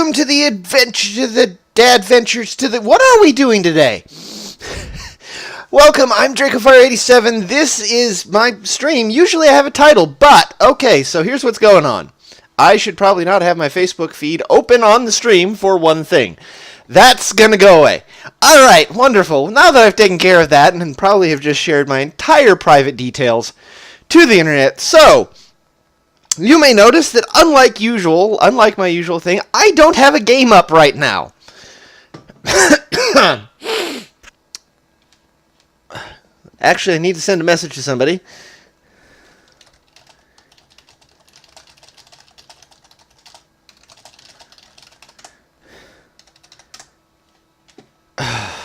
Welcome to the adventure, to the dadventures, to the... What are we doing today? Welcome, I'm DracoFire87. This is my stream. Usually I have a title, but, okay, so here's what's going on. I should probably not have my Facebook feed open on the stream for one thing. That's gonna go away. Alright, wonderful. Now that I've taken care of that, and probably have just shared my entire private details to the internet, so... You may notice that unlike my usual thing, I don't have a game up right now. Actually, I need to send a message to somebody. Ha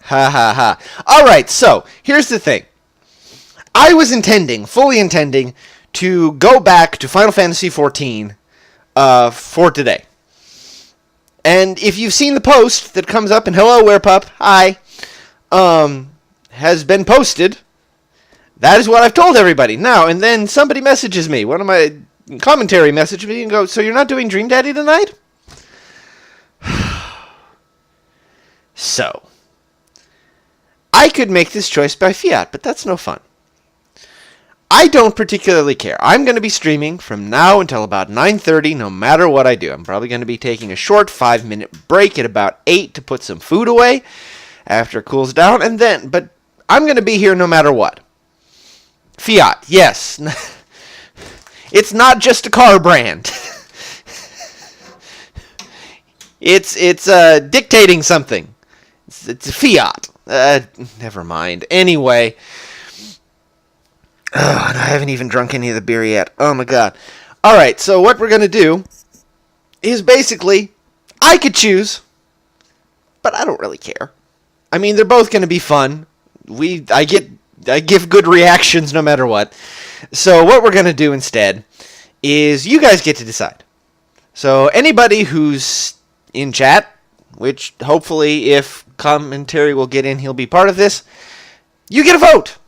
ha ha. Alright, so, here's the thing. I was fully intending, to go back to Final Fantasy XIV for today. And if you've seen the post that comes up, and hello, Werepup, hi, has been posted, that is what I've told everybody. Now, and then somebody messages me, one of my commentary messages me, and goes, so you're not doing Dream Daddy tonight? So, I could make this choice by fiat, but that's no fun. I don't particularly care. I'm going to be streaming from now until about 9:30, no matter what I do. I'm probably going to be taking a short 5-minute break at about 8 to put some food away after it cools down, and then, but I'm going to be here no matter what. Fiat, yes. It's not just a car brand. It's dictating something. It's a fiat. Never mind. Anyway... Oh, and I haven't even drunk any of the beer yet. Oh my god. Alright, so what we're going to do is basically, I could choose, but I don't really care. I mean, they're both going to be fun. I give good reactions no matter what. So what we're going to do instead is you guys get to decide. So anybody who's in chat, which hopefully if commentary will get in, he'll be part of this, you get a vote.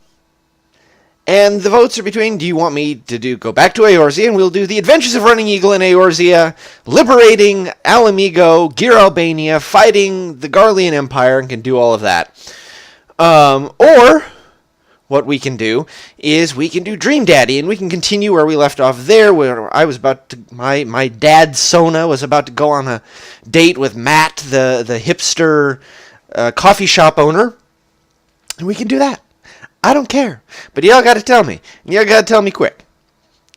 And the votes are between, do you want me to go back to Eorzea, and we'll do the Adventures of Running Eagle in Eorzea, liberating Alamigo, Gear Albania, fighting the Garlean Empire, and can do all of that. Or, what we can do is we can do Dream Daddy, and we can continue where we left off there, where I was about to, my dad, Sona, was about to go on a date with Matt, the hipster coffee shop owner, and we can do that. I don't care. But y'all got to tell me. Y'all got to tell me quick.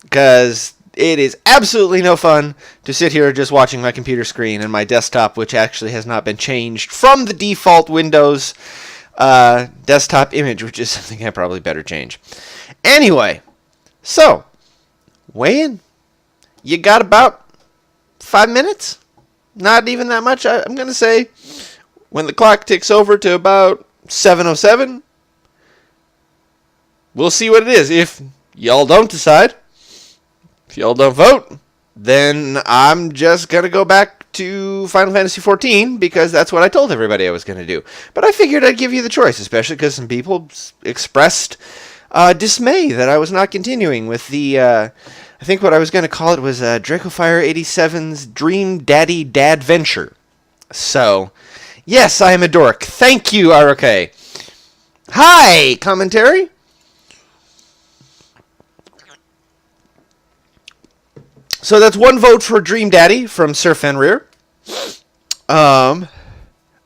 Because it is absolutely no fun to sit here just watching my computer screen and my desktop, which actually has not been changed from the default Windows desktop image, which is something I probably better change. Anyway, so, weigh in. You got about 5 minutes? Not even that much. I'm going to say when the clock ticks over to about 7:07, we'll see what it is. If y'all don't decide, if y'all don't vote, then I'm just going to go back to Final Fantasy XIV because that's what I told everybody I was going to do. But I figured I'd give you the choice, especially because some people expressed dismay that I was not continuing with the, I think what I was going to call it was DracoFire87's Dream Daddy Dadventure. So, yes, I am a dork. Thank you, ROK. Hi, commentary. So that's one vote for Dream Daddy from Sir Fenrir. Oh,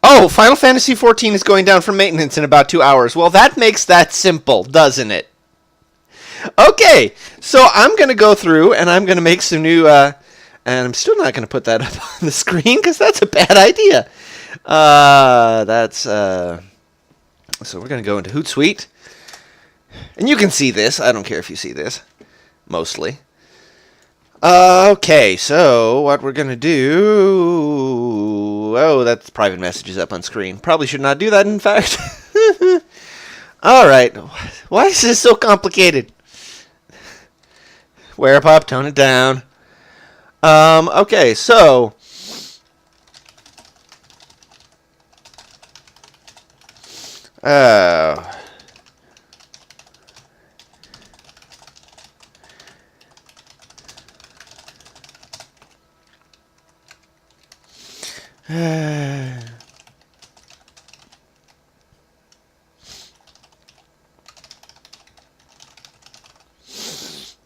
Final Fantasy XIV is going down for maintenance in about 2 hours. Well, that makes that simple, doesn't it? Okay, so I'm going to go through and I'm going to make some new... and I'm still not going to put that up on the screen because that's a bad idea. So we're going to go into Hootsuite. And you can see this. I don't care if you see this. Mostly. Okay, so what we're going to do... Oh, that's private messages up on screen. Probably should not do that, in fact. Alright. Why is this so complicated? Werepup, tone it down. Okay, so...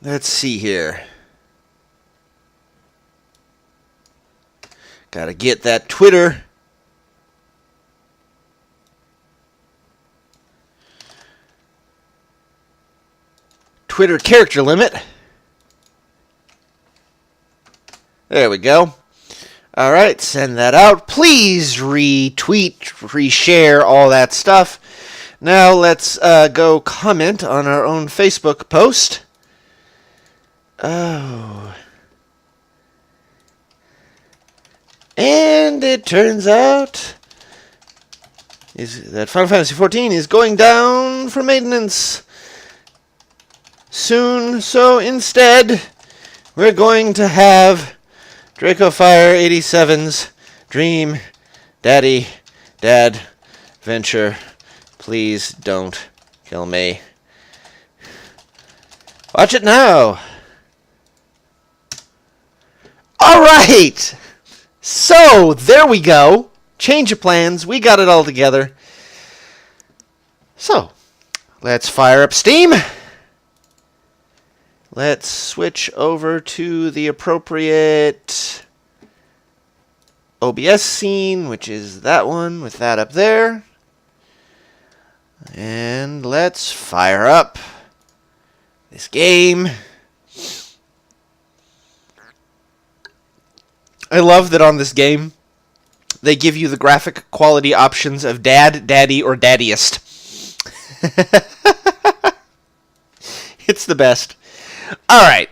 Let's see here. Gotta get that Twitter. Twitter character limit. There we go. Alright, send that out. Please retweet, reshare, all that stuff. Now let's go comment on our own Facebook post. Oh. And it turns out that Final Fantasy XIV is going down for maintenance soon. So instead, we're going to have DracoFire87's Dream Daddy Dad Venture. Please don't kill me. Watch it now. All right. So, there we go. Change of plans. We got it all together. So, let's fire up Steam. Let's switch over to the appropriate OBS scene, which is that one with that up there. And let's fire up this game. I love that on this game, they give you the graphic quality options of Dad, Daddy, or Daddiest. It's the best. Alright.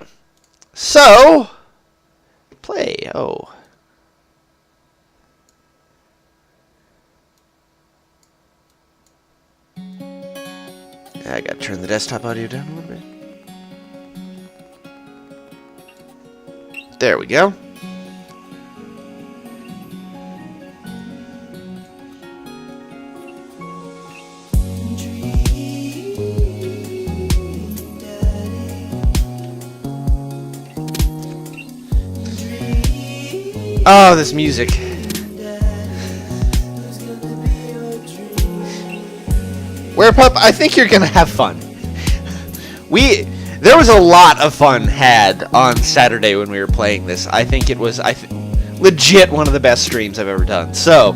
So, play. Oh. I gotta turn the desktop audio down a little bit. There we go. Oh, this music. Werepup, I think you're gonna have fun. There was a lot of fun had on Saturday when we were playing this. I think it was legit one of the best streams I've ever done. So,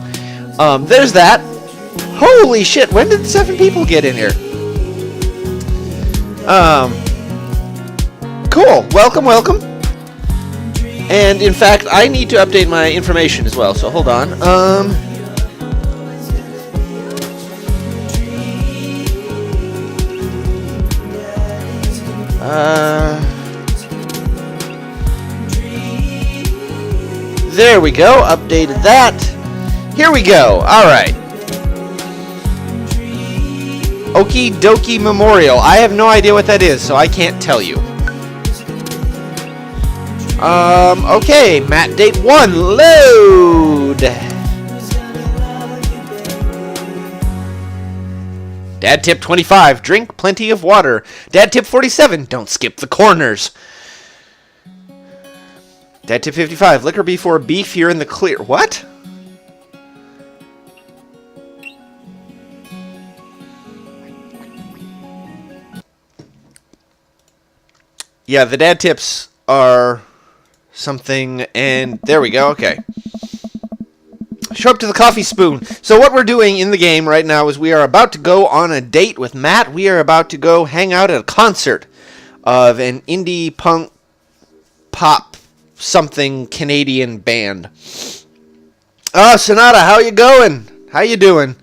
there's that. Holy shit, when did 7 people get in here? Cool. Welcome, welcome. And in fact, I need to update my information as well, so hold on. There we go, updated that. Here we go, alright. Okie Dokie Memorial. I have no idea what that is, so I can't tell you. Okay, Matt Date 1, load! Dad Tip 25, drink plenty of water. Dad Tip 47, don't skip the corners. Dad Tip 55, liquor before beef, you're in the clear. What? Yeah, the dad tips are something, and there we go, okay. Show up to the coffee spoon. So what we're doing in the game right now is we are about to go on a date with Matt. We are about to go hang out at a concert of an indie punk pop something Canadian band. Oh, Sonata, how you going? How you doing?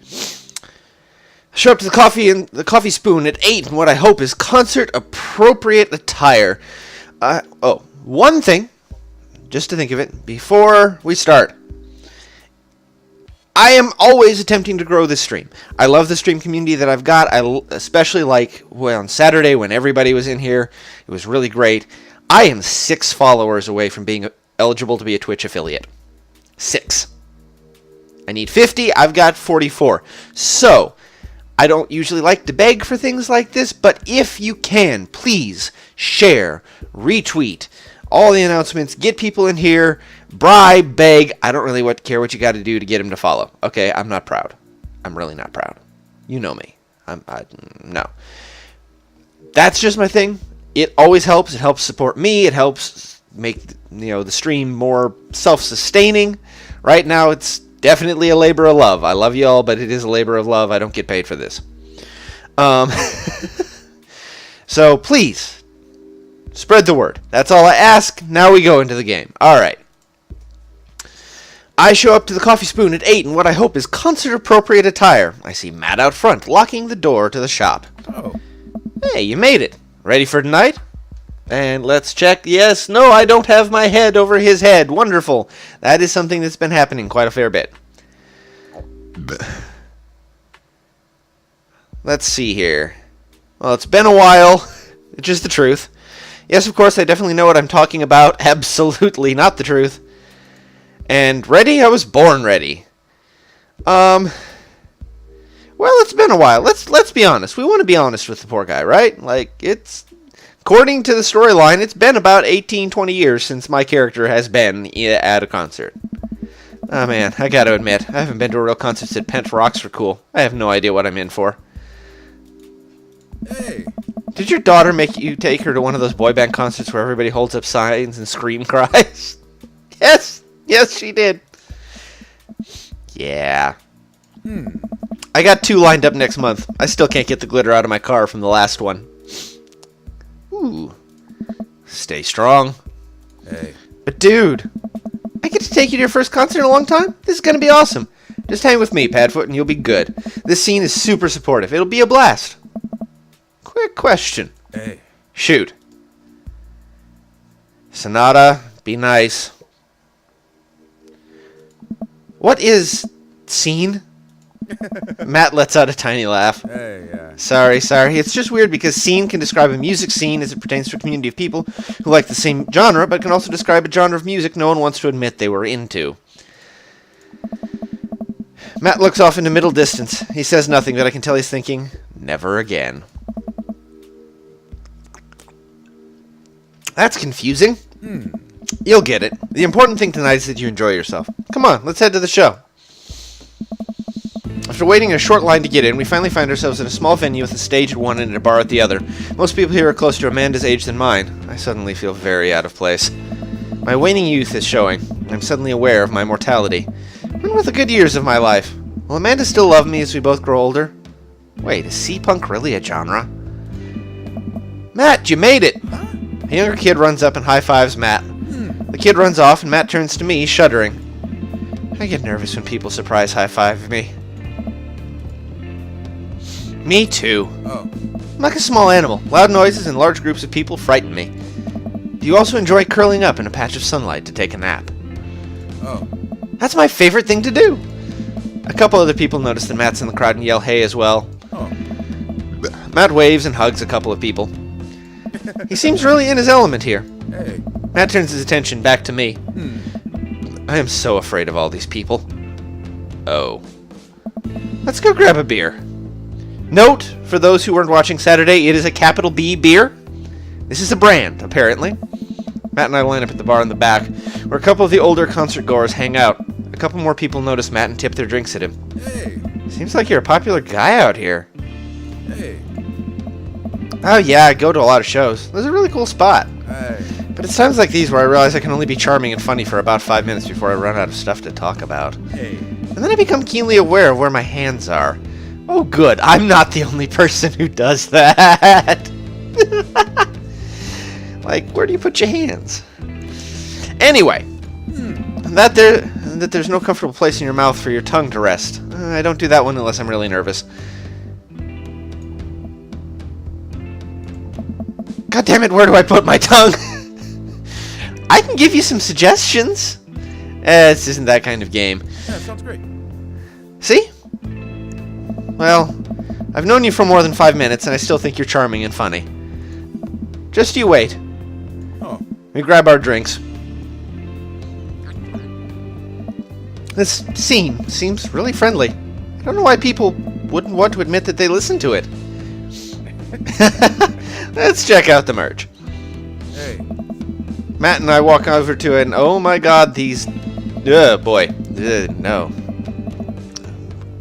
Show up to the coffee spoon at 8 in what I hope is concert appropriate attire. One thing, just to think of it, before we start. I am always attempting to grow this stream. I love the stream community that I've got. I especially like on Saturday when everybody was in here. It was really great. I am 6 followers away from being eligible to be a Twitch affiliate. 6. I need 50. I've got 44. So, I don't usually like to beg for things like this, but if you can, please share, retweet, all the announcements, get people in here, bribe, beg. I don't really care what you got to do to get them to follow. Okay, I'm not proud. I'm really not proud. You know me. No. That's just my thing. it always helps. It helps support me. It helps make the stream more self-sustaining. Right now, it's definitely a labor of love. I love you all, but it is a labor of love. I don't get paid for this. So please, spread the word. That's all I ask. Now we go into the game. All right. I show up to the Coffee Spoon at 8 in what I hope is concert-appropriate attire. I see Matt out front, locking the door to the shop. Oh. Hey, you made it. Ready for tonight? And let's check. Yes, no, I don't have my head over his head. Wonderful. That is something that's been happening quite a fair bit. Let's see here. Well, it's been a while. It's just the truth. Yes, of course, I definitely know what I'm talking about. Absolutely not the truth. And ready? I was born ready. Well, it's been a while. Let's be honest. We want to be honest with the poor guy, right? Like, it's... According to the storyline, it's been about 18, 20 years since my character has been at a concert. Oh, man, I gotta admit, I haven't been to a real concert since Pent Rocks for cool. I have no idea what I'm in for. Hey. Did your daughter make you take her to one of those boy band concerts where everybody holds up signs and scream cries? Yes. Yes, she did. Yeah. I got 2 lined up next month. I still can't get the glitter out of my car from the last one. Ooh. Stay strong. Hey. But dude, I get to take you to your first concert in a long time? This is going to be awesome. Just hang with me, Padfoot, and you'll be good. This scene is super supportive. It'll be a blast. Quick question. Hey. Shoot. Sonata, be nice. What is scene? Matt lets out a tiny laugh. Hey, yeah. Sorry. It's just weird because scene can describe a music scene as it pertains to a community of people who like the same genre, but can also describe a genre of music no one wants to admit they were into. Matt looks off into middle distance. He says nothing, but I can tell he's thinking, never again. That's confusing. You'll get it. The important thing tonight is that you enjoy yourself. Come on, let's head to the show. After waiting a short line to get in, we finally find ourselves in a small venue with a stage at one end and a bar at the other. Most people here are closer to Amanda's age than mine. I suddenly feel very out of place. My waning youth is showing. I'm suddenly aware of my mortality. When were the good years of my life? Will Amanda still love me as we both grow older? Wait, is sea-punk really a genre? Matt, you made it! A younger kid runs up and high-fives Matt. The kid runs off and Matt turns to me, shuddering. I get nervous when people surprise high-five me. Me too. Oh. I'm like a small animal. Loud noises and large groups of people frighten me. Do you also enjoy curling up in a patch of sunlight to take a nap? Oh. That's my favorite thing to do. A couple other people notice that Matt's in the crowd and yell hey as well. Oh. Matt waves and hugs a couple of people. He seems really in his element here. Hey. Matt turns his attention back to me. I am so afraid of all these people. Oh. Let's go grab a beer. Note, for those who weren't watching Saturday, it is a capital B beer. This is a brand, apparently. Matt and I line up at the bar in the back, where a couple of the older concert goers hang out. A couple more people notice Matt and tip their drinks at him. Hey. Seems like you're a popular guy out here. Hey. Oh yeah, I go to a lot of shows. This is a really cool spot. Hey. But it's times like these where I realize I can only be charming and funny for about 5 minutes before I run out of stuff to talk about. Hey. And then I become keenly aware of where my hands are. Oh good, I'm not the only person who does that. Like, where do you put your hands? Anyway, that there's no comfortable place in your mouth for your tongue to rest. I don't do that one unless I'm really nervous. God damn it, where do I put my tongue? I can give you some suggestions. This isn't that kind of game. Yeah, sounds great. See? Well, I've known you for more than 5 minutes, and I still think you're charming and funny. Just you wait. Oh. We grab our drinks. This scene seems really friendly. I don't know why people wouldn't want to admit that they listen to it. Let's check out the merch. Hey. Matt and I walk over to it, and oh my god, these... boy. No.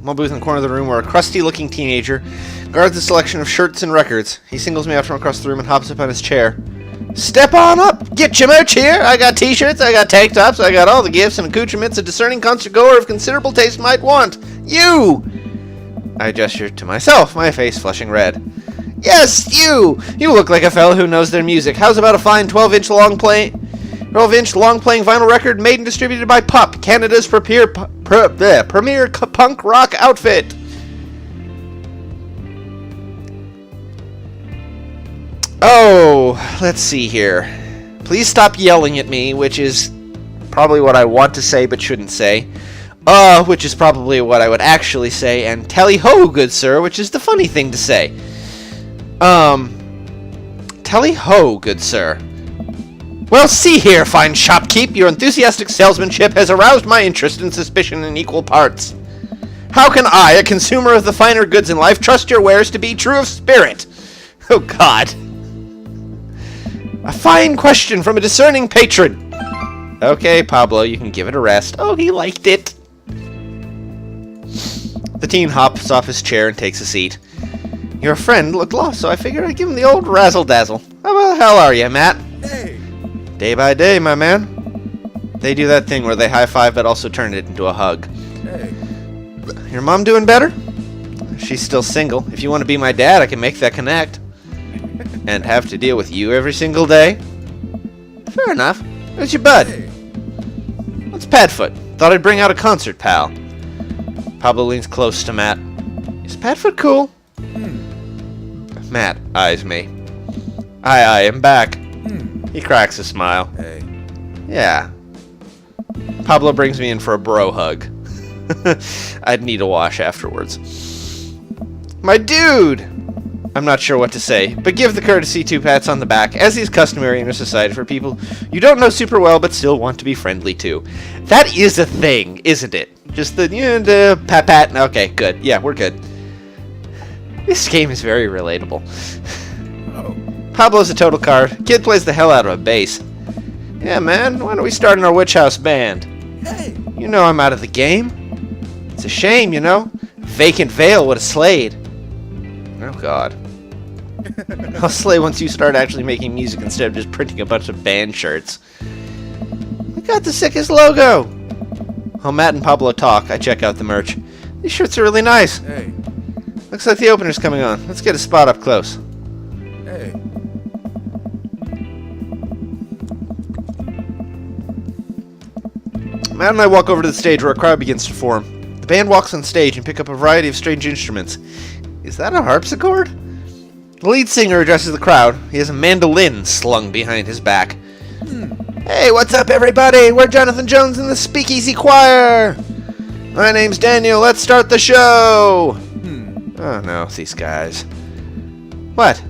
One booth in the corner of the room where a crusty-looking teenager guards a selection of shirts and records. He singles me out from across the room and hops up on his chair. Step on up! Get your merch here! I got t-shirts, I got tank tops, I got all the gifts and accoutrements a discerning concert-goer of considerable taste might want. You! I gestured to myself, my face flushing red. Yes, you! You look like a fellow who knows their music. How's about a fine 12-inch long-playing vinyl record made and distributed by Pup, Canada's premier punk rock outfit? Oh, let's see here. Please stop yelling at me, which is probably what I want to say but shouldn't say. Which is probably what I would actually say, and tally-ho, good sir, which is the funny thing to say. Tally-ho, good sir. Well, see here, fine shopkeep, your enthusiastic salesmanship has aroused my interest and suspicion in equal parts. How can I, a consumer of the finer goods in life, trust your wares to be true of spirit? Oh, God. A fine question from a discerning patron. Okay, Pablo, you can give it a rest. Oh, he liked it. The teen hops off his chair and takes a seat. Your friend looked lost, so I figured I'd give him the old razzle-dazzle. How the hell are you, Matt? Hey! Day by day, my man. They do that thing where they high-five but also turn it into a hug. Hey! Your mom doing better? She's still single. If you want to be my dad, I can make that connect. And have to deal with you every single day? Fair enough. Who's your bud? Hey! What's Padfoot? Thought I'd bring out a concert, pal. Pablo leans close to Matt. Is Padfoot cool? Matt eyes me. I am back. He cracks a smile. Hey. Yeah. Pablo brings me in for a bro hug. I'd need a wash afterwards. My dude! I'm not sure what to say, but give the courtesy 2 pats on the back, as is customary in our society for people you don't know super well but still want to be friendly to. That is a thing, isn't it? Just the pat. Okay, good. Yeah, we're good. This game is very relatable. Oh. Pablo's a total card. Kid plays the hell out of a bass. Yeah, man, why don't we start in our Witch House band? Hey! You know I'm out of the game. It's a shame, you know? Vacant Veil would have slayed. Oh, God. I'll slay once you start actually making music instead of just printing a bunch of band shirts. We got the sickest logo! While Matt and Pablo talk, I check out the merch. These shirts are really nice. Hey! Looks like the opener's coming on. Let's get a spot up close. Hey! Matt and I walk over to the stage where a crowd begins to form. The band walks on stage and pick up a variety of strange instruments. Is that a harpsichord? The lead singer addresses the crowd. He has a mandolin slung behind his back. Hey, what's up, everybody? We're Jonathan Jones and the Speakeasy Choir. My name's Daniel. Let's start the show. Oh, no, these guys. What?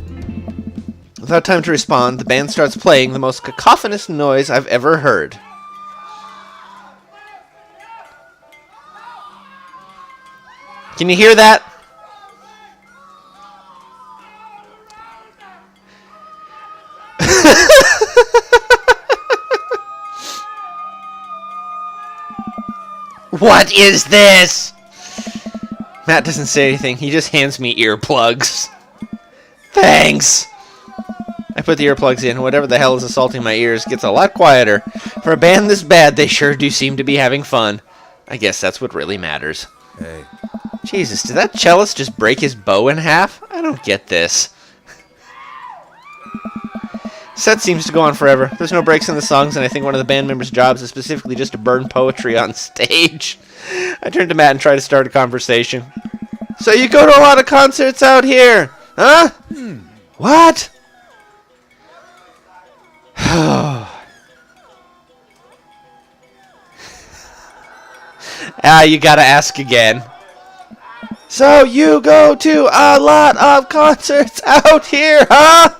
Without time to respond, the band starts playing the most cacophonous noise I've ever heard. Can you hear that? What is this? Matt doesn't say anything. He just hands me earplugs. Thanks. I put the earplugs in. Whatever the hell is assaulting my ears gets a lot quieter. For a band this bad, they sure do seem to be having fun. I guess that's what really matters. Hey. Jesus, did that cellist just break his bow in half? I don't get this. Set seems to go on forever. There's no breaks in the songs, and I think one of the band members' jobs is specifically just to burn poetry on stage. I turn to Matt and try to start a conversation. So you go to a lot of concerts out here, huh? What? You gotta ask again. So you go to a lot of concerts out here, huh?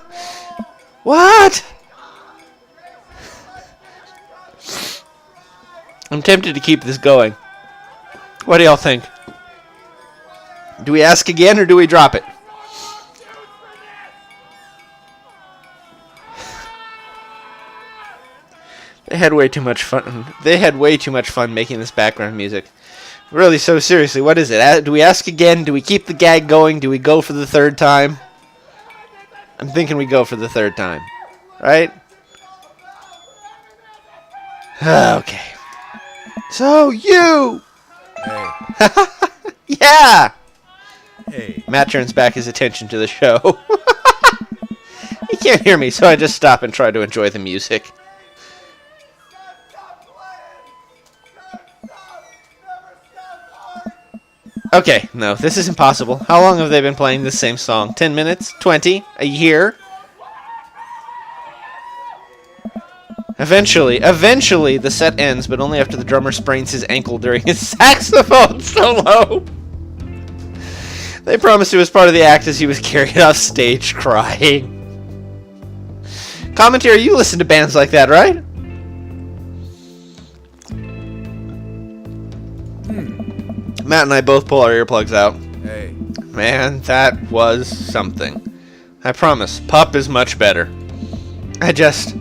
What? I'm tempted to keep this going. What do y'all think? Do we ask again or do we drop it? They had way too much fun. They had way too much fun making this background music. Really, so seriously, what is it? Do we ask again? Do we keep the gag going? Do we go for the third time? I'm thinking we go for the third time. Right? Okay. So, you! Hey. Yeah! Hey. Matt turns back his attention to the show. He can't hear me, so I just stop and try to enjoy the music. Okay, no, this is impossible. How long have they been playing this same song? 10 minutes? 20? A year? Eventually, the set ends, but only after the drummer sprains his ankle during his saxophone solo. They promised it was part of the act as he was carried off stage crying. Commentary, you listen to bands like that, right? Matt and I both pull our earplugs out. Hey. Man, that was something. I promise, Pup is much better. I just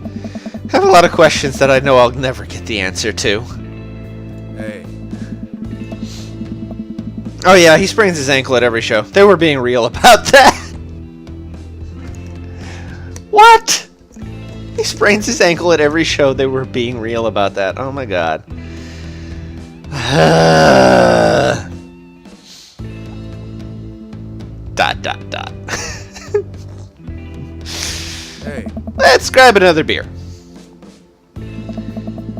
have a lot of questions that I know I'll never get the answer to. Hey. Oh yeah, he sprains his ankle at every show. They were being real about that. What? He sprains his ankle at every show. They were being real about that. Oh my god. Dot. Hey. Let's grab another beer.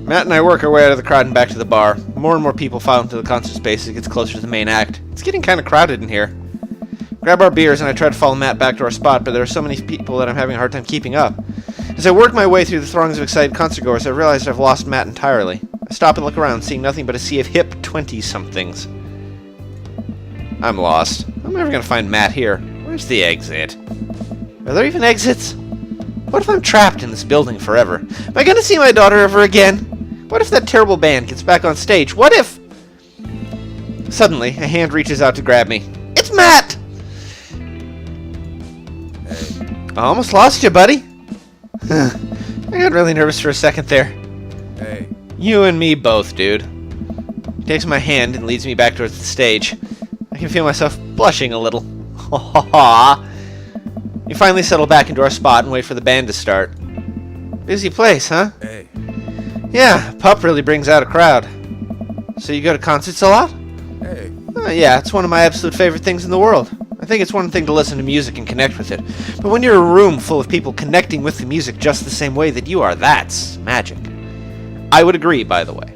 Matt and I work our way out of the crowd and back to the bar. More and more people file into the concert space as it gets closer to the main act. It's getting kind of crowded in here. Grab our beers and I try to follow Matt back to our spot, but there are so many people that I'm having a hard time keeping up. As I work my way through the throngs of excited concertgoers, I realize I've lost Matt entirely. I stop and look around, seeing nothing but a sea of hip 20-somethings. I'm lost. I'm never going to find Matt here. Where's the exit? Are there even exits? What if I'm trapped in this building forever? Am I going to see my daughter ever again? What if that terrible band gets back on stage? What if... Suddenly, a hand reaches out to grab me. It's Matt! Hey. I almost lost you, buddy. I got really nervous for a second there. Hey. You and me both, dude. He takes my hand and leads me back towards the stage. I can feel myself blushing a little. We finally settle back into our spot and wait for the band to start. Busy place, huh? Hey. Yeah, Pup really brings out a crowd. So you go to concerts a lot? Hey. Yeah, it's one of my absolute favorite things in the world. I think it's one thing to listen to music and connect with it. But when you're in a room full of people connecting with the music just the same way that you are, that's magic. I would agree, by the way.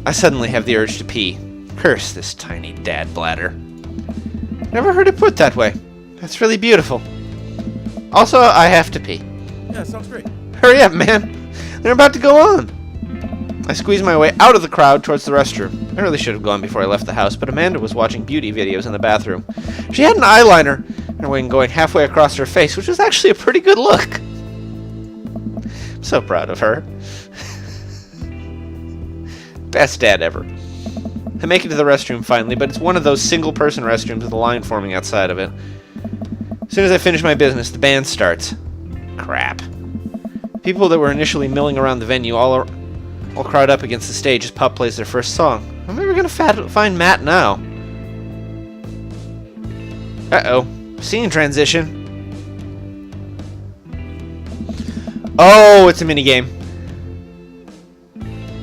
I suddenly have the urge to pee. Curse this tiny dad bladder. Never heard it put that way. That's really beautiful. Also, I have to pee. Yeah, sounds great. Hurry up, man. They're about to go on. I squeeze my way out of the crowd towards the restroom. I really should have gone before I left the house, but Amanda was watching beauty videos in the bathroom. She had an eyeliner and her wing going halfway across her face, which was actually a pretty good look. I'm so proud of her. Best dad ever. I make it to the restroom finally, but it's one of those single-person restrooms with a line forming outside of it. As soon as I finish my business, the band starts. Crap. People that were initially milling around the venue all crowd up against the stage as Pup plays their first song. I'm never gonna find Matt now. Uh-oh. Scene transition. Oh, it's a minigame.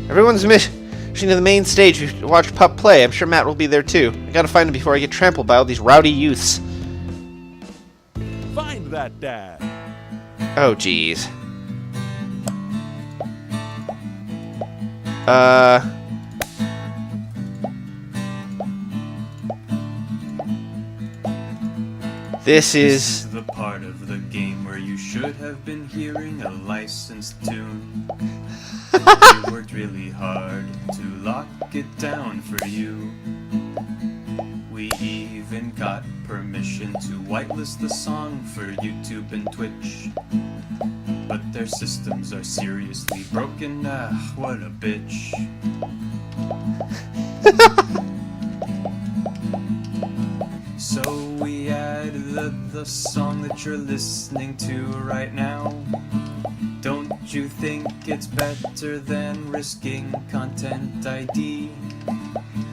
Everyone's rushing to the main stage to watch Pup play. I'm sure Matt will be there too. I gotta find him before I get trampled by all these rowdy youths. Find that dad. Oh, jeez. This is the part of the game where you should have been hearing a licensed tune. We worked really hard to lock it down for you. We even got permission to whitelist the song for YouTube and Twitch. But their systems are seriously broken. What a bitch. So we added the song that you're listening to right now. Don't you think it's better than risking Content ID?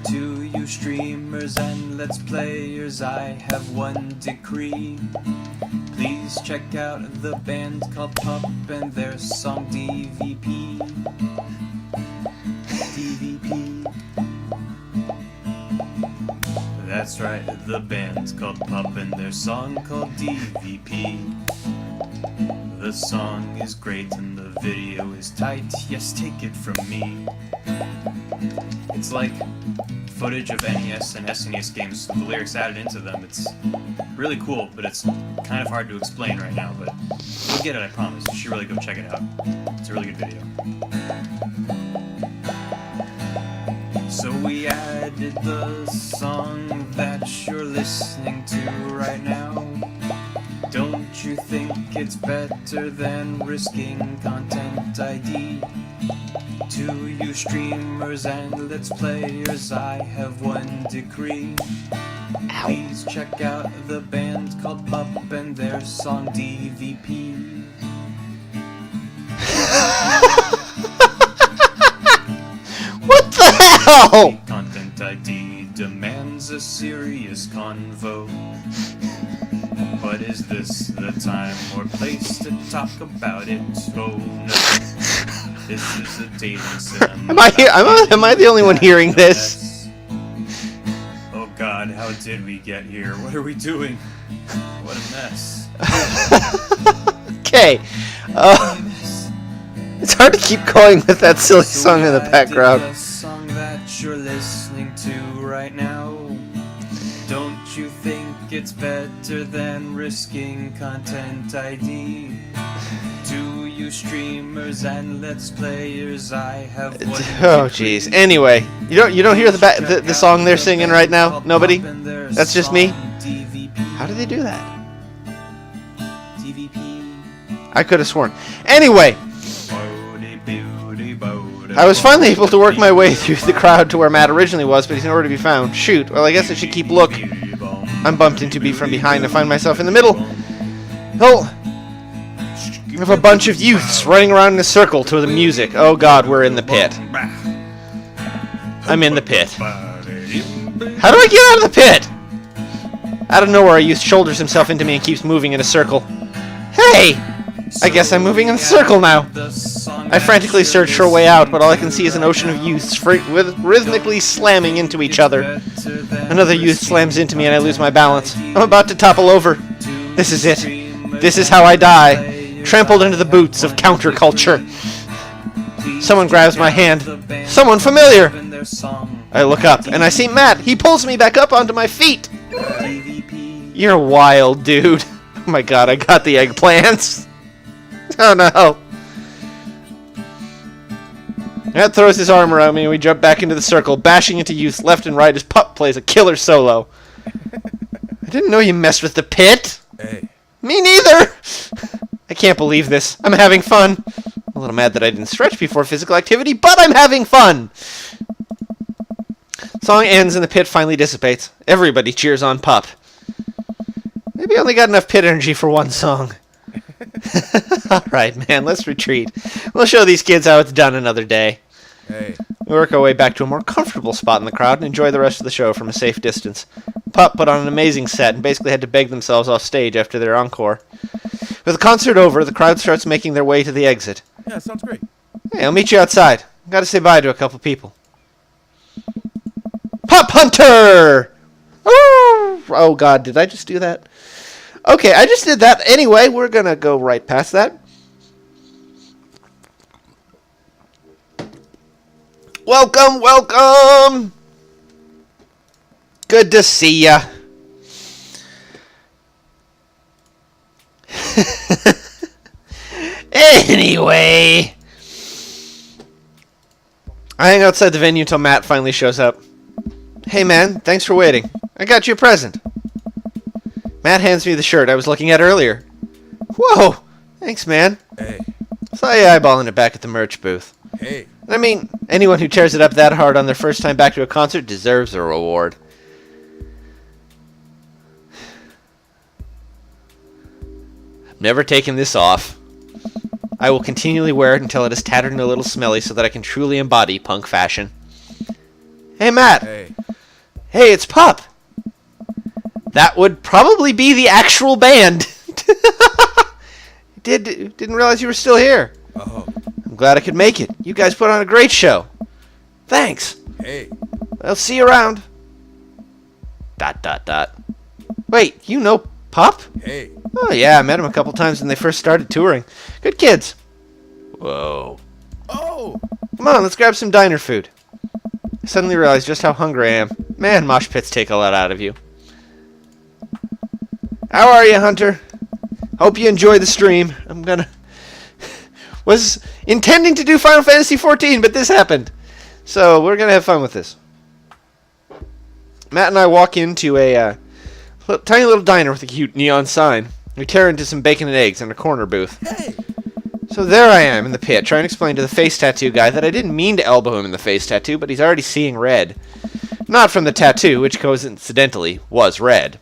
To you streamers and let's players, I have one decree. Please check out the band called Pup and their song DVP. DVP. That's right, the band's called Pup and their song called DVP. The song is great and the video is tight, yes, take it from me. It's like footage of NES and SNES games with the lyrics added into them. It's really cool, but it's kind of hard to explain right now, but you'll get it, I promise. You should really go check it out. It's a really good video. So we added the song that you're listening to right now. Don't you think it's better than risking content ID? To you streamers and let's players, I have one decree. Please check out the band called Pup and their song DVP. What the hell? Content ID demands a serious convo. But is this the time or place to talk about it? Oh no. This is a dating sim. Am I the only one hearing this? Oh god, how did we get here? What are we doing? What a mess. Okay. It's hard to keep going with that silly song in the background. The song that you're listening to right now. Don't you think it's better than risking content ID? To you streamers and let's players, I have one. Oh jeez. Anyway, you don't hear the song they're singing right now? Nobody? That's just me? How do they do that? I could have sworn. Anyway, I was finally able to work my way through the crowd to where Matt originally was, but he's nowhere to be found. Shoot. Well, I guess I should keep look. I'm bumped into B from behind and find myself in the middle. Oh, of a bunch of youths running around in a circle to the music. Oh god, we're in the pit. I'm in the pit. How do I get out of the pit? Out of nowhere, a youth shoulders himself into me and keeps moving in a circle. Hey! I guess I'm moving in a circle now. I frantically search for a way out, but all I can see is an ocean of youths rhythmically slamming into each other. Another youth slams into me and I lose my balance. I'm about to topple over. This is it. This is how I die. Trampled into the boots of counterculture. Someone grabs my hand. Someone familiar. I look up and I see Matt. He pulls me back up onto my feet. You're wild, dude. Oh my god, I got the eggplants. Oh no. Matt throws his arm around me and we jump back into the circle, bashing into youths left and right as Pup plays a killer solo. I didn't know you messed with the pit. Hey. Me neither. I can't believe this. I'm having fun. I'm a little mad that I didn't stretch before physical activity, but I'm having fun. Song ends and the pit finally dissipates. Everybody cheers on Pup. Maybe I only got enough pit energy for one song. Alright, man, let's retreat. We'll show these kids how it's done another day. Hey. We work our way back to a more comfortable spot in the crowd and enjoy the rest of the show from a safe distance. Pup put on an amazing set and basically had to beg themselves off stage after their encore. With the concert over, the crowd starts making their way to the exit. Yeah, sounds great. Hey, I'll meet you outside. Gotta say bye to a couple people. Pup Hunter! Ooh! Oh god, did I just do that? Okay, I just did that. Anyway, we're gonna go right past that. Welcome, welcome! Good to see ya. Anyway, I hang outside the venue until Matt finally shows up. Hey man, thanks for waiting. I got you a present. Matt hands me the shirt I was looking at earlier. Whoa, thanks man. Hey. Saw you eyeballing it back at the merch booth. Hey. I mean, anyone who tears it up that hard on their first time back to a concert deserves a reward. I've never taken this off. I will continually wear it until it is tattered and a little smelly so that I can truly embody punk fashion. Hey, Matt. Hey. Hey, it's Pup. That would probably be the actual band. Didn't realize you were still here. Oh. I'm glad I could make it. You guys put on a great show. Thanks. Hey. I'll see you around. ... Wait, you know Pup? Hey. Oh, yeah, I met him a couple times when they first started touring. Good kids. Whoa. Oh. Come on, let's grab some diner food. I suddenly realized just how hungry I am. Man, mosh pits take a lot out of you. How are you, Hunter? Hope you enjoy the stream. Was intending to do Final Fantasy XIV, but this happened. So, we're gonna have fun with this. Matt and I walk into a tiny little diner with a cute neon sign. We tear into some bacon and eggs in a corner booth. Hey. So there I am in the pit, trying to explain to the face tattoo guy that I didn't mean to elbow him in the face tattoo, but he's already seeing red. Not from the tattoo, which coincidentally was red.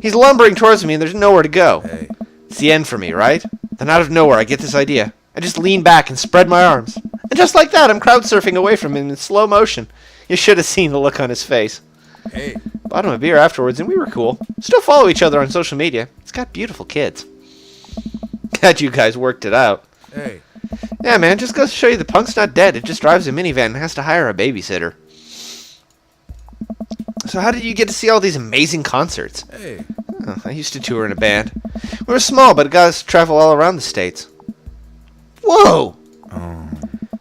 He's lumbering towards me and there's nowhere to go. Hey. It's the end for me, right? Then out of nowhere I get this idea. I just lean back and spread my arms. And just like that, I'm crowd surfing away from him in slow motion. You should have seen the look on his face. Hey. Bought him a beer afterwards and we were cool. Still follow each other on social media. He's got beautiful kids. Glad you guys worked it out. Hey. Yeah, man, just goes to show you the punk's not dead. It just drives a minivan and has to hire a babysitter. So how did you get to see all these amazing concerts? Hey. Oh, I used to tour in a band. We were small, but it got us to travel all around the States. Whoa! Oh.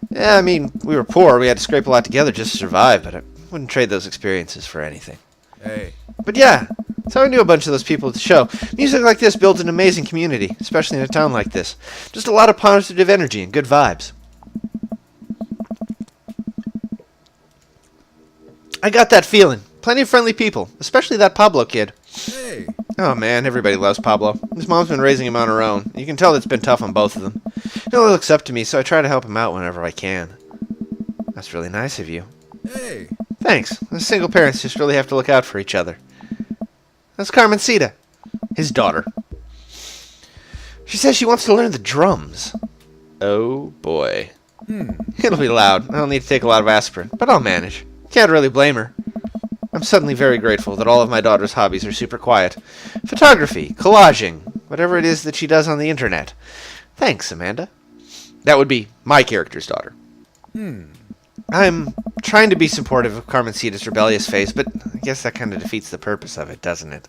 Yeah, I mean, we were poor. We had to scrape a lot together just to survive, but I wouldn't trade those experiences for anything. Hey. But yeah, that's how I knew a bunch of those people at the show. Music like this builds an amazing community, especially in a town like this. Just a lot of positive energy and good vibes. I got that feeling. Plenty of friendly people, especially that Pablo kid. Hey. Oh man, everybody loves Pablo. His mom's been raising him on her own. You can tell it's been tough on both of them. He only looks up to me, so I try to help him out whenever I can. That's really nice of you. Hey. Thanks. Us single parents just really have to look out for each other. That's Carmencita, his daughter. She says she wants to learn the drums. Oh boy. It'll be loud. I'll need to take a lot of aspirin, but I'll manage. Can't really blame her. I'm suddenly very grateful that all of my daughter's hobbies are super quiet. Photography, collaging, whatever it is that she does on the internet. Thanks, Amanda. That would be my character's daughter. I'm trying to be supportive of Carmencita's rebellious phase, but I guess that kind of defeats the purpose of it, doesn't it?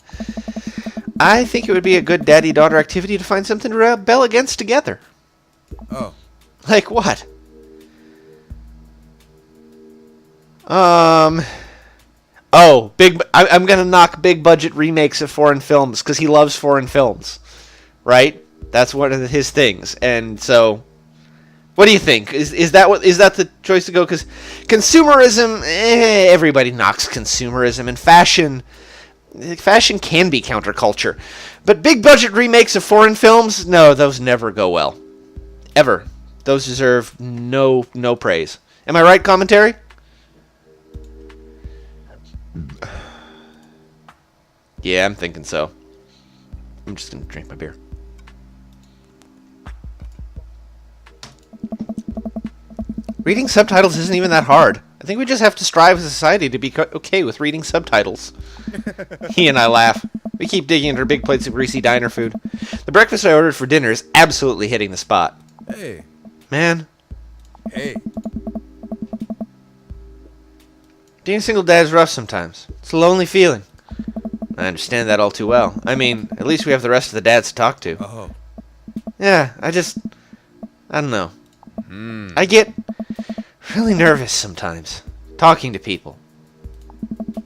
I think it would be a good daddy-daughter activity to find something to rebel against together. Oh. Like what? Oh, I'm gonna knock big budget remakes of foreign films because he loves foreign films, right? That's one of his things, and so, what do you think? Is that the choice to go? Because consumerism, everybody knocks consumerism, and fashion can be counterculture, but big budget remakes of foreign films, no, those never go well, ever. Those deserve no praise. Am I right, commentary? Yeah, I'm thinking so. I'm just gonna drink my beer. Reading subtitles isn't even that hard. I think we just have to strive as a society to be okay with reading subtitles. He and I laugh. We keep digging into our big plates of greasy diner food. The breakfast I ordered for dinner is absolutely hitting the spot. Hey. Man, Hey. being a single dad is rough sometimes. It's a lonely feeling. I understand that all too well. I mean, at least we have the rest of the dads to talk to. Oh. Yeah, I don't know. I get really nervous sometimes talking to people.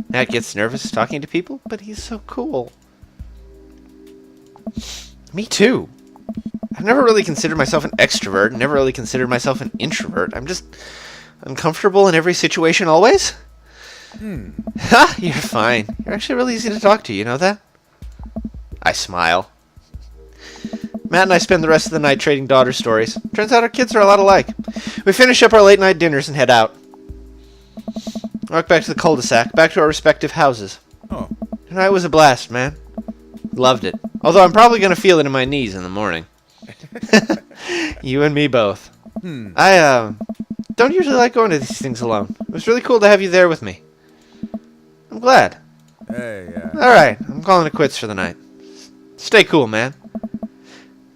Matt gets nervous talking to people, but he's so cool. Me too. I've never really considered myself an extrovert, never really considered myself an introvert. I'm just uncomfortable in every situation always. Ha! You're fine. You're actually really easy to talk to, you know that? I smile. Matt and I spend the rest of the night trading daughter stories. Turns out our kids are a lot alike. We finish up our late night dinners and head out. Walk back to the cul-de-sac, back to our respective houses. Oh. Tonight was a blast, man. Loved it. Although I'm probably going to feel it in my knees in the morning. You and me both. don't usually like going to these things alone. It was really cool to have you there with me. I'm glad. Hey, Alright, I'm calling it quits for the night. Stay cool, man.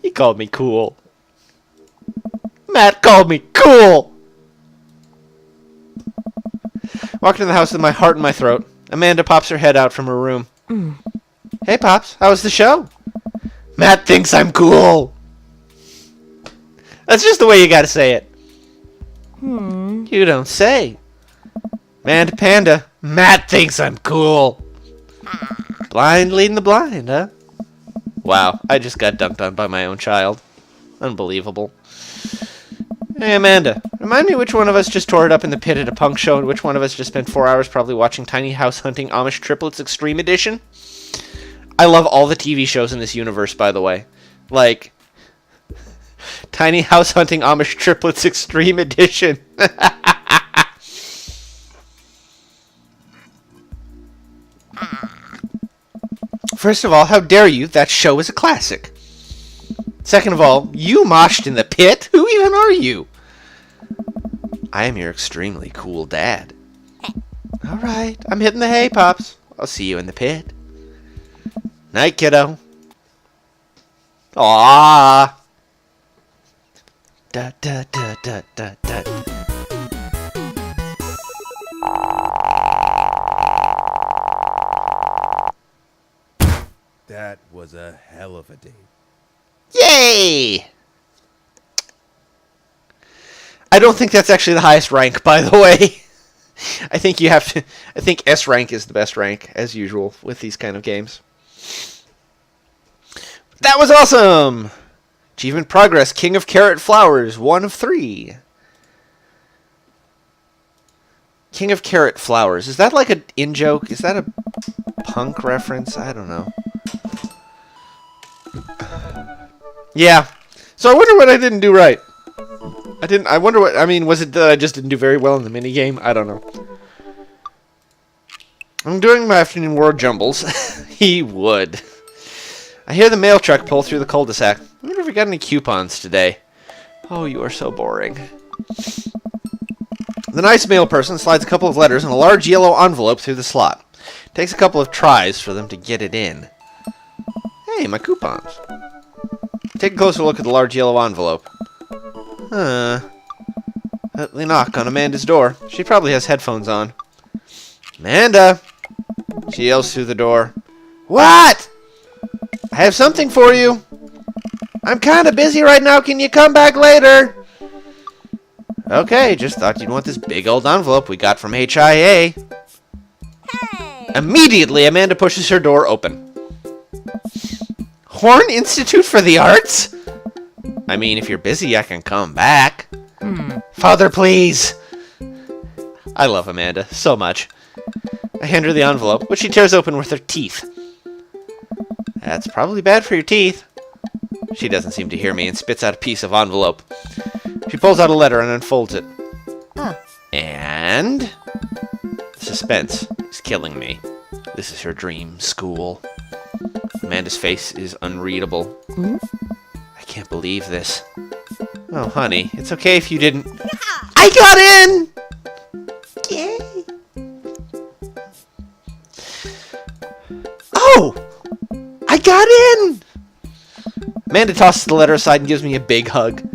He called me cool. Matt called me cool! Walking in the house with my heart in my throat, Amanda pops her head out from her room. Hey, Pops, how was the show? Matt thinks I'm cool! That's just the way you gotta say it. You don't say. Man to Panda, Matt thinks I'm cool. Blind leading the blind, huh? Wow, I just got dunked on by my own child. Unbelievable. Hey, Amanda, remind me which one of us just tore it up in the pit at a punk show and which one of us just spent 4 hours probably watching Tiny House Hunting Amish Triplets Extreme Edition? I love all the TV shows in this universe, by the way. Like, Tiny House Hunting Amish Triplets Extreme Edition. First of all, how dare you? That show is a classic. Second of all, you moshed in the pit? Who even are you? I am your extremely cool dad. Alright, I'm hitting the hay, Pops. I'll see you in the pit. Night, kiddo. Aww. Da da da da da da. that was a hell of a date. Yay! I don't think that's actually the highest rank, by the way. I think you have to. I think S rank is the best rank, as usual, with these kind of games. That was awesome! Achievement progress, King of Carrot Flowers, 1 of 3. King of Carrot Flowers. Is that like an in-joke? Is that a punk reference? I don't know. Yeah. So I wonder what I didn't do right. I wonder what, I mean, was it that I just didn't do very well in the minigame? I don't know. I'm doing my afternoon war jumbles. He would. I hear the mail truck pull through the cul-de-sac. I wonder if we got any coupons today. Oh, you are so boring. The nice mail person slides a couple of letters in a large yellow envelope through the slot. It takes a couple of tries for them to get it in. Hey, my coupons. Take a closer look at the large yellow envelope. They knock on Amanda's door. She probably has headphones on. Amanda! She yells through the door. What? I have something for you. I'm kind of busy right now. Can you come back later? Okay, just thought you'd want this big old envelope we got from HIA. Hey. Immediately, Amanda pushes her door open. Horn Institute for the Arts? I mean, if you're busy, I can come back. Father, please. I love Amanda so much. I hand her the envelope, which she tears open with her teeth. That's probably bad for your teeth. She doesn't seem to hear me and spits out a piece of envelope. She pulls out a letter and unfolds it. And the suspense is killing me. This is her dream school. Amanda's face is unreadable. I can't believe this. Oh, honey, it's okay if you didn't... I got in! Yay! Oh! I got in! Amanda tosses the letter aside and gives me a big hug.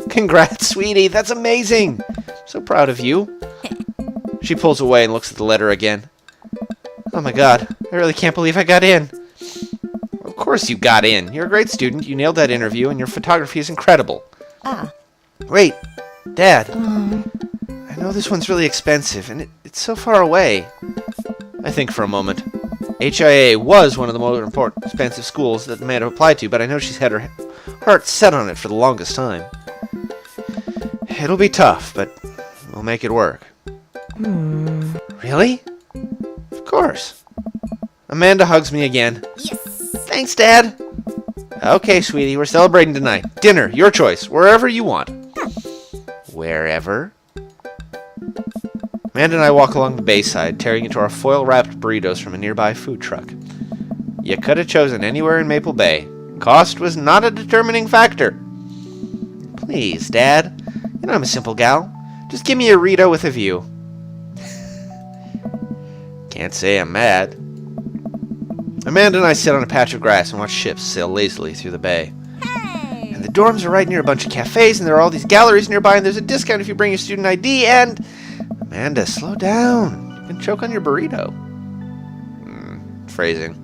Congrats, sweetie. That's amazing. So proud of you. She pulls away and looks at the letter again. Oh my god. I really can't believe I got in. Of course you got in. You're a great student. You nailed that interview and your photography is incredible. Wait. Dad. I know this one's really expensive and it's so far away. I think for a moment. HIA was one of the most important expensive schools that Amanda applied to, but I know she's had her heart set on it for the longest time. It'll be tough, but we'll make it work. Really? Of course. Amanda hugs me again. Yes. Thanks, Dad. Okay, sweetie, we're celebrating tonight. Dinner, your choice, wherever you want. Wherever? Amanda and I walk along the bayside, tearing into our foil-wrapped burritos from a nearby food truck. You could have chosen anywhere in Maple Bay. Cost was not a determining factor. Please, Dad. You know I'm a simple gal. Just give me a Rito with a view. Can't say I'm mad. Amanda and I sit on a patch of grass and watch ships sail lazily through the bay. Hey! And the dorms are right near a bunch of cafes, and there are all these galleries nearby, and there's a discount if you bring your student ID, and... Amanda, slow down. You can choke on your burrito. Phrasing.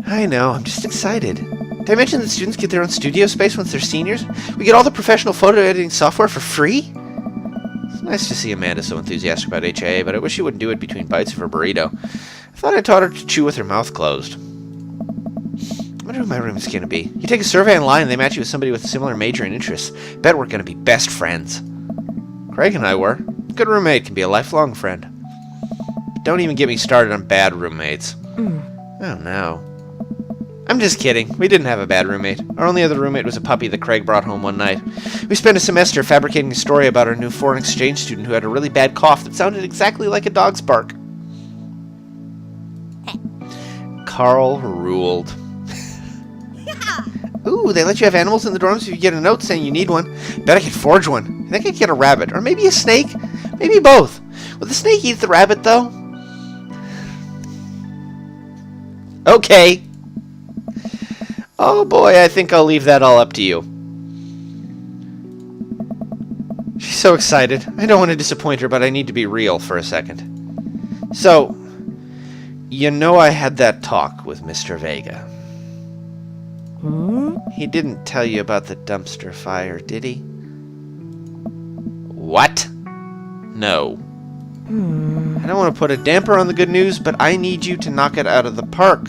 I know, I'm just excited. Did I mention that students get their own studio space once they're seniors? We get all the professional photo editing software for free? It's nice to see Amanda so enthusiastic about HIA, but I wish she wouldn't do it between bites of her burrito. I thought I taught her to chew with her mouth closed. I wonder who my room is going to be. You take a survey online and they match you with somebody with a similar major and interests. Bet we're going to be best friends. Craig and I were. A good roommate can be a lifelong friend. But don't even get me started on bad roommates. Oh no. I'm just kidding. We didn't have a bad roommate. Our only other roommate was a puppy that Craig brought home one night. We spent a semester fabricating a story about our new foreign exchange student who had a really bad cough that sounded exactly like a dog's bark. Carl ruled. Ooh, they let you have animals in the dorms if you get a note saying you need one. Bet I could forge one. I think I could get a rabbit. Or maybe a snake. Maybe both. Will the snake eat the rabbit, though? Okay. Oh boy, I think I'll leave that all up to you. She's so excited. I don't want to disappoint her, but I need to be real for a second. So, you know I had that talk with Mr. Vega. He didn't tell you about the dumpster fire, did he? What? No. I don't want to put a damper on the good news, but I need you to knock it out of the park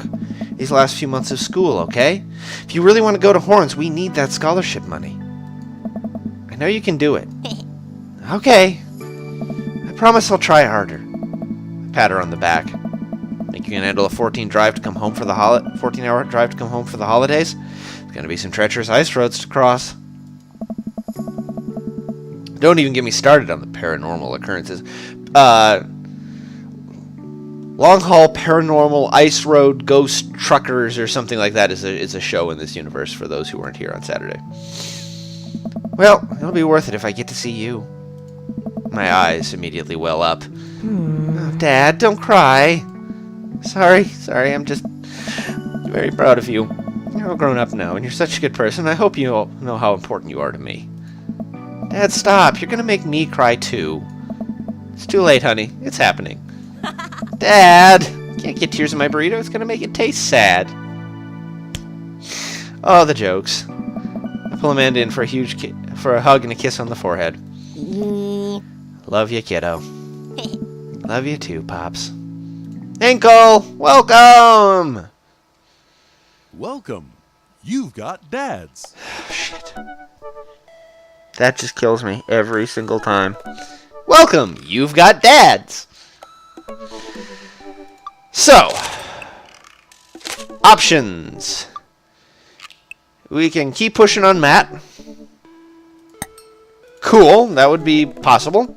these last few months of school, okay? If you really want to go to Horns, we need that scholarship money. I know you can do it. Okay. I promise I'll try harder. I pat her on the back. Think you can handle a 14-hour drive to come home for the holidays? There's gonna be some treacherous ice roads to cross. Don't even get me started on the paranormal occurrences. Long-haul paranormal ice road ghost truckers or something like that is a show in this universe for those who weren't here on Saturday. Well, it'll be worth it if I get to see you. My eyes immediately well up. Oh, Dad, don't cry. Sorry, I'm just very proud of you. You're all grown up now, and you're such a good person. I hope you all know how important you are to me. Dad, stop. You're gonna make me cry, too. It's too late, honey. It's happening. Dad! Can't get tears in my burrito. It's gonna make it taste sad. Oh, the jokes. I pull Amanda in for a hug and a kiss on the forehead. Love you, kiddo. Love you too, Pops. Ankle! Welcome! Welcome. You've got dads. Shit. That just kills me every single time. Welcome! You've got dads! So, options. We can keep pushing on Matt. Cool, that would be possible.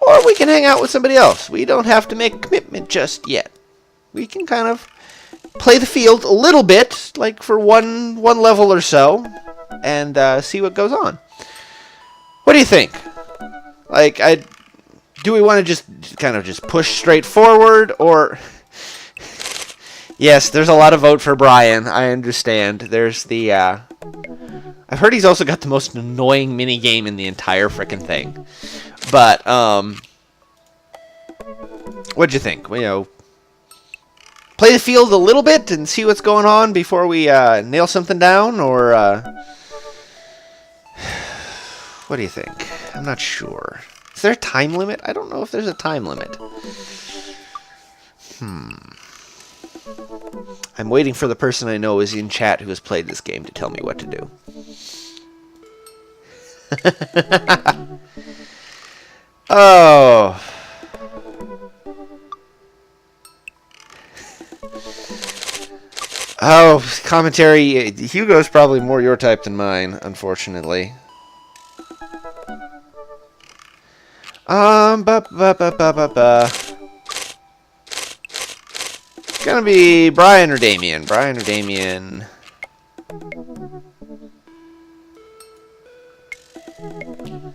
Or we can hang out with somebody else. We don't have to make a commitment just yet. We can kind of play the field a little bit, like for one level or so, and see what goes on. What do you think? Like, do we want to just kind of just push straight forward, or... Yes, there's a lot of vote for Brian. I understand. There's the, I've heard he's also got the most annoying minigame in the entire frickin' thing. But, what'd you think? You know, play the field a little bit and see what's going on before we, nail something down, or, what do you think? I'm not sure. Is there a time limit? I don't know if there's a time limit. I'm waiting for the person I know is in chat who has played this game to tell me what to do. Oh. Oh, commentary. Hugo's probably more your type than mine, unfortunately. It's gonna be Brian or Damien. Brian or Damien.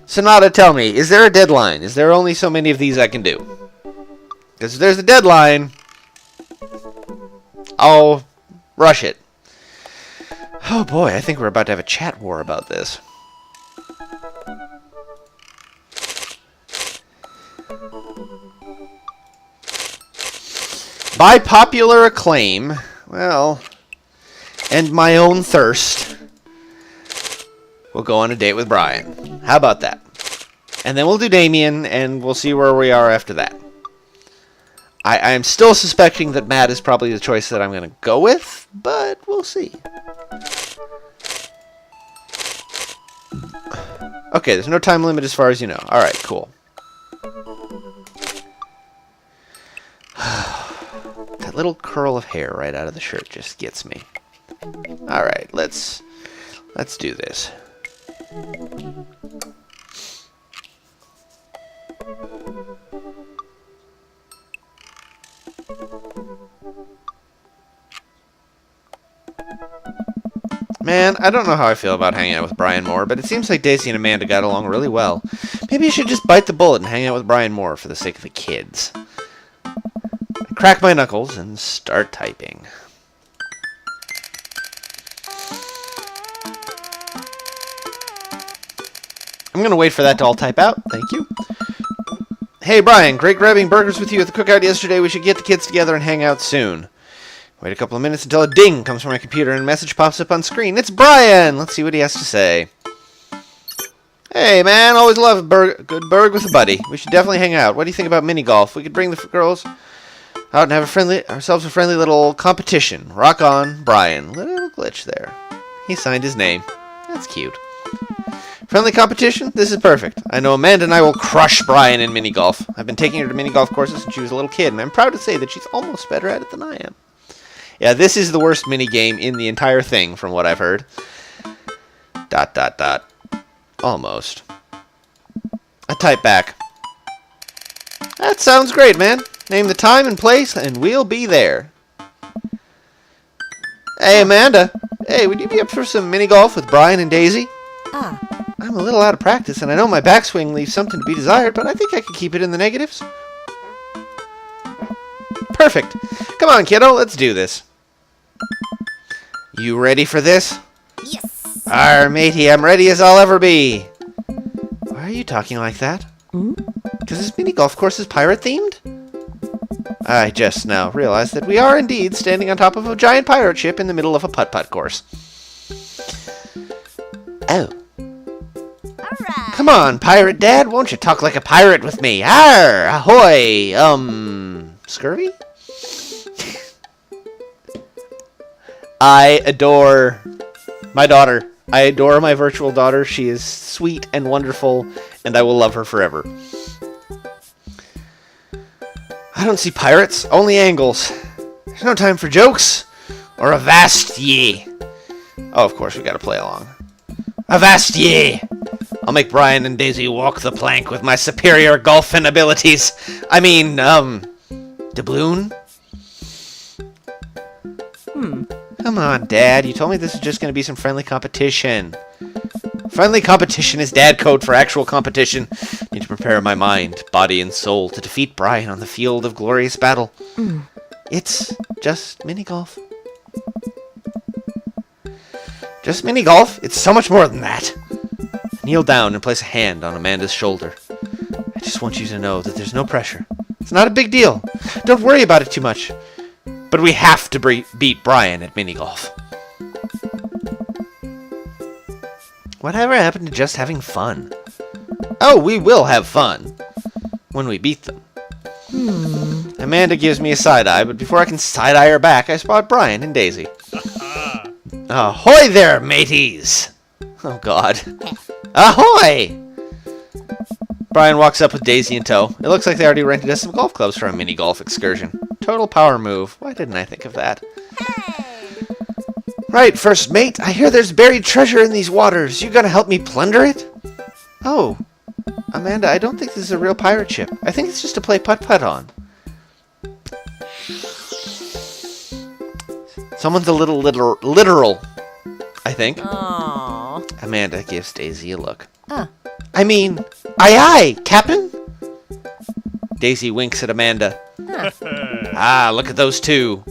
Sonata, tell me, is there a deadline? Is there only so many of these I can do? Because if there's a deadline, I'll rush it. Oh boy, I think we're about to have a chat war about this. By popular acclaim, well, and my own thirst, we'll go on a date with Brian. How about that? And then we'll do Damien, and we'll see where we are after that. I am still suspecting that Matt is probably the choice that I'm going to go with, but we'll see. Okay, there's no time limit as far as you know. Alright, cool. That little curl of hair right out of the shirt just gets me. Alright, let's do this. Man, I don't know how I feel about hanging out with Brian more, but it seems like Daisy and Amanda got along really well. Maybe I should just bite the bullet and hang out with Brian more for the sake of the kids. I crack my knuckles and start typing. I'm going to wait for that to all type out. Thank you. Hey, Brian, great grabbing burgers with you at the cookout yesterday. We should get the kids together and hang out soon. Wait a couple of minutes until a ding comes from my computer and a message pops up on screen. It's Brian! Let's see what he has to say. Hey, man, always love a good burg with a buddy. We should definitely hang out. What do you think about mini golf? We could bring the girls out and have ourselves a friendly little competition. Rock on, Brian. Little glitch there. He signed his name. That's cute. Friendly competition? This is perfect. I know Amanda and I will crush Brian in mini golf. I've been taking her to mini golf courses since she was a little kid, and I'm proud to say that she's almost better at it than I am. Yeah, this is the worst mini game in the entire thing, from what I've heard. ... Almost. I type back. That sounds great, man. Name the time and place, and we'll be there. Hey, Amanda. Hey, would you be up for some mini golf with Brian and Daisy? I'm a little out of practice, and I know my backswing leaves something to be desired, but I think I could keep it in the negatives. Perfect. Come on, kiddo, let's do this. You ready for this? Yes. Arr, matey, I'm ready as I'll ever be. Why are you talking like that? Because this mini golf course is pirate-themed? I just now realized that we are indeed standing on top of a giant pirate ship in the middle of a putt-putt course. Oh. Alright. Come on, Pirate Dad, won't you talk like a pirate with me? Arr! Ahoy! Scurvy? I adore my daughter. I adore my virtual daughter. She is sweet and wonderful, and I will love her forever. I don't see pirates, only angles. There's no time for jokes or a vast ye. Oh, of course, we gotta play along. Avast ye! I'll make Brian and Daisy walk the plank with my superior golfing abilities. I mean, doubloon? Come on, Dad. You told me this is just going to be some friendly competition. Friendly competition is dad code for actual competition. Need to prepare my mind, body, and soul to defeat Brian on the field of glorious battle. It's just mini-golf. Just mini-golf? It's so much more than that. Kneel down and place a hand on Amanda's shoulder. I just want you to know that there's no pressure. It's not a big deal. Don't worry about it too much. But we have to beat Brian at mini-golf. Whatever happened to just having fun? Oh, we will have fun. When we beat them. Amanda gives me a side-eye, but before I can side-eye her back, I spot Brian and Daisy. Ahoy there, mateys! Oh, God. Ahoy! Brian walks up with Daisy in tow. It looks like they already rented us some golf clubs for a mini-golf excursion. Total power move. Why didn't I think of that? Hey. Right, first mate. I hear there's buried treasure in these waters. You gonna help me plunder it? Oh. Amanda, I don't think this is a real pirate ship. I think it's just to play putt-putt on. Someone's a little literal, I think. Aww. Amanda gives Daisy a look. I mean, aye, Captain? Daisy winks at Amanda. Ah, look at those two.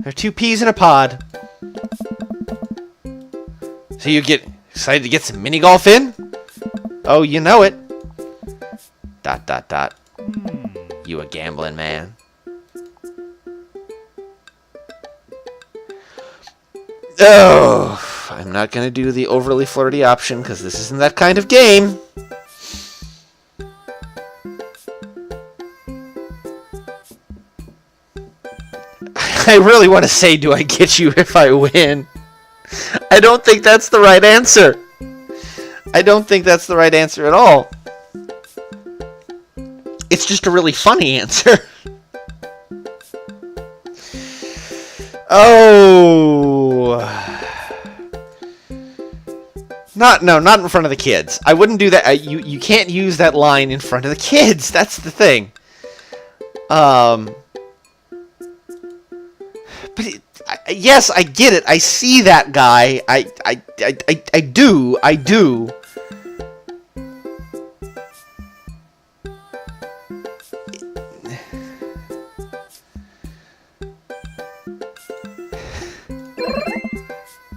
They're two peas in a pod. So you get excited to get some mini golf in? Oh, you know it. ... You a gambling man. Oh, I'm not going to do the overly flirty option because this isn't that kind of game. I really want to say, do I get you if I win? I don't think that's the right answer. I don't think that's the right answer at all. It's just a really funny answer. Oh. Not in front of the kids. I wouldn't do that. You can't use that line in front of the kids. That's the thing. But yes, I get it. I see that guy. I do.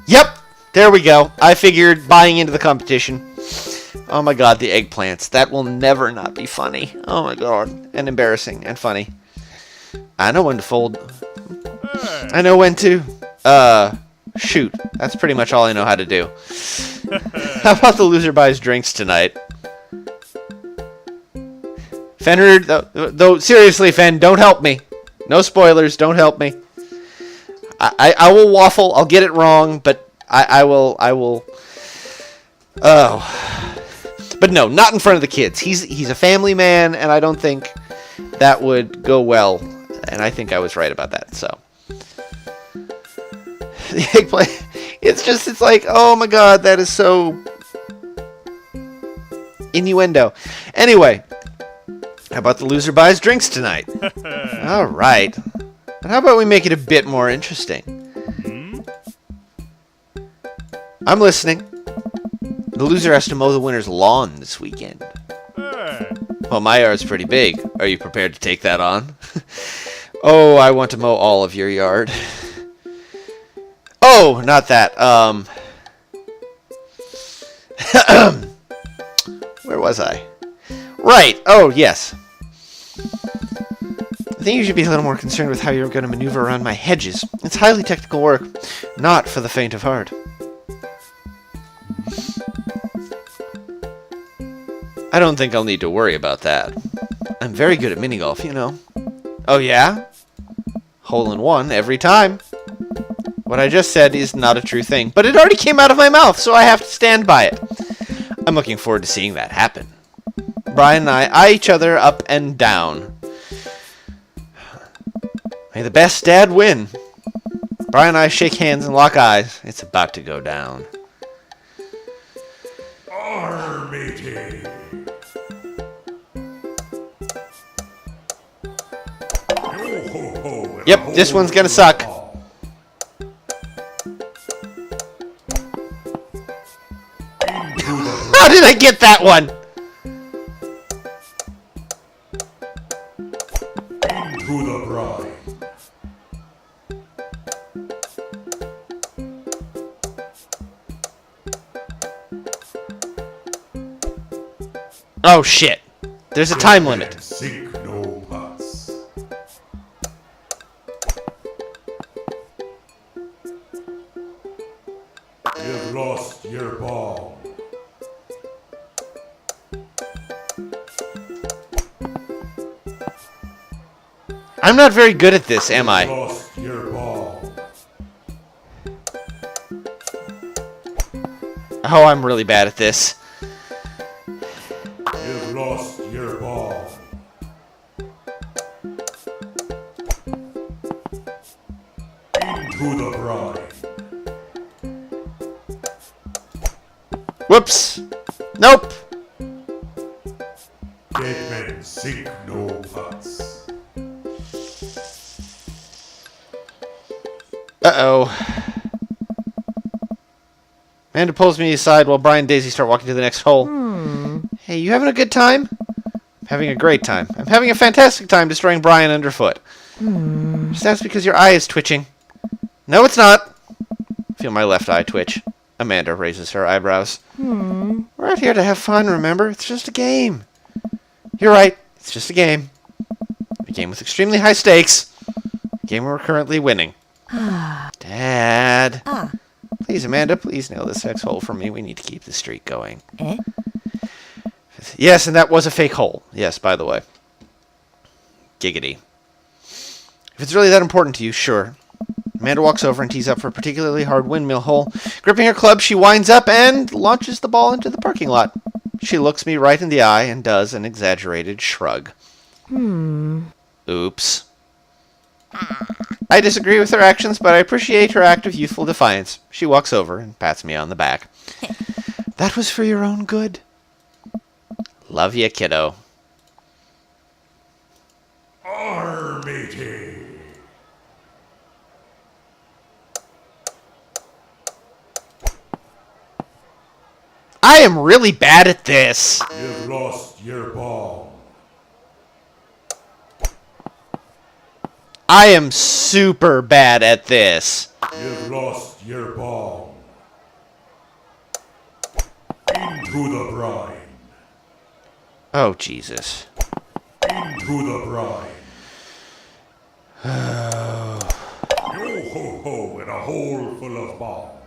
Yep, there we go. I figured buying into the competition. Oh my god, the eggplants. That will never not be funny. Oh my god. And embarrassing and funny. I know when to fold. I know when to, shoot. That's pretty much all I know how to do. How about the loser buys drinks tonight? Fenrir, though, seriously, Fen, don't help me. No spoilers, don't help me. I will waffle, I'll get it wrong, but I will, oh. But no, not in front of the kids. He's a family man, and I don't think that would go well. And I think I was right about that, so. The eggplant, it's like, oh my god, that is so innuendo. Anyway, how about the loser buys drinks tonight? All right. And how about we make it a bit more interesting? I'm listening. The loser has to mow the winner's lawn this weekend. Well, my yard's pretty big. Are you prepared to take that on? Oh, I want to mow all of your yard. Oh, not that. Where was I? Right. Oh, yes. I think you should be a little more concerned with how you're going to maneuver around my hedges. It's highly technical work, not for the faint of heart. I don't think I'll need to worry about that. I'm very good at mini golf, you know. Oh, yeah? Hole in one every time. What I just said is not a true thing, but it already came out of my mouth, so I have to stand by it. I'm looking forward to seeing that happen. Brian and I eye each other up and down. May the best dad win. Brian and I shake hands and lock eyes. It's about to go down. Armatey. Yep, this one's gonna suck. How did I get that one? Into the brine. Oh shit. There's a time limit. Sink no putts. You've lost your ball. I'm not very good at this, am I? Lost your ball. Oh, I'm really bad at this. You've lost your ball. Into the brine. Whoops. Nope. Dead men sink no putts. Uh-oh. Amanda pulls me aside while Brian and Daisy start walking to the next hole. Hey, you having a good time? I'm having a great time. I'm having a fantastic time destroying Brian underfoot. That's because your eye is twitching. No, it's not. Feel my left eye twitch. Amanda raises her eyebrows. We're out here to have fun, remember? It's just a game. You're right. It's just a game. A game with extremely high stakes. A game where we're currently winning. Dad. Please, Amanda, please nail this sex hole for me. We need to keep the streak going. Yes, and that was a fake hole. Yes, by the way. Giggity. If it's really that important to you, sure. Amanda walks over and tees up for a particularly hard windmill hole. Gripping her club, she winds up and launches the ball into the parking lot. She looks me right in the eye and does an exaggerated shrug. Oops. I disagree with her actions, but I appreciate her act of youthful defiance. She walks over and pats me on the back. That was for your own good. Love ya, kiddo. Armity. I am really bad at this. You've lost your ball. I am super bad at this. You've lost your ball. Into the brine. Oh, Jesus. Into the brine. Yo ho ho in a hole full of ball.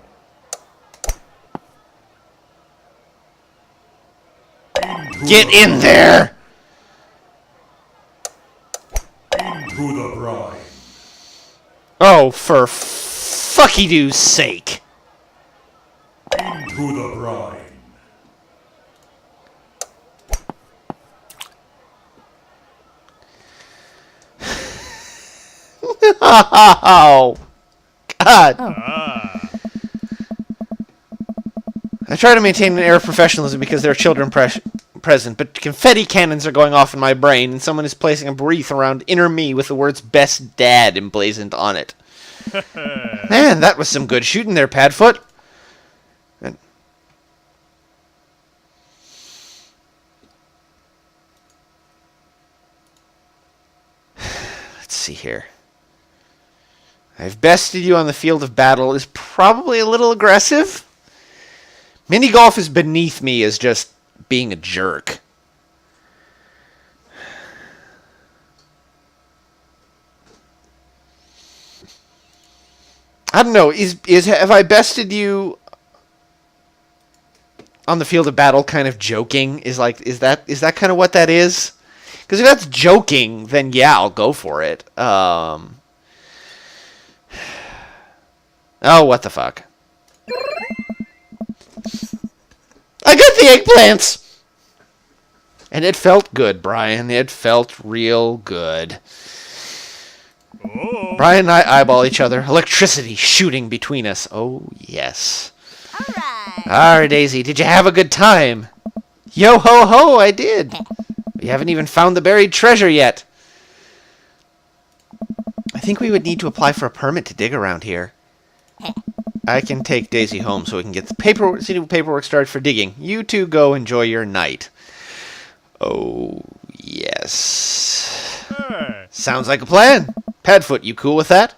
Get in there! Into the brine. Oh, for fucky-doo's sake. Into the brine. Oh, God. I try to maintain an air of professionalism because there are children present, but confetti cannons are going off in my brain, and someone is placing a wreath around inner me with the words "Best Dad" emblazoned on it. Man, that was some good shooting there, Padfoot. And let's see here. I've bested you on the field of battle is probably a little aggressive. Mini golf is beneath me as just being a jerk. I don't know. Have I bested you on the field of battle kind of joking? Is that kind of what that is? Because if that's joking, then yeah, I'll go for it. Oh, what the fuck? I got the eggplants! And it felt good, Brian. It felt real good. Brian and I eyeball each other. Electricity shooting between us. Oh, yes. Alright, Daisy. Did you have a good time? Yo ho ho, I did. We haven't even found the buried treasure yet. I think we would need to apply for a permit to dig around here. I can take Daisy home so we can get the paperwork started for digging. You two go enjoy your night. Oh, yes. Sounds like a plan. Padfoot, you cool with that?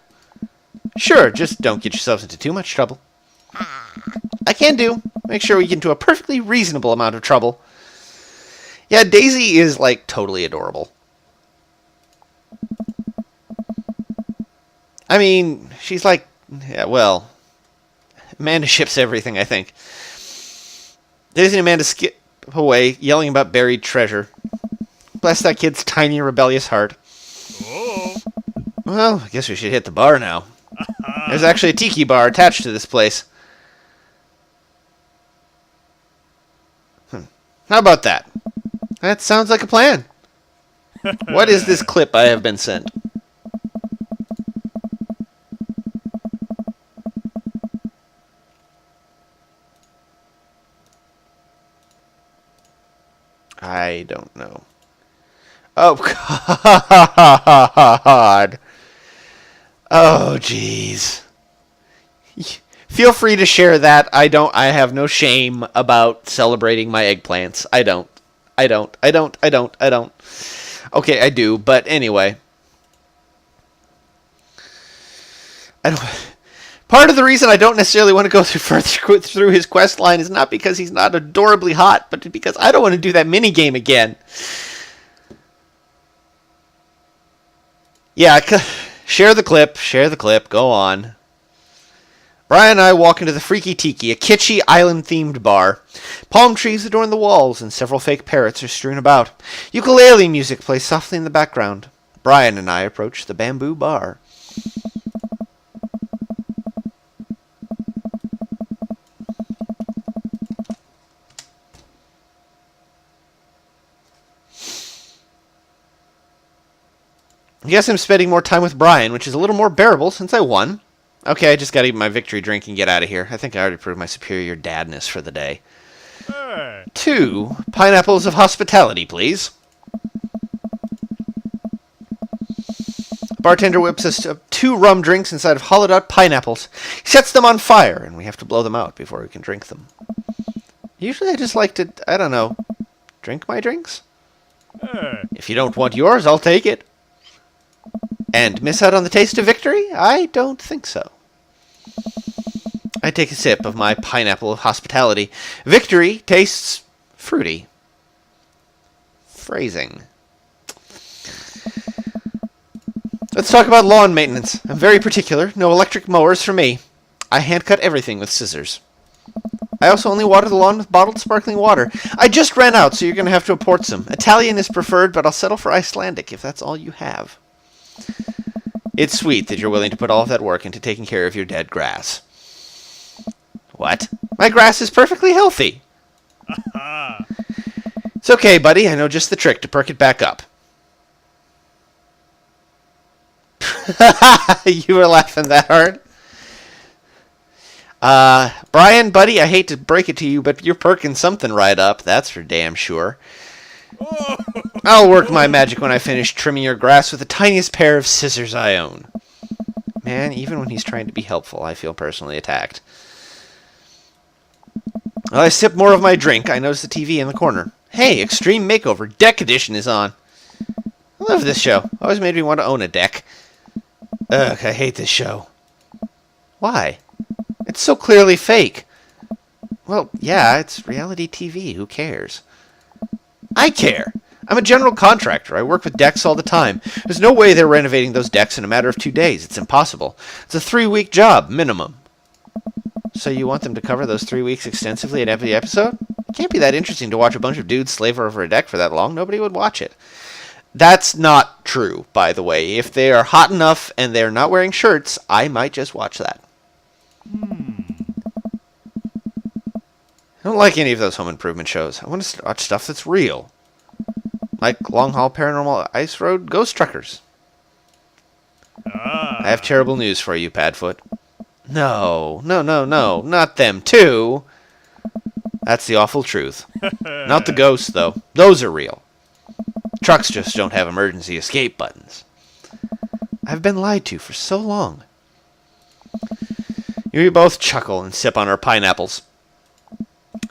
Sure, just don't get yourselves into too much trouble. I can do. Make sure we get into a perfectly reasonable amount of trouble. Yeah, Daisy is, like, totally adorable. I mean, she's like, yeah, well, Amanda ships everything, I think. Daisy and Amanda skip away, yelling about buried treasure. Bless that kid's tiny, rebellious heart. Well, I guess we should hit the bar now. There's actually a tiki bar attached to this place. How about that? That sounds like a plan. What is this clip I have been sent? I don't know. Oh, God. Oh, jeez. Feel free to share that. I have no shame about celebrating my eggplants. I don't. I don't. Okay, I do, but anyway. I don't... Part of the reason I don't necessarily want to go through his quest line is not because he's not adorably hot, but because I don't want to do that minigame again. Yeah, share the clip, go on. Brian and I walk into the Freaky Tiki, a kitschy island-themed bar. Palm trees adorn the walls, and several fake parrots are strewn about. Ukulele music plays softly in the background. Brian and I approach the bamboo bar. I guess I'm spending more time with Brian, which is a little more bearable since I won. Okay, I just gotta eat my victory drink and get out of here. I think I already proved my superior dadness for the day. Hey. 2 pineapples of hospitality, please. Bartender whips us 2 rum drinks inside of hollowed out pineapples. He sets them on fire, and we have to blow them out before we can drink them. Usually I just like to, I don't know, drink my drinks? Hey. If you don't want yours, I'll take it. And miss out on the taste of victory? I don't think so. I take a sip of my pineapple of hospitality. Victory tastes fruity. Phrasing. Let's talk about lawn maintenance. I'm very particular. No electric mowers for me. I hand cut everything with scissors. I also only water the lawn with bottled sparkling water. I just ran out, so you're going to have to import some. Italian is preferred, but I'll settle for Icelandic if that's all you have. It's sweet that you're willing to put all of that work into taking care of your dead grass. What? My grass is perfectly healthy. It's okay, buddy. I know just the trick to perk it back up. You were laughing that hard? Brian, buddy, I hate to break it to you, but you're perking something right up. That's for damn sure. I'll work my magic when I finish trimming your grass with the tiniest pair of scissors I own. Man, even when he's trying to be helpful, I feel personally attacked. While I sip more of my drink, I notice the TV in the corner. Hey, Extreme Makeover Deck Edition is on. I love this show. Always made me want to own a deck. Ugh, I hate this show. Why? It's so clearly fake. Well, yeah, it's reality TV. Who cares? I care. I'm a general contractor. I work with decks all the time. There's no way they're renovating those decks in a matter of 2 days. It's impossible. It's a 3-week job, minimum. So you want them to cover those 3 weeks extensively in every episode? It can't be that interesting to watch a bunch of dudes slave over a deck for that long. Nobody would watch it. That's not true, by the way. If they are hot enough and they're not wearing shirts, I might just watch that. I don't like any of those home improvement shows. I want to watch stuff that's real. Like Long Haul Paranormal Ice Road Ghost Truckers. I have terrible news for you, Padfoot. No, not them too. That's the awful truth. Not the ghosts, though. Those are real. Trucks just don't have emergency escape buttons. I've been lied to for so long. You both chuckle and sip on our pineapples.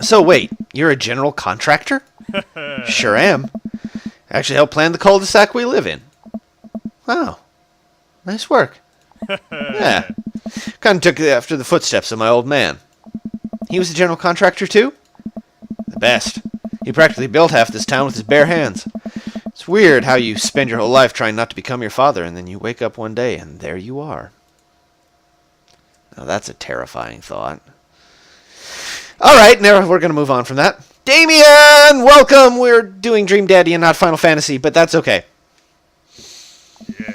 So wait, you're a general contractor? Sure am. Actually helped plan the cul-de-sac we live in. Wow. Nice work. Yeah. Kind of took after the footsteps of my old man. He was a general contractor too? The best. He practically built half this town with his bare hands. It's weird how you spend your whole life trying not to become your father, and then you wake up one day and there you are. Now that's a terrifying thought. Alright, now we're going to move on from that. Damien! Welcome! We're doing Dream Daddy and not Final Fantasy, but that's okay. Yeah.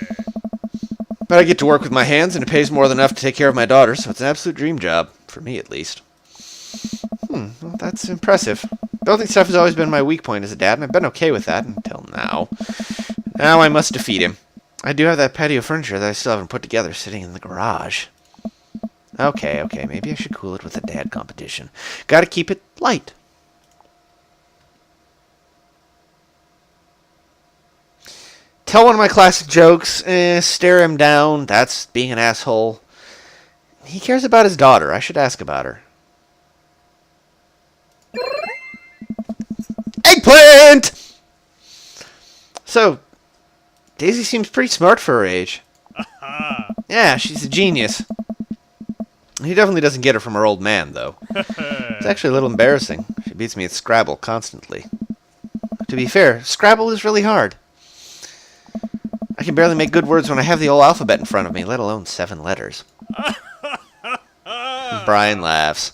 But I get to work with my hands, and it pays more than enough to take care of my daughter, so it's an absolute dream job. For me, at least. Well, that's impressive. Building stuff has always been my weak point as a dad, and I've been okay with that until now. Now I must defeat him. I do have that patio furniture that I still haven't put together sitting in the garage. Okay, maybe I should cool it with a dad competition. Gotta keep it light. Tell one of my classic jokes. Stare him down. That's being an asshole. He cares about his daughter. I should ask about her. Eggplant! So, Daisy seems pretty smart for her age. Yeah, she's a genius. He definitely doesn't get her from her old man, though. It's actually a little embarrassing. She beats me at Scrabble constantly. To be fair, Scrabble is really hard. I can barely make good words when I have the whole alphabet in front of me, let alone 7 letters. Brian laughs.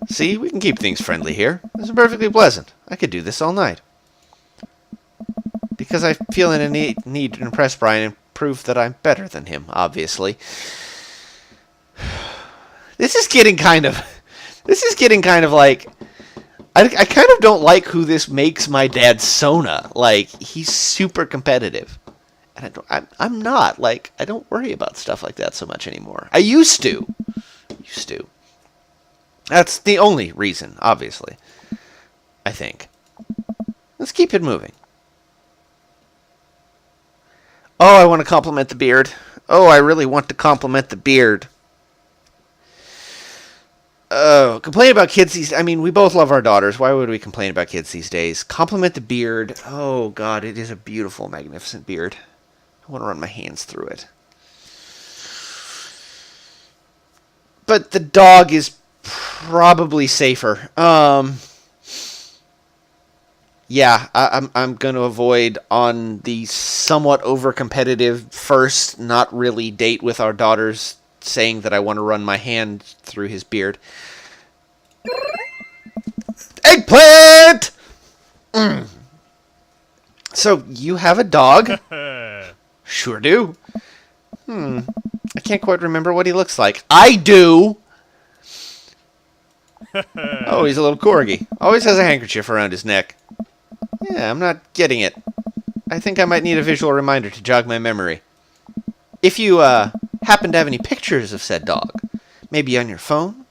See, we can keep things friendly here. This is perfectly pleasant. I could do this all night. Because I feel in a need to impress Brian and prove that I'm better than him, obviously. This is getting kind of like... I kind of don't like who this makes my dad Sona. Like, he's super competitive. And I'm not. Like, I don't worry about stuff like that so much anymore. I used to. That's the only reason, obviously. I think. Let's keep it moving. Oh, I want to compliment the beard. Oh, I really want to compliment the beard. Oh, complain about kids these... I mean, we both love our daughters. Why would we complain about kids these days? Compliment the beard. Oh, God, it is a beautiful, magnificent beard. I want to run my hands through it. But the dog is probably safer. Yeah, I'm going to avoid on the somewhat over-competitive first, not really date with our daughters, saying that I want to run my hand through his beard. Eggplant! So, you have a dog? Sure do. I can't quite remember what he looks like. I do! Oh, he's a little corgi. Always has a handkerchief around his neck. Yeah, I'm not getting it. I think I might need a visual reminder to jog my memory. If you, happen to have any pictures of said dog, maybe on your phone?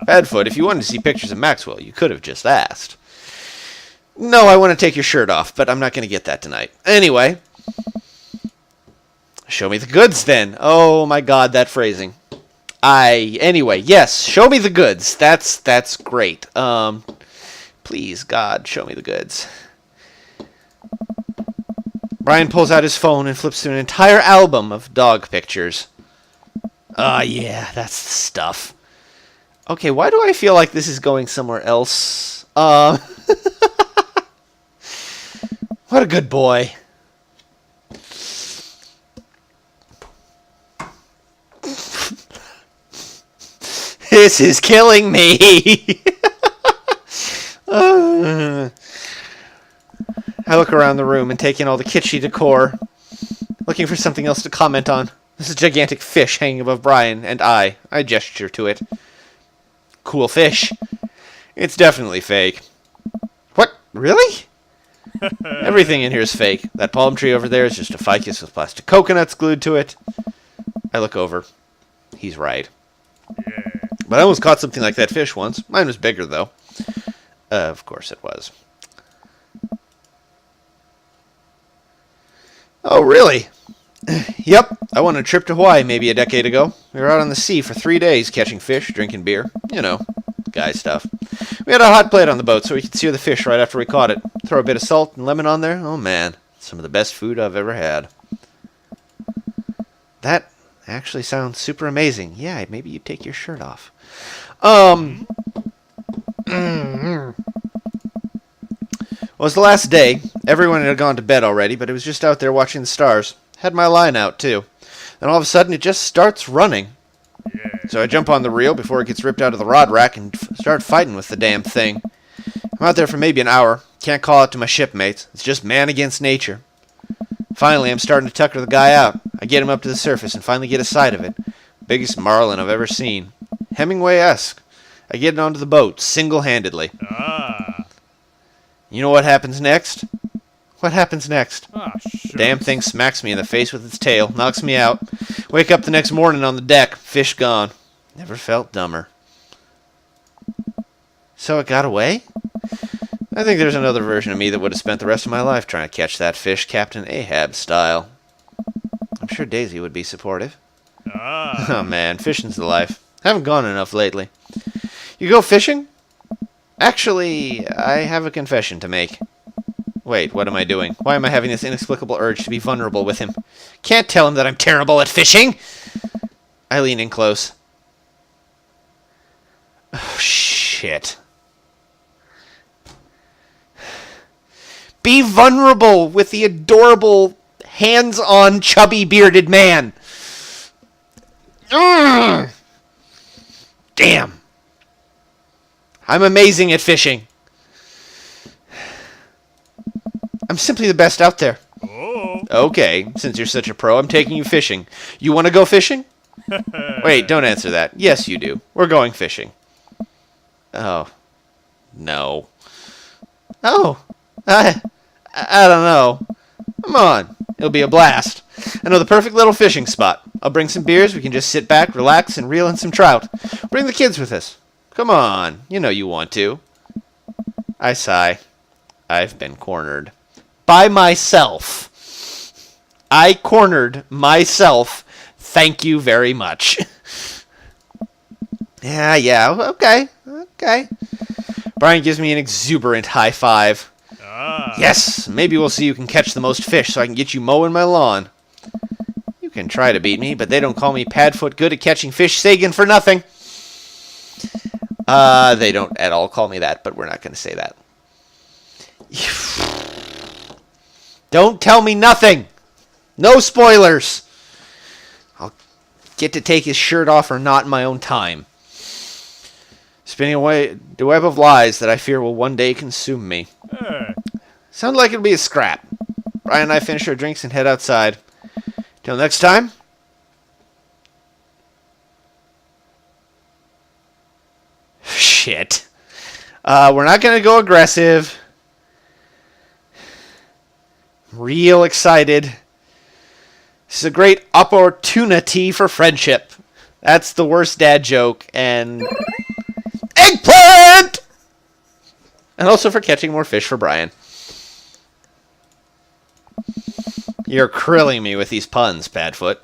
Badfoot, if you wanted to see pictures of Maxwell, you could have just asked. No, I want to take your shirt off, but I'm not going to get that tonight. Anyway. Show me the goods, then. Oh, my God, that phrasing. Anyway, yes, show me the goods. That's great. Please, God, show me the goods. Brian pulls out his phone and flips through an entire album of dog pictures. Ah, yeah, that's the stuff. Okay, why do I feel like this is going somewhere else? What a good boy. This is killing me. I look around the room and take in all the kitschy decor, looking for something else to comment on. There's a gigantic fish hanging above Brian, and I gesture to it. Cool fish. It's definitely fake. What? Really? Everything in here is fake. That palm tree over there is just a ficus with plastic coconuts glued to it. I look over. He's right. But I almost caught something like that fish once. Mine was bigger, though. Of course it was. Oh, really? Yep. I went on a trip to Hawaii maybe a decade ago. We were out on the sea for 3 days catching fish, drinking beer. You know, guy stuff. We had a hot plate on the boat so we could sear the fish right after we caught it. Throw a bit of salt and lemon on there. Oh, man. Some of the best food I've ever had. That actually sounds super amazing. Yeah, maybe you take your shirt off. Well, it was the last day. Everyone had gone to bed already, but it was just out there watching the stars. Had my line out, too. Then all of a sudden, it just starts running. So I jump on the reel before it gets ripped out of the rod rack and start fighting with the damn thing. I'm out there for maybe an hour. Can't call out to my shipmates. It's just man against nature. Finally, I'm starting to tucker the guy out. I get him up to the surface and finally get a sight of it. Biggest marlin I've ever seen. Hemingway-esque. I get it onto the boat, single-handedly. You know what happens next? What happens next? Damn thing smacks me in the face with its tail, knocks me out. Wake up the next morning on the deck, fish gone. Never felt dumber. So it got away? I think there's another version of me that would have spent the rest of my life trying to catch that fish Captain Ahab style. I'm sure Daisy would be supportive. Oh man, fishing's the life. Haven't gone enough lately. You go fishing? Actually, I have a confession to make. Wait, what am I doing? Why am I having this inexplicable urge to be vulnerable with him? Can't tell him that I'm terrible at fishing! I lean in close. Oh, shit. Be vulnerable with the adorable, hands-on, chubby, bearded man! Damn! I'm amazing at fishing. I'm simply the best out there. Oh. Okay, since you're such a pro, I'm taking you fishing. You want to go fishing? Wait, don't answer that. Yes, you do. We're going fishing. Oh. No. Oh. I don't know. Come on. It'll be a blast. I know the perfect little fishing spot. I'll bring some beers. We can just sit back, relax, and reel in some trout. Bring the kids with us. Come on. You know you want to. I sigh. I've been cornered. By myself. I cornered myself. Thank you very much. Yeah, okay. Brian gives me an exuberant high five. Ah. Yes, maybe we'll see who can catch the most fish so I can get you mowing my lawn. You can try to beat me, but they don't call me Padfoot good at catching fish Sagan for nothing. They don't at all call me that, but we're not going to say that. Don't tell me nothing! No spoilers! I'll get to take his shirt off or not in my own time. Spinning away the web of lies that I fear will one day consume me. Hey. Sounds like it'll be a scrap. Brian and I finish our drinks and head outside. Till next time. Shit. We're not going to go aggressive. Real excited. This is a great opportunity for friendship. That's the worst dad joke. And eggplant! And also for catching more fish for Brian. You're krilling me with these puns, Padfoot.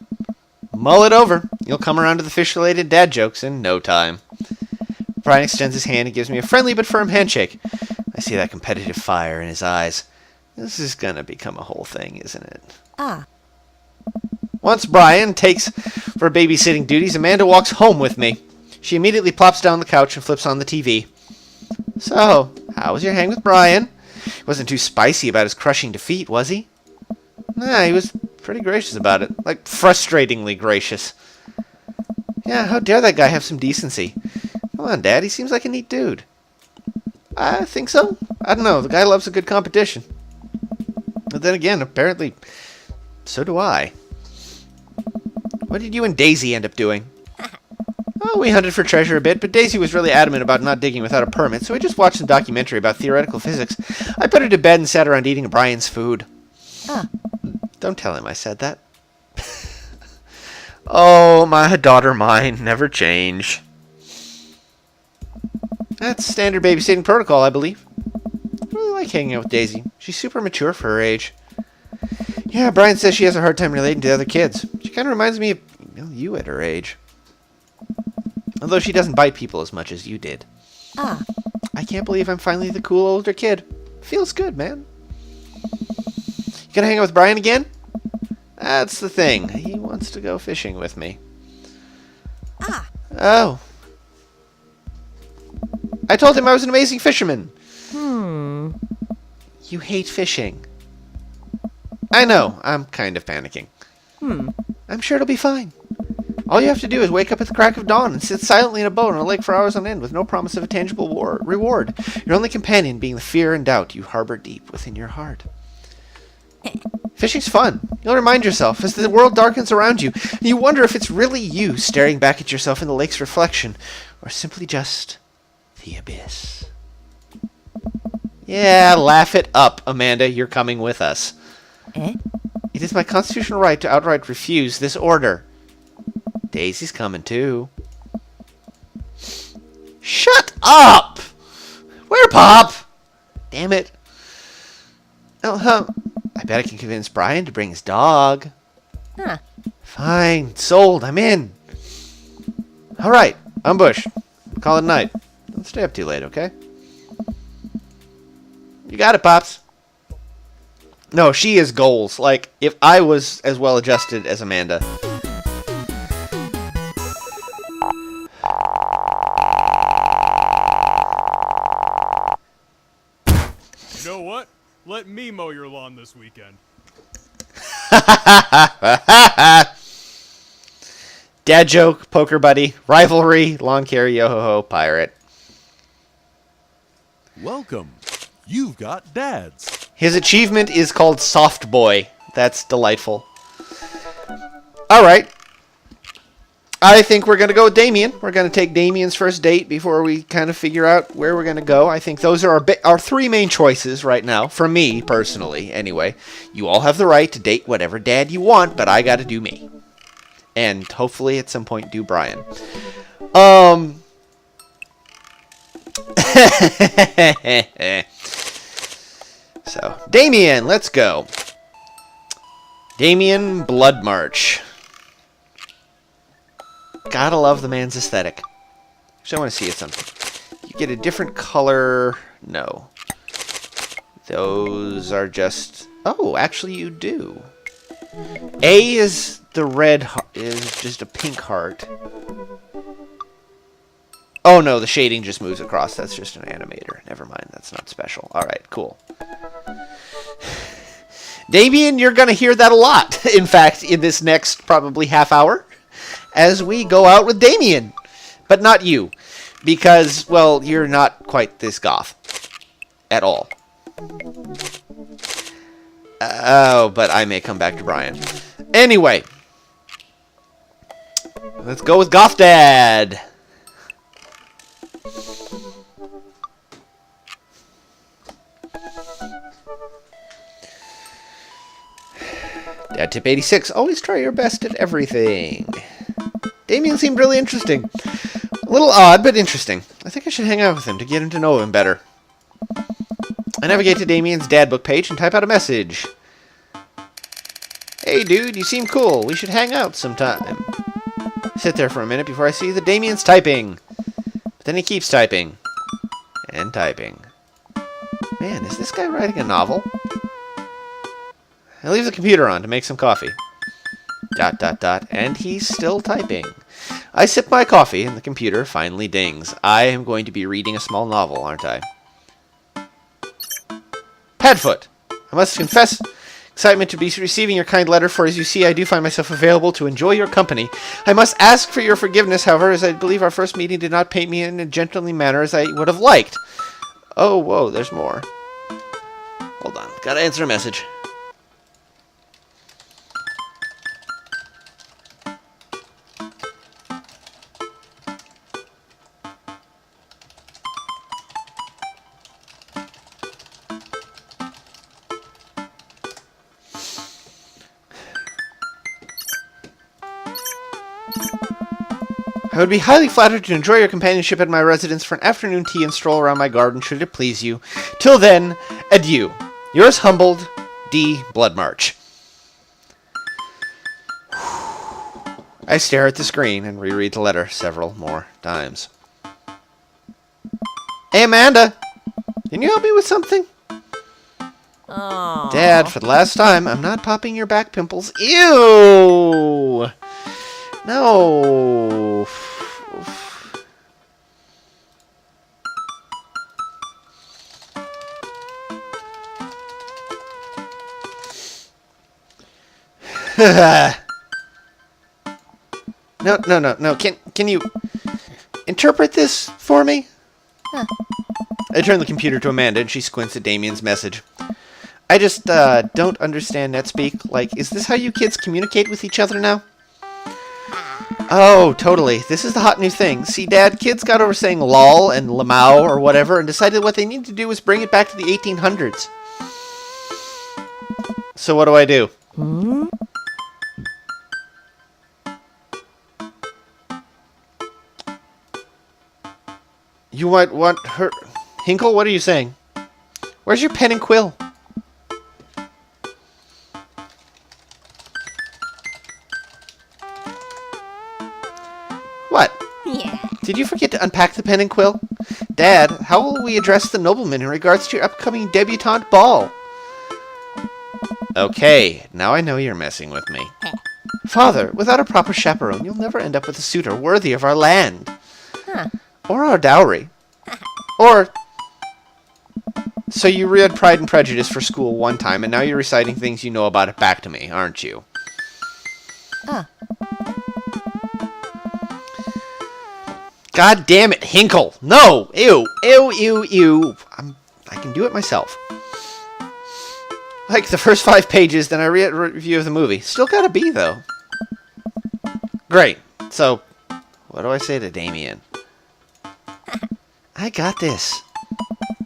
Mull it over. You'll come around to the fish-related dad jokes in no time. Brian extends his hand and gives me a friendly but firm handshake. I see that competitive fire in his eyes. This is gonna become a whole thing, isn't it? Ah. Once Brian takes for babysitting duties, Amanda walks home with me. She immediately plops down on the couch and flips on the TV. So, how was your hang with Brian? He wasn't too spicy about his crushing defeat, was he? Nah, he was pretty gracious about it. Like, frustratingly gracious. Yeah, how dare that guy have some decency? Come on, Dad, he seems like a neat dude. I think so. I don't know, the guy loves a good competition. But then again, apparently, so do I. What did you and Daisy end up doing? Oh, we hunted for treasure a bit, but Daisy was really adamant about not digging without a permit, so we just watched some documentary about theoretical physics. I put her to bed and sat around eating Brian's food. Ah. Don't tell him I said that. Oh, my daughter mine, never change. That's standard babysitting protocol, I believe. I really like hanging out with Daisy. She's super mature for her age. Yeah, Brian says she has a hard time relating to other kids. She kind of reminds me of you at her age. Although she doesn't bite people as much as you did. Ah. I can't believe I'm finally the cool older kid. Feels good, man. You gonna hang out with Brian again? That's the thing. He wants to go fishing with me. Ah. Oh. I told him I was an amazing fisherman. You hate fishing. I know. I'm kind of panicking. I'm sure it'll be fine. All you have to do is wake up at the crack of dawn and sit silently in a boat on a lake for hours on end with no promise of a tangible reward. Your only companion being the fear and doubt you harbor deep within your heart. Fishing's fun. You'll remind yourself as the world darkens around you, and you wonder if it's really you staring back at yourself in the lake's reflection, or simply just the abyss. Yeah, laugh it up, Amanda. You're coming with us. Eh? It is my constitutional right to outright refuse this order. Daisy's coming too. Shut up! Where, Pop? Damn it. Oh, I bet I can convince Brian to bring his dog. Huh. Fine, sold. I'm in. All right, ambush. Call it a night. Don't stay up too late, okay? You got it, Pops. No, she is goals. Like, if I was as well adjusted as Amanda. You know what? Let me mow your lawn this weekend. Dad joke, poker buddy, rivalry, lawn care, yo-ho-ho, pirate. Welcome. You've got dads. His achievement is called Soft Boy. That's delightful. Alright. I think we're going to go with Damien. We're going to take Damien's first date before we kind of figure out where we're going to go. I think those are our three main choices right now. For me, personally, anyway. You all have the right to date whatever dad you want, but I got to do me. And hopefully at some point do Brian. So, Damien, let's go. Damien Blood March. Gotta love the man's aesthetic. So I want to see it something. You get a different color. No. Those are just... Oh, actually you do. A is the red... is just a pink heart. Oh no, the shading just moves across. That's just an animator. Never mind, that's not special. Alright, cool. Damien, you're going to hear that a lot. In fact, in this next probably half hour. As we go out with Damien. But not you. Because, well, you're not quite this goth. At all. Oh, but I may come back to Brian. Anyway. Let's go with Goth Dad. Dad Tip 86. Always try your best at everything. Damien seemed really interesting. A little odd, but interesting. I think I should hang out with him to get him to know him better. I navigate to Damien's dad book page and type out a message. Hey dude, you seem cool. We should hang out sometime. Sit there for a minute before I see that Damien's typing. But then he keeps typing. And typing. Man, is this guy writing a novel? I leave the computer on to make some coffee. ... And he's still typing. I sip my coffee and the computer finally dings. I am going to be reading a small novel, aren't I? Padfoot. I must confess excitement to be receiving your kind letter, for as you see, I do find myself available to enjoy your company. I must ask for your forgiveness, however, as I believe our first meeting did not paint me in a gentlemanly manner as I would have liked. Oh, whoa, there's more. Hold on, gotta answer a message. I would be highly flattered to enjoy your companionship at my residence for an afternoon tea and stroll around my garden, should it please you. Till then, adieu. Yours humbled, D. Bloodmarch. I stare at the screen and reread the letter several more times. Hey, Amanda! Can you help me with something? Oh. Dad, for the last time, I'm not popping your back pimples. Ew! No. No. Can you interpret this for me? Huh. I turn the computer to Amanda and she squints at Damien's message. I just don't understand NetSpeak. Like, is this how you kids communicate with each other now? Oh, totally. This is the hot new thing. See, Dad, kids got over saying lol and lamau or whatever and decided what they need to do was bring it back to the 1800s. So what do I do? Hmm? You might want her... Hinkle, what are you saying? Where's your pen and quill? What? Yeah. Did you forget to unpack the pen and quill? Dad, how will we address the nobleman in regards to your upcoming debutante ball? Okay, now I know you're messing with me. Father, without a proper chaperone, you'll never end up with a suitor worthy of our land. Huh. Or our dowry. Or... So you read Pride and Prejudice for school one time, and now you're reciting things you know about it back to me, aren't you? God damn it, Hinkle! No! Ew! Ew, ew, ew! I can do it myself. Like the first 5 pages, then I read a review of the movie. Still got a B, though. Great. So, what do I say to Damien? I got this.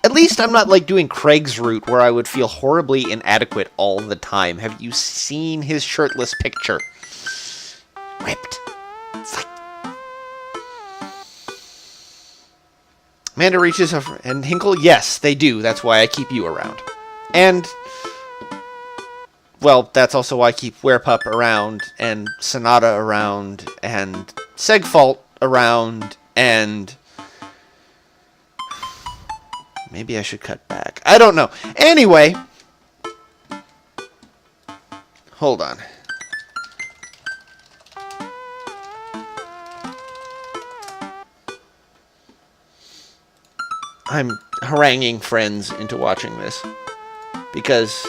At least I'm not like doing Craig's route where I would feel horribly inadequate all the time. Have you seen his shirtless picture? Ripped. It's like... Amanda reaches over, and Hinkle, yes, they do. That's why I keep you around. And, well, that's also why I keep Werepup around, and Sonata around, and Segfault around, and... Maybe I should cut back. I don't know. Anyway. Hold on. I'm haranguing friends into watching this. Because...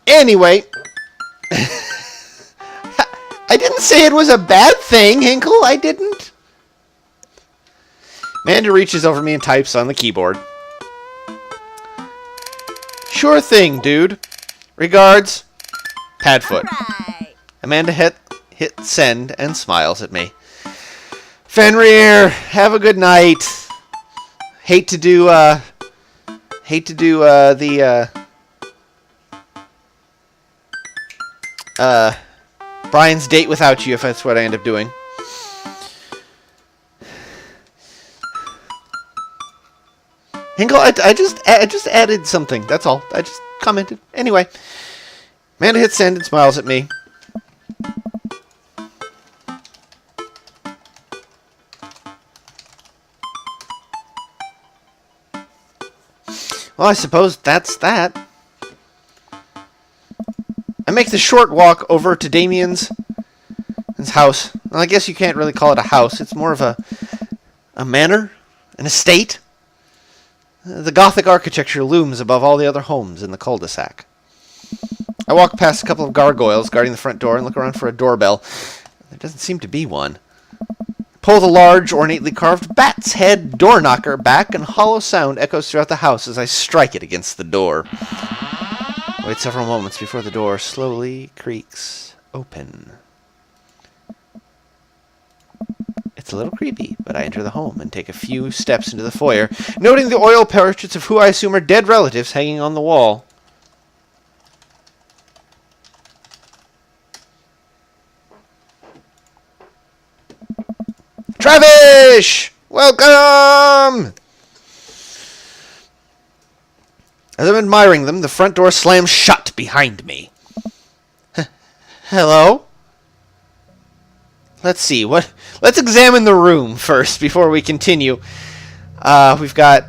Anyway, I didn't say it was a bad thing, Hinkle. I didn't. Amanda reaches over me and types on the keyboard. Sure thing, dude. Regards, Padfoot. Right. Amanda hit send and smiles at me. Fenrir, have a good night. Hate to do Brian's date without you, if that's what I end up doing. Hinkle, I just added something. That's all. I just commented. Anyway, Amanda hits send and smiles at me. Well, I suppose that's that. I make the short walk over to Damien's house. Well, I guess you can't really call it a house. It's more of a manor, an estate. The Gothic architecture looms above all the other homes in the cul-de-sac. I walk past a couple of gargoyles guarding the front door and look around for a doorbell. There doesn't seem to be one. Pull the large, ornately carved bat's head door knocker back, and hollow sound echoes throughout the house as I strike it against the door. Wait several moments before the door slowly creaks open. It's a little creepy, but I enter the home and take a few steps into the foyer, noting the oil portraits of who I assume are dead relatives hanging on the wall. Travish! Welcome! As I'm admiring them, the front door slams shut behind me. Hello? Let's see. Let's examine the room first before we continue. We've got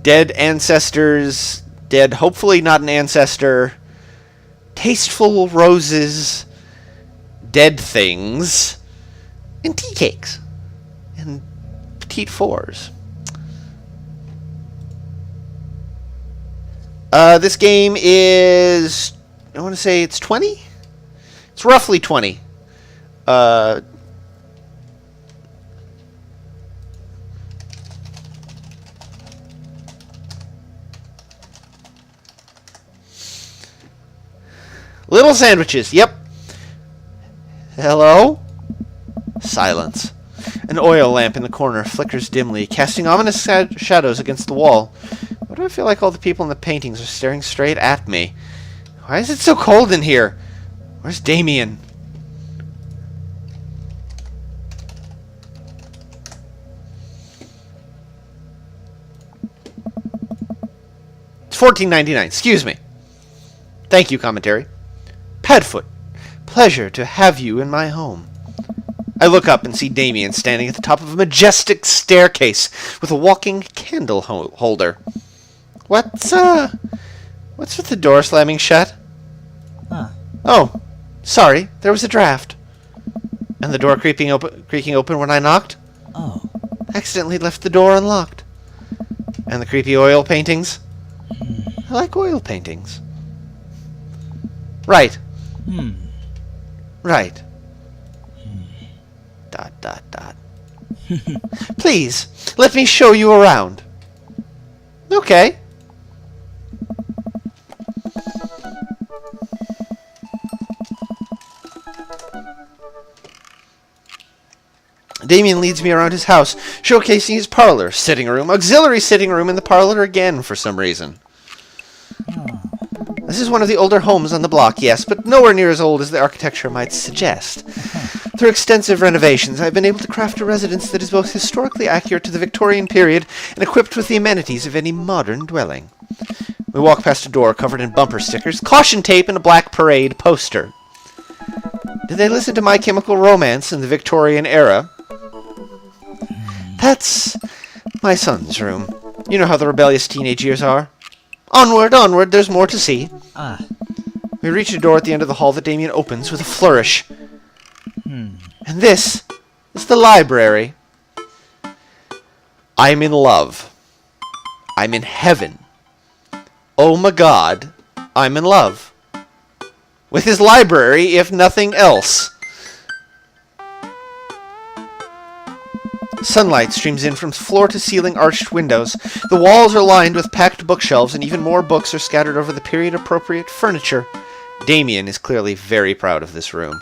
dead ancestors, dead, hopefully not an ancestor, tasteful roses, dead things, and tea cakes, and petite fours. This game is, I want to say it's 20? It's roughly 20. Little sandwiches, yep. Hello? Silence. An oil lamp in the corner flickers dimly, casting ominous shadows against the wall. Why do I feel like all the people in the paintings are staring straight at me? Why is it so cold in here? Where's Damien? $14.99. Excuse me. Thank you, commentary. Padfoot, pleasure to have you in my home. I look up and see Damien standing at the top of a majestic staircase with a walking candle holder. What's with the door slamming shut? Oh, sorry, there was a draft. And the door creaking open when I knocked? Oh. Accidentally left the door unlocked. And the creepy oil paintings? I like oil paintings. Right. Right. Dot, dot, dot. Please, let me show you around. Okay. Damien leads me around his house, showcasing his parlor, sitting room, auxiliary sitting room, and the parlor again for some reason. This is one of the older homes on the block, yes, but nowhere near as old as the architecture might suggest. Through extensive renovations, I've been able to craft a residence that is both historically accurate to the Victorian period and equipped with the amenities of any modern dwelling. We walk past a door covered in bumper stickers, caution tape, and a black parade poster. Did they listen to My Chemical Romance in the Victorian era? That's my son's room. You know how the rebellious teenage years are. Onward, onward, there's more to see. We reach a door at the end of the hall that Damien opens with a flourish. And this is the library. I'm in love. I'm in heaven. Oh my God, I'm in love. With his library, if nothing else. Sunlight streams in from floor-to-ceiling arched windows. The walls are lined with packed bookshelves, and even more books are scattered over the period-appropriate furniture. Damien is clearly very proud of this room.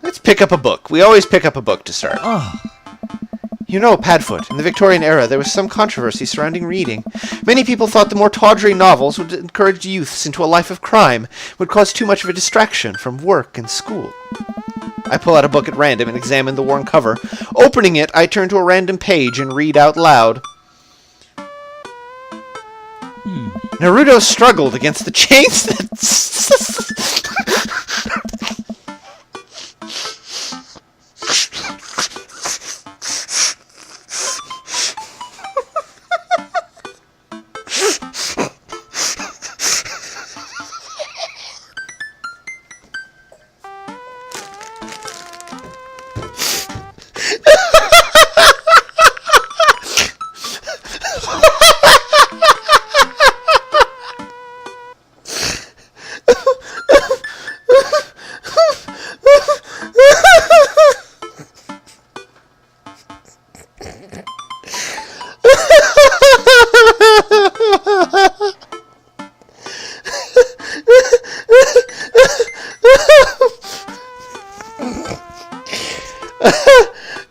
Let's pick up a book. We always pick up a book to start. You know, Padfoot, in the Victorian era, there was some controversy surrounding reading. Many people thought the more tawdry novels would encourage youths into a life of crime, would cause too much of a distraction from work and school. I pull out a book at random and examine the worn cover. Opening it, I turn to a random page and read out loud. Naruto struggled against the chains that...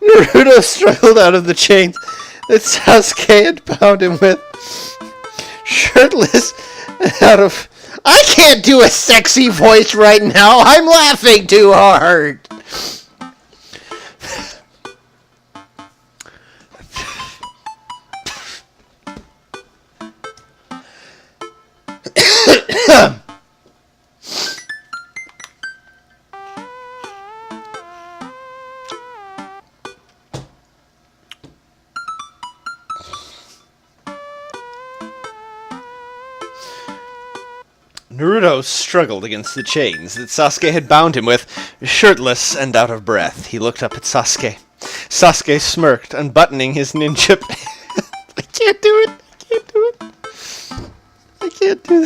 Naruto struggled out of the chains that Sasuke had bound him with. Shirtless and out of... I can't do a sexy voice right now. I'm laughing too hard. Naruto struggled against the chains that Sasuke had bound him with. Shirtless and out of breath, he looked up at Sasuke. Sasuke smirked, unbuttoning his ninja pants. I can't do it. I can't do it. I can't do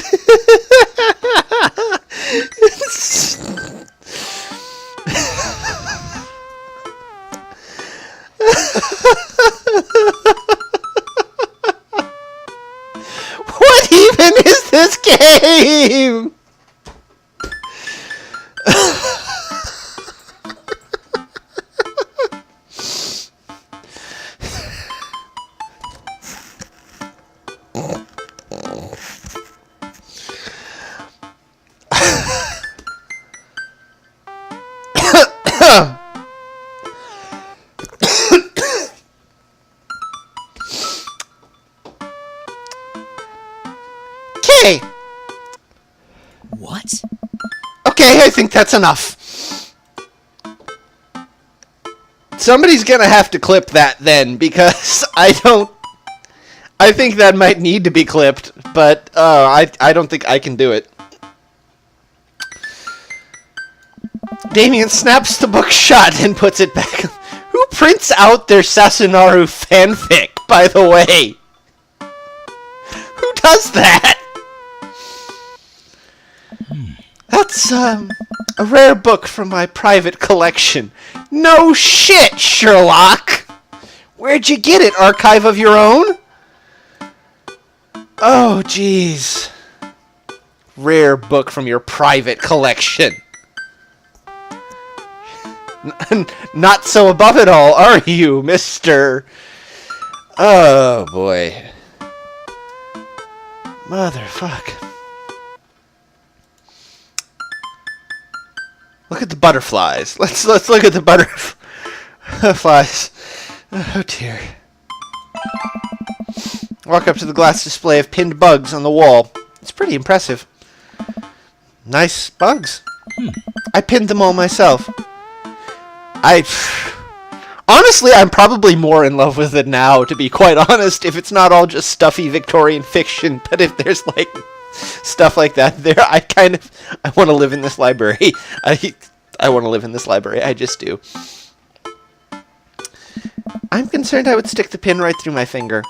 What even is this game? What? Okay, I think that's enough. Somebody's gonna have to clip that then, because I think that might need to be clipped, but I don't think I can do it. Damien snaps the book shut and puts it back. Who prints out their Sasunaru fanfic, by the way? Who does that? That's, a rare book from my private collection. No shit, Sherlock! Where'd you get it? Archive of your own? Oh, jeez. Rare book from your private collection. Not so above it all, are you, Mr. Oh, boy. Motherfuck. Look at the butterflies. Let's look at the butterflies. Oh, dear. Walk up to the glass display of pinned bugs on the wall. It's pretty impressive. Nice bugs. I pinned them all myself. Honestly, I'm probably more in love with it now, to be quite honest, if it's not all just stuffy Victorian fiction, but if there's, like, stuff like that there, I want to live in this library. I want to live in this library, I just do. I'm concerned I would stick the pin right through my finger.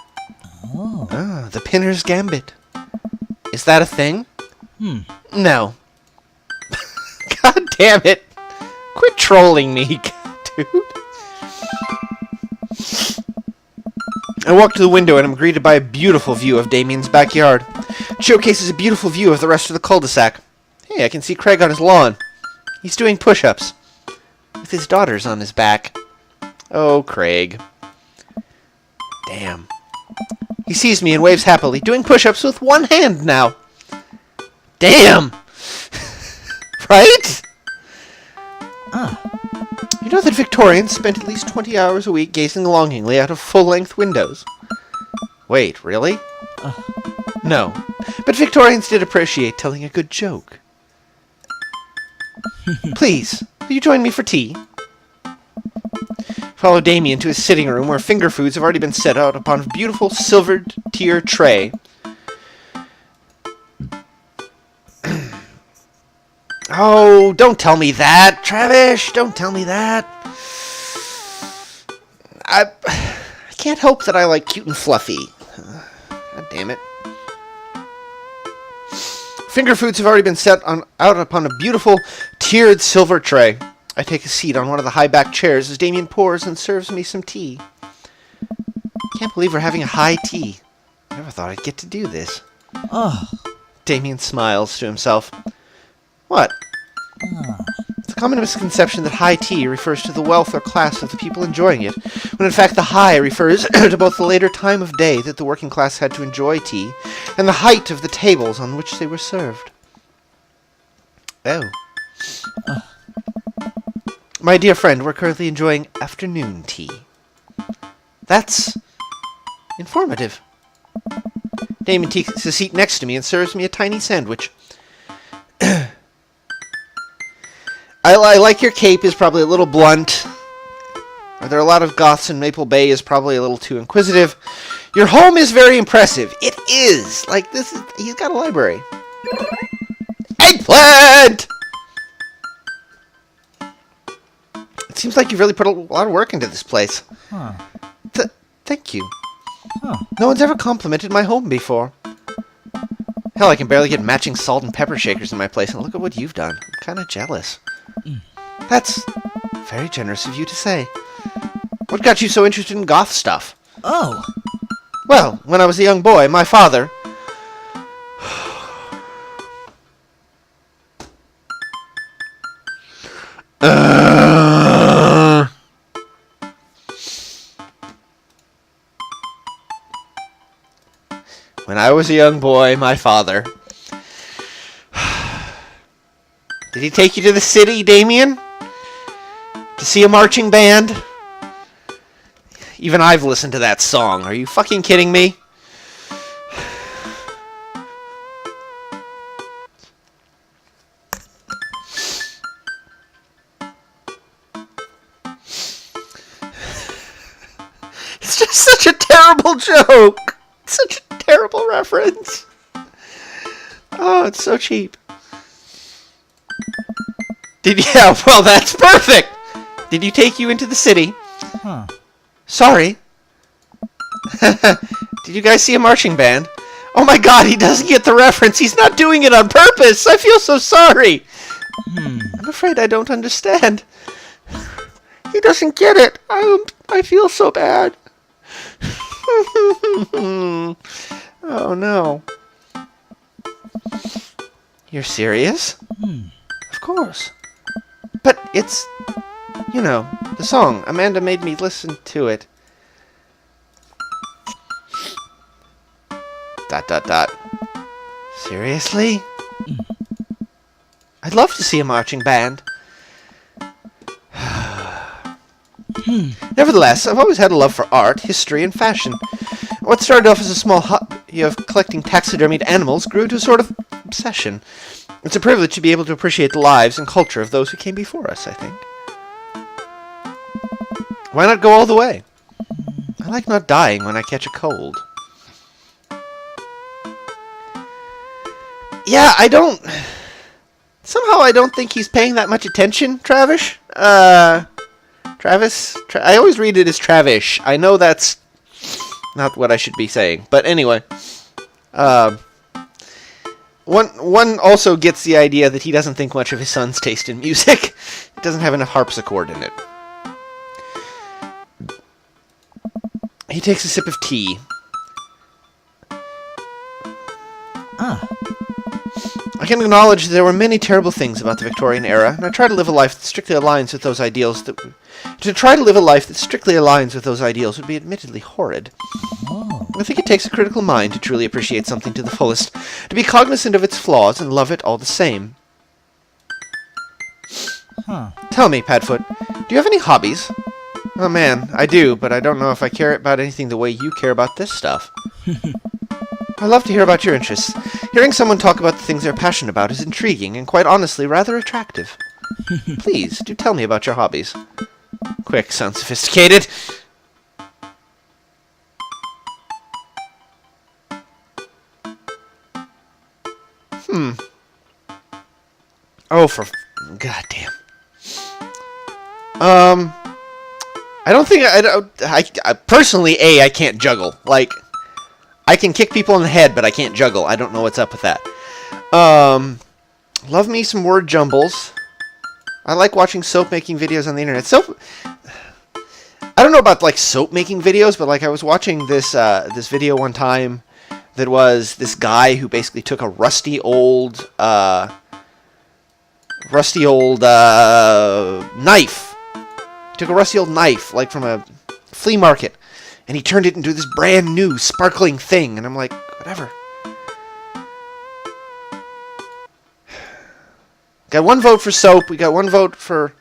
Oh. Ah, the pinner's gambit. Is that a thing? No. God damn it. Quit trolling me, dude. I walk to the window and I'm greeted by a beautiful view of Damien's backyard. It showcases a beautiful view of the rest of the cul-de-sac. Hey, I can see Craig on his lawn. He's doing push-ups. With his daughters on his back. Oh, Craig. Damn. He sees me and waves happily, doing push-ups with one hand now. Damn! Right? You know that Victorians spent at least 20 hours a week gazing longingly out of full-length windows? Wait, really? No. But Victorians did appreciate telling a good joke. Please, will you join me for tea? Follow Damien to his sitting room where finger foods have already been set out upon a beautiful silvered tier tray. Oh, don't tell me that, Travis! Don't tell me that! I can't help that I like cute and fluffy. God damn it. Finger foods have already been set out upon a beautiful tiered silver tray. I take a seat on one of the high-backed chairs as Damien pours and serves me some tea. Can't believe we're having a high tea. Never thought I'd get to do this. Oh. Damien smiles to himself. What? It's a common misconception that high tea refers to the wealth or class of the people enjoying it, when in fact the high refers to both the later time of day that the working class had to enjoy tea, and the height of the tables on which they were served. Oh. My dear friend, we're currently enjoying afternoon tea. That's informative. Damien takes a seat next to me and serves me a tiny sandwich. I like your cape is probably a little blunt. Are there a lot of goths in Maple Bay is probably a little too inquisitive. Your home is very impressive. It is. Like, this is... He's got a library. Eggplant! It seems like you've really put a lot of work into this place. Huh. Thank you. Huh. No one's ever complimented my home before. Hell, I can barely get matching salt and pepper shakers in my place, and look at what you've done. I'm kind of jealous. That's very generous of you to say. What got you so interested in goth stuff? Oh. Well, when I was a young boy, my father... When I was a young boy, my father... Did he take you to the city, Damien? To see a marching band? Even I've listened to that song. Are you fucking kidding me? It's just such a terrible joke. Such a terrible reference. Oh, it's so cheap. Well, that's perfect. Did he take you into the city? Huh. Sorry. Did you guys see a marching band? Oh my god, he doesn't get the reference. He's not doing it on purpose. I feel so sorry. I'm afraid I don't understand. He doesn't get it. I feel so bad. Oh no. You're serious? Of course. But it's, you know, the song. Amanda made me listen to it. ... Seriously? I'd love to see a marching band. Nevertheless, I've always had a love for art, history, and fashion. What started off as a small hobby of collecting taxidermied animals grew into a sort of obsession. It's a privilege to be able to appreciate the lives and culture of those who came before us, I think. Why not go all the way? I like not dying when I catch a cold. Yeah, I don't... Somehow I don't think he's paying that much attention, Travis. Travis? I always read it as Travish. I know that's not what I should be saying. But anyway. One also gets the idea that he doesn't think much of his son's taste in music. It doesn't have enough harpsichord in it. He takes a sip of tea. I can acknowledge there were many terrible things about the Victorian era, and I try to live a life that strictly aligns with those ideals would be admittedly horrid. I think it takes a critical mind to truly appreciate something to the fullest, to be cognizant of its flaws and love it all the same. Tell me, Padfoot, do you have any hobbies? Oh man, I do, but I don't know if I care about anything the way you care about this stuff. I love to hear about your interests. Hearing someone talk about the things they're passionate about is intriguing and, quite honestly, rather attractive. Please, do tell me about your hobbies. Quick, sound sophisticated. Oh, for... goddamn. I don't think... I personally, I can't juggle. Like... I can kick people in the head, but I can't juggle. I don't know what's up with that. Love me some word jumbles. I like watching soap making videos on the internet. Soap... I don't know about, like, soap making videos, but, like, I was watching this, this video one time that was this guy who basically took a rusty old knife. Took a rusty old knife, like, from a flea market. And he turned it into this brand new, sparkling thing. And I'm like, whatever. Got one vote for soap. We got one vote for...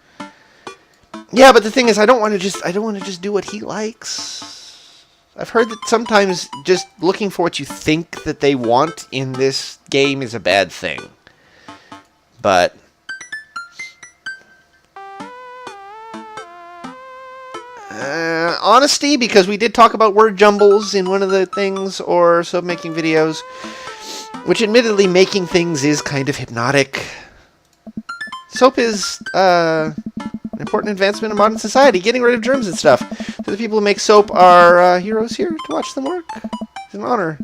Yeah, but the thing is, I don't want to just do what he likes. I've heard that sometimes just looking for what you think that they want in this game is a bad thing. But... honesty, because we did talk about word jumbles in one of the things, or soap making videos, which admittedly making things is kind of hypnotic. Soap is an important advancement in modern society, getting rid of germs and stuff. So the people who make soap are heroes here to watch them work. It's an honor.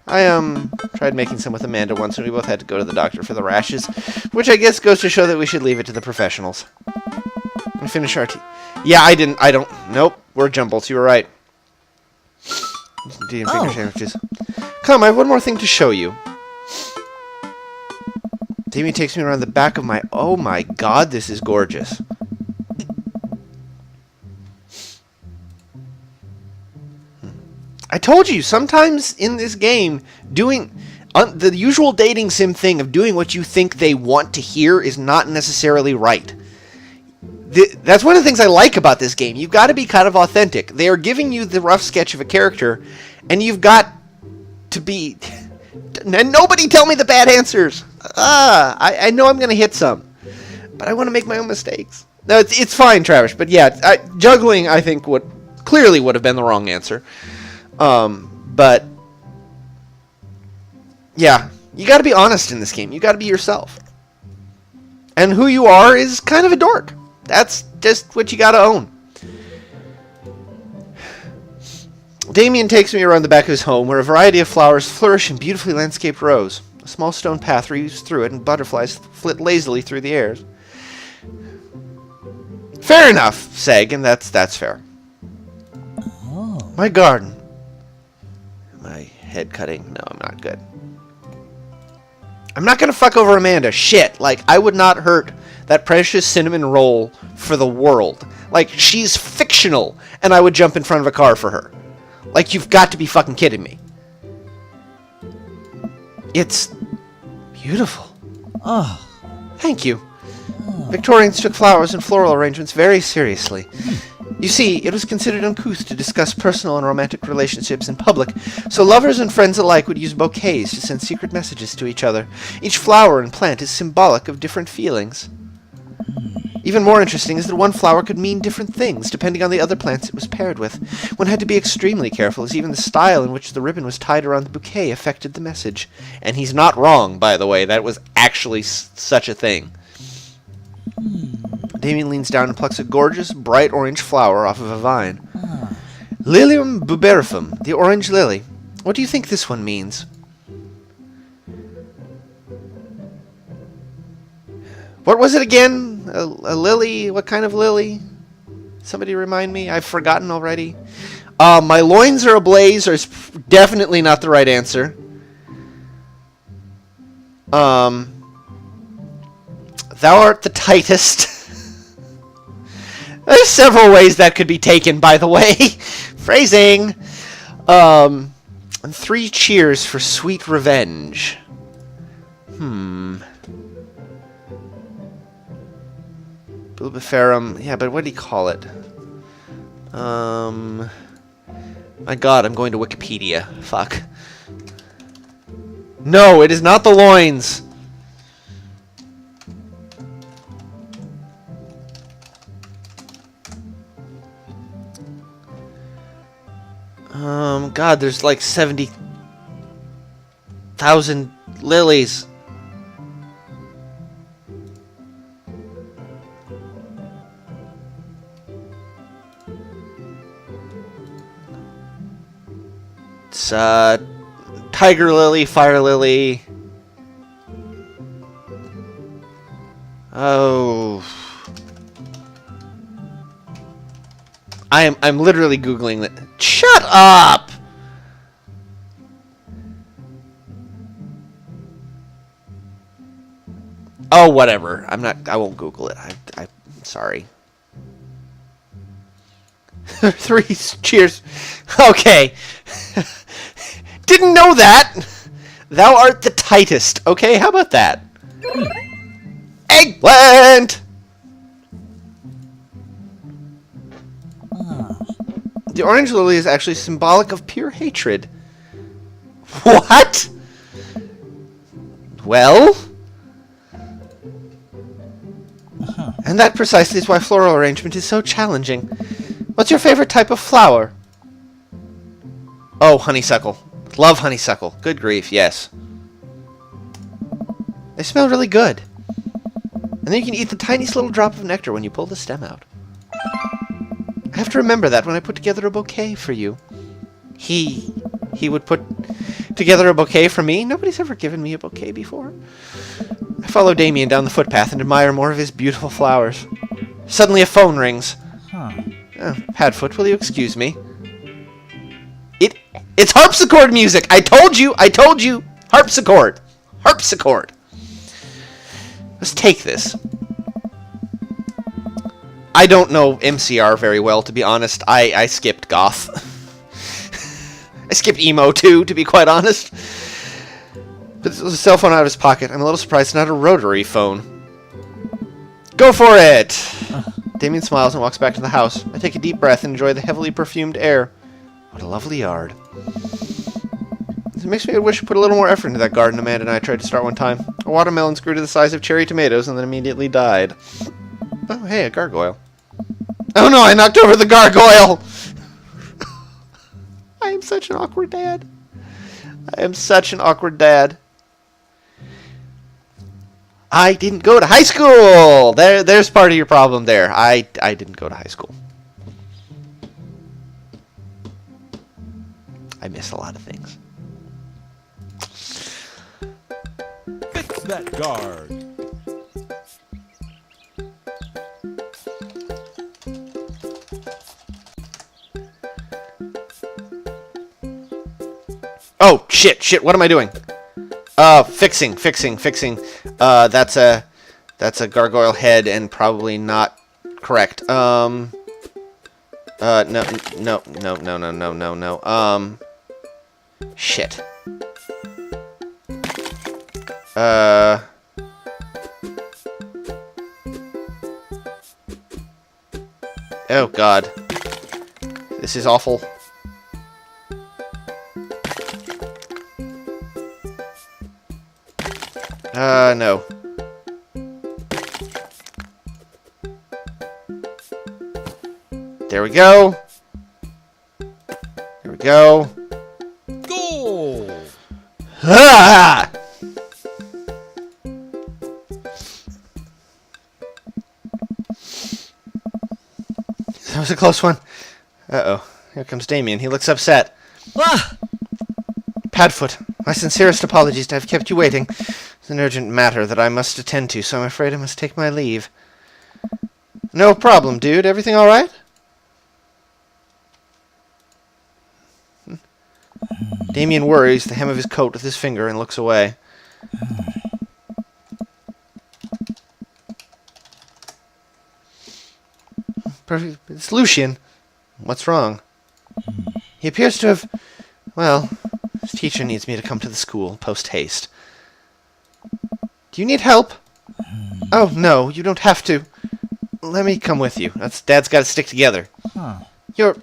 I tried making some with Amanda once, and we both had to go to the doctor for the rashes, which I guess goes to show that we should leave it to the professionals. We finish our tea. Yeah, nope, word jumbles, you were right. Finger sandwiches. Come, I have one more thing to show you. Damien takes me around the back of my... Oh my god, this is gorgeous. I told you, sometimes in this game, doing... the usual dating sim thing of doing what you think they want to hear is not necessarily right. That's one of the things I like about this game. You've got to be kind of authentic. They are giving you the rough sketch of a character, and you've got to be... And nobody tell me the bad answers! I know I'm going to hit some, but I want to make my own mistakes. No, it's fine, Travis, but yeah, juggling, I think, would clearly would have been the wrong answer. But yeah, you got to be honest in this game. You got to be yourself. And who you are is kind of a dork. That's just what you got to own. Damien takes me around the back of his home, where a variety of flowers flourish in beautifully landscaped rows. A small stone path weaves through it, and butterflies flit lazily through the air. Fair enough, Seg, and that's fair. Oh. My garden. My head cutting. No, I'm not good. I'm not gonna fuck over Amanda. Shit. Like, I would not hurt that precious cinnamon roll for the world. Like, she's fictional, and I would jump in front of a car for her. Like, you've got to be fucking kidding me. It's beautiful. Oh. Thank you. Victorians took flowers and floral arrangements very seriously. You see, it was considered uncouth to discuss personal and romantic relationships in public, so lovers and friends alike would use bouquets to send secret messages to each other. Each flower and plant is symbolic of different feelings. Even more interesting is that one flower could mean different things, depending on the other plants it was paired with. One had to be extremely careful, as even the style in which the ribbon was tied around the bouquet affected the message. And he's not wrong, by the way. That was actually such a thing. Damien leans down and plucks a gorgeous, bright orange flower off of a vine. Lilium buberifum, the orange lily. What do you think this one means? What was it again? A lily? What kind of lily? Somebody remind me? I've forgotten already. My loins are ablaze is definitely not the right answer. Thou art the tightest. There's several ways that could be taken, by the way. Phrasing. And 3 cheers for sweet revenge. Bulbiferum. Yeah, but what do you call it? My god, I'm going to Wikipedia. Fuck. No, it is not the loins. God, there's like 70,000 lilies. It's, tiger lily, fire lily. Oh. I'm literally Googling that. Shut up! Oh, whatever. I won't Google it. I'm sorry. 3 cheers. Okay. Didn't know that. Thou art the tightest. Okay, how about that? Eggplant! The orange lily is actually symbolic of pure hatred. What? Well? And that precisely is why floral arrangement is so challenging. What's your favorite type of flower? Oh, honeysuckle. Love honeysuckle. Good grief, yes. They smell really good. And then you can eat the tiniest little drop of nectar when you pull the stem out. I have to remember that when I put together a bouquet for you. He would put together a bouquet for me? Nobody's ever given me a bouquet before. I follow Damien down the footpath and admire more of his beautiful flowers. Suddenly a phone rings. Huh. Oh, Padfoot, will you excuse me? It's harpsichord music! I told you! Harpsichord! Harpsichord! Let's take this. I don't know MCR very well, to be honest. I skipped goth. I skipped emo, too, to be quite honest. But there's a cell phone out of his pocket. I'm a little surprised it's not a rotary phone. Go for it! Damien smiles and walks back to the house. I take a deep breath and enjoy the heavily perfumed air. What a lovely yard. It makes me wish I put a little more effort into that garden Amanda and I tried to start one time. Our watermelons grew to the size of cherry tomatoes and then immediately died. Oh, hey, a gargoyle. Oh no, I knocked over the gargoyle! I'm such an awkward dad. I am such an awkward dad. I didn't go to high school! There's part of your problem there. I didn't go to high school. I miss a lot of things. Fix that guard. Oh, shit, what am I doing? Fixing. That's a gargoyle head and probably not correct. No. Shit. Oh, God. This is awful. No. There we go. There we go. Goal! Ah! That was a close one. Uh-oh. Here comes Damien. He looks upset. Ah! Padfoot, my sincerest apologies to have kept you waiting. It's an urgent matter that I must attend to, so I'm afraid I must take my leave. No problem, dude. Everything all right? Damien worries the hem of his coat with his finger and looks away. Perfect. It's Lucian. What's wrong? He appears to have... Well, his teacher needs me to come to the school, post-haste. Do you need help? Oh, no, you don't have to. Let me come with you. Dad's got to stick together. Huh. You're...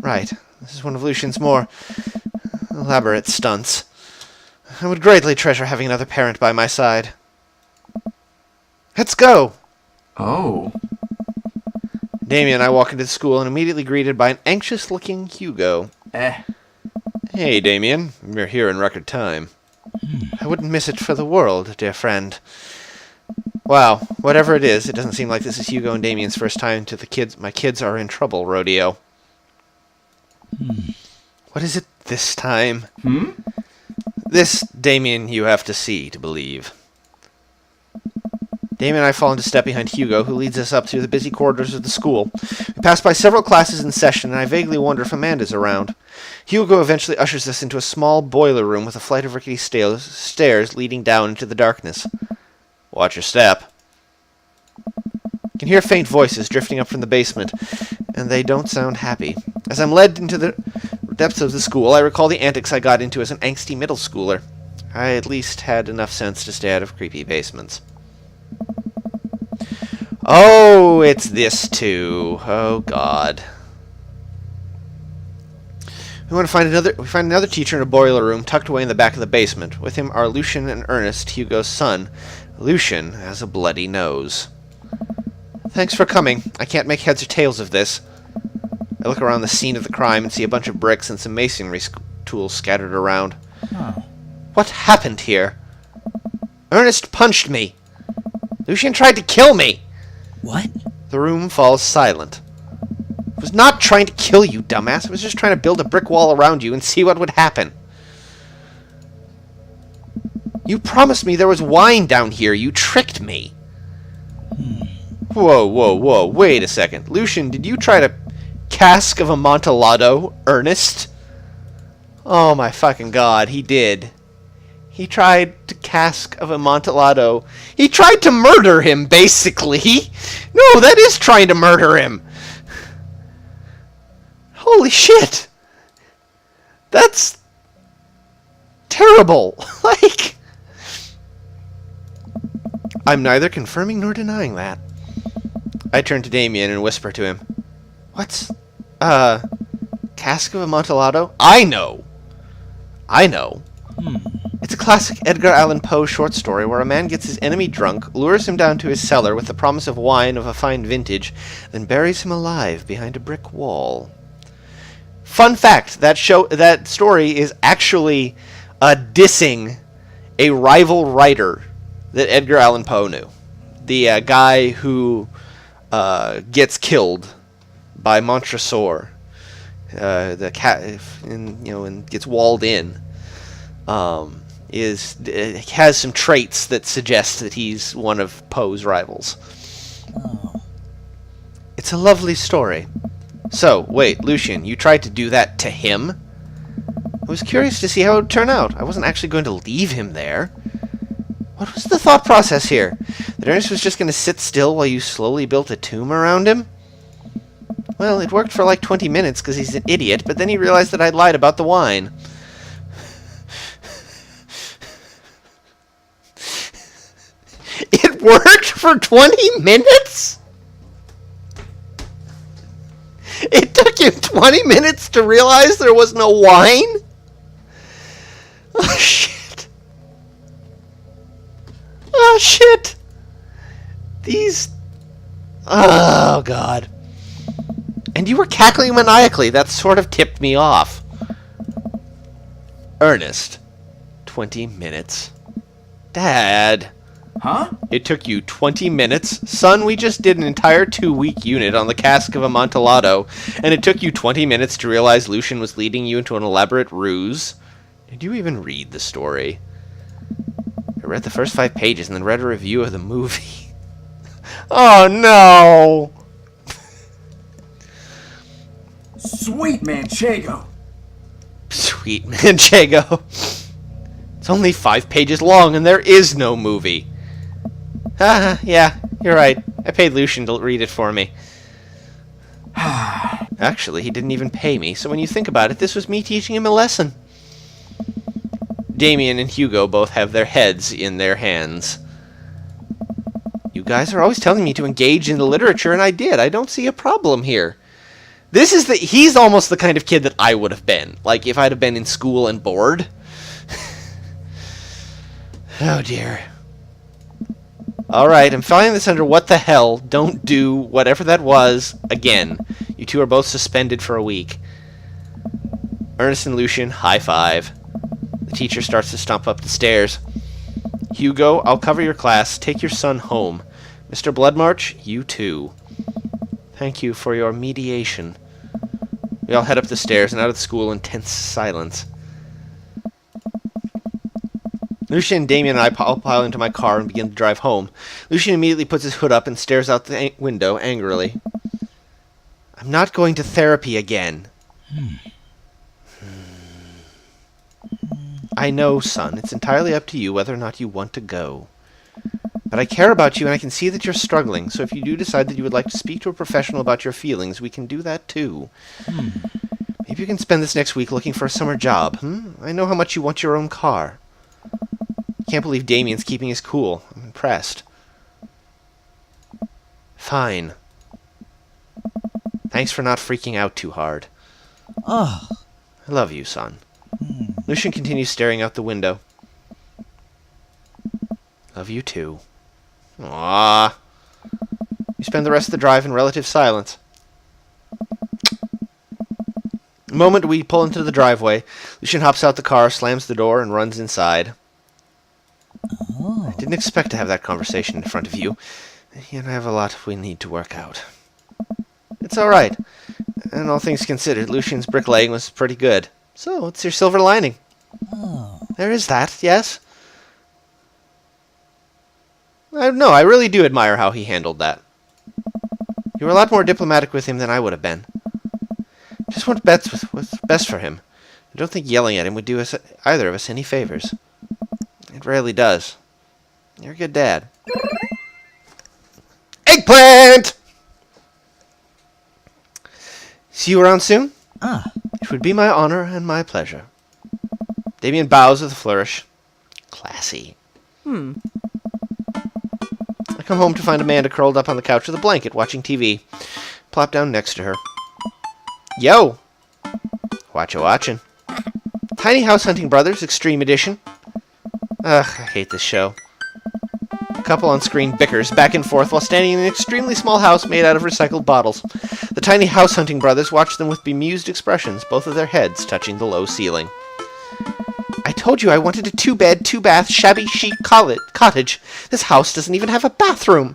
Right. This is one of Lucian's more elaborate stunts. I would greatly treasure having another parent by my side. Let's go! Oh. Damien and I walk into the school and immediately greeted by an anxious-looking Hugo. Hey, Damien. You're here in record time. I wouldn't miss it for the world, dear friend. Wow, whatever it is, it doesn't seem like this is Hugo and Damien's first time to the kids. My kids are in trouble rodeo. What is it this time? This, Damien, you have to see to believe. Damien and I fall into step behind Hugo, who leads us up through the busy corridors of the school. We pass by several classes in session, and I vaguely wonder if Amanda's around. Hugo eventually ushers us into a small boiler room with a flight of rickety stairs leading down into the darkness. Watch your step. I can hear faint voices drifting up from the basement, and they don't sound happy. As I'm led into the depths of the school, I recall the antics I got into as an angsty middle schooler. I at least had enough sense to stay out of creepy basements. Oh, it's this too. Oh, God. We find another teacher in a boiler room tucked away in the back of the basement. With him are Lucian and Ernest, Hugo's son. Lucian has a bloody nose. Thanks for coming. I can't make heads or tails of this. I look around the scene of the crime and see a bunch of bricks and some masonry tools scattered around. Huh. What happened here? Ernest punched me. Lucian tried to kill me. What? The room falls silent. I was not trying to kill you, dumbass. I was just trying to build a brick wall around you and see what would happen. You promised me there was wine down here. You tricked me. Whoa. Wait a second. Lucian, did you try to cask of Amontillado Ernest? Oh my fucking god, he did. He tried to cask of Amontillado. He tried to murder him, basically. No, that is trying to murder him. Holy shit. That's terrible. Like, I'm neither confirming nor denying that. I turn to Damien and whisper to him, What's, cask of Amontillado? I know. It's a classic Edgar Allan Poe short story where a man gets his enemy drunk, lures him down to his cellar with the promise of wine of a fine vintage, then buries him alive behind a brick wall. Fun fact, that story is actually dissing a rival writer that Edgar Allan Poe knew. The guy who gets killed by Montresor, the cat, and gets walled in, has some traits that suggest that he's one of Poe's rivals. Oh. It's a lovely story. So, wait, Lucian, you tried to do that to him? I was curious to see how it would turn out. I wasn't actually going to leave him there. What was the thought process here? That Ernest was just going to sit still while you slowly built a tomb around him? Well, it worked for like 20 minutes because he's an idiot, but then he realized that I'd lied about the wine. It worked for 20 minutes? It took him 20 minutes to realize there was no wine? Oh, shit. Oh, shit. These... Oh, God. And you were cackling maniacally. That sort of tipped me off. Ernest. 20 minutes. Dad. Huh? It took you 20 minutes? Son, we just did an entire 2-week unit on the cask of Amontillado, and it took you 20 minutes to realize Lucian was leading you into an elaborate ruse? Did you even read the story? I read the first 5 pages and then read a review of the movie. Oh, no! Sweet Manchego. Sweet Manchego. It's only 5 pages long, and there is no movie. Yeah, you're right. I paid Lucian to read it for me. Actually, he didn't even pay me, so when you think about it, this was me teaching him a lesson. Damien and Hugo both have their heads in their hands. You guys are always telling me to engage in the literature, and I did. I don't see a problem here. He's almost the kind of kid that I would have been. Like, if I'd have been in school and bored. Oh, dear. Alright, I'm filing this under what the hell. Don't do whatever that was again. You two are both suspended for a week. Ernest and Lucian, high five. The teacher starts to stomp up the stairs. Hugo, I'll cover your class. Take your son home. Mr. Bloodmarch, you too. Thank you for your mediation. We all head up the stairs and out of the school in tense silence. Lucian and Damien and I all pile into my car and begin to drive home. Lucian immediately puts his hood up and stares out the window angrily. I'm not going to therapy again. I know, son. It's entirely up to you whether or not you want to go. But I care about you and I can see that you're struggling, so if you do decide that you would like to speak to a professional about your feelings, we can do that too. Maybe you can spend this next week looking for a summer job. I know how much you want your own car. Can't believe Damien's keeping his cool. I'm impressed. Fine. Thanks for not freaking out too hard. Oh. I love you, son. Lucian continues staring out the window. Love you too. Aww. We spend the rest of the drive in relative silence. The moment we pull into the driveway, Lucian hops out the car, slams the door, and runs inside. Oh. I didn't expect to have that conversation in front of you. Yet I have a lot we need to work out. It's alright. And all things considered, Lucian's bricklaying was pretty good. So, it's your silver lining. Oh. There is that, yes. No, I really do admire how he handled that. You were a lot more diplomatic with him than I would have been. Just what's best for him. I don't think yelling at him would do either of us any favors. It rarely does. You're a good dad. Eggplant! See you around soon? Ah. It would be my honor and my pleasure. Damien bows with a flourish. Classy. I come home to find Amanda curled up on the couch with a blanket watching TV. Plop down next to her. Yo! Watchin'. Tiny House Hunting Brothers, Extreme Edition. Ugh, I hate this show. couple on screen bickers back and forth while standing in an extremely small house made out of recycled bottles. The tiny house-hunting brothers watch them with bemused expressions, both of their heads touching the low ceiling. I told you I wanted a 2-bed, 2-bath, shabby chic cottage. This house doesn't even have a bathroom.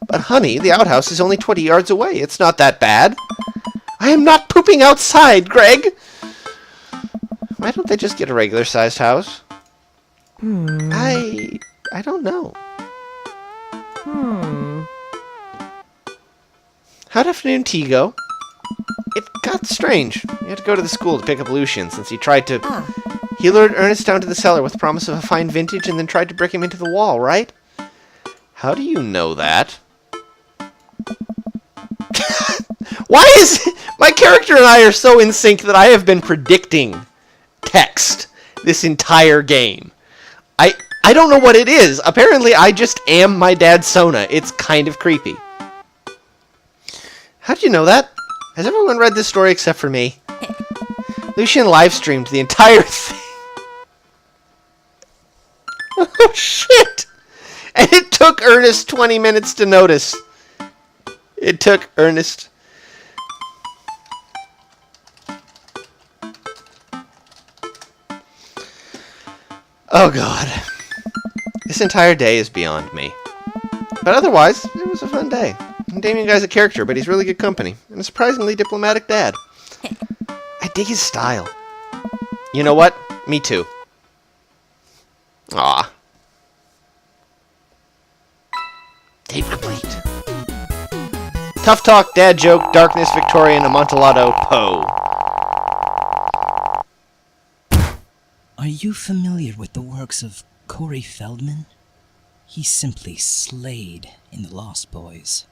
But honey, the outhouse is only 20 yards away. It's not that bad. I am not pooping outside, Greg! Why don't they just get a regular-sized house? I don't know. How'd afternoon tea go? It got strange. You had to go to the school to pick up Lucian since he tried to... He lured Ernest down to the cellar with the promise of a fine vintage and then tried to brick him into the wall, right? How do you know that? Why is... My character and I are so in sync that I have been predicting text this entire game. I don't know what it is. Apparently, I just am my dad's Sona. It's kind of creepy. How'd you know that? Has everyone read this story except for me? Lucian live-streamed the entire thing. Oh, shit! And it took Ernest 20 minutes to notice. It took Ernest... Oh, God. This entire day is beyond me. But otherwise, it was a fun day. Damien guy's a character, but he's really good company. And a surprisingly diplomatic dad. I dig his style. You know what? Me too. Aw. Dave complete. Tough talk, dad joke, darkness, Victorian, Amontillado, Poe. Are you familiar with the works of Corey Feldman? He simply slayed in The Lost Boys.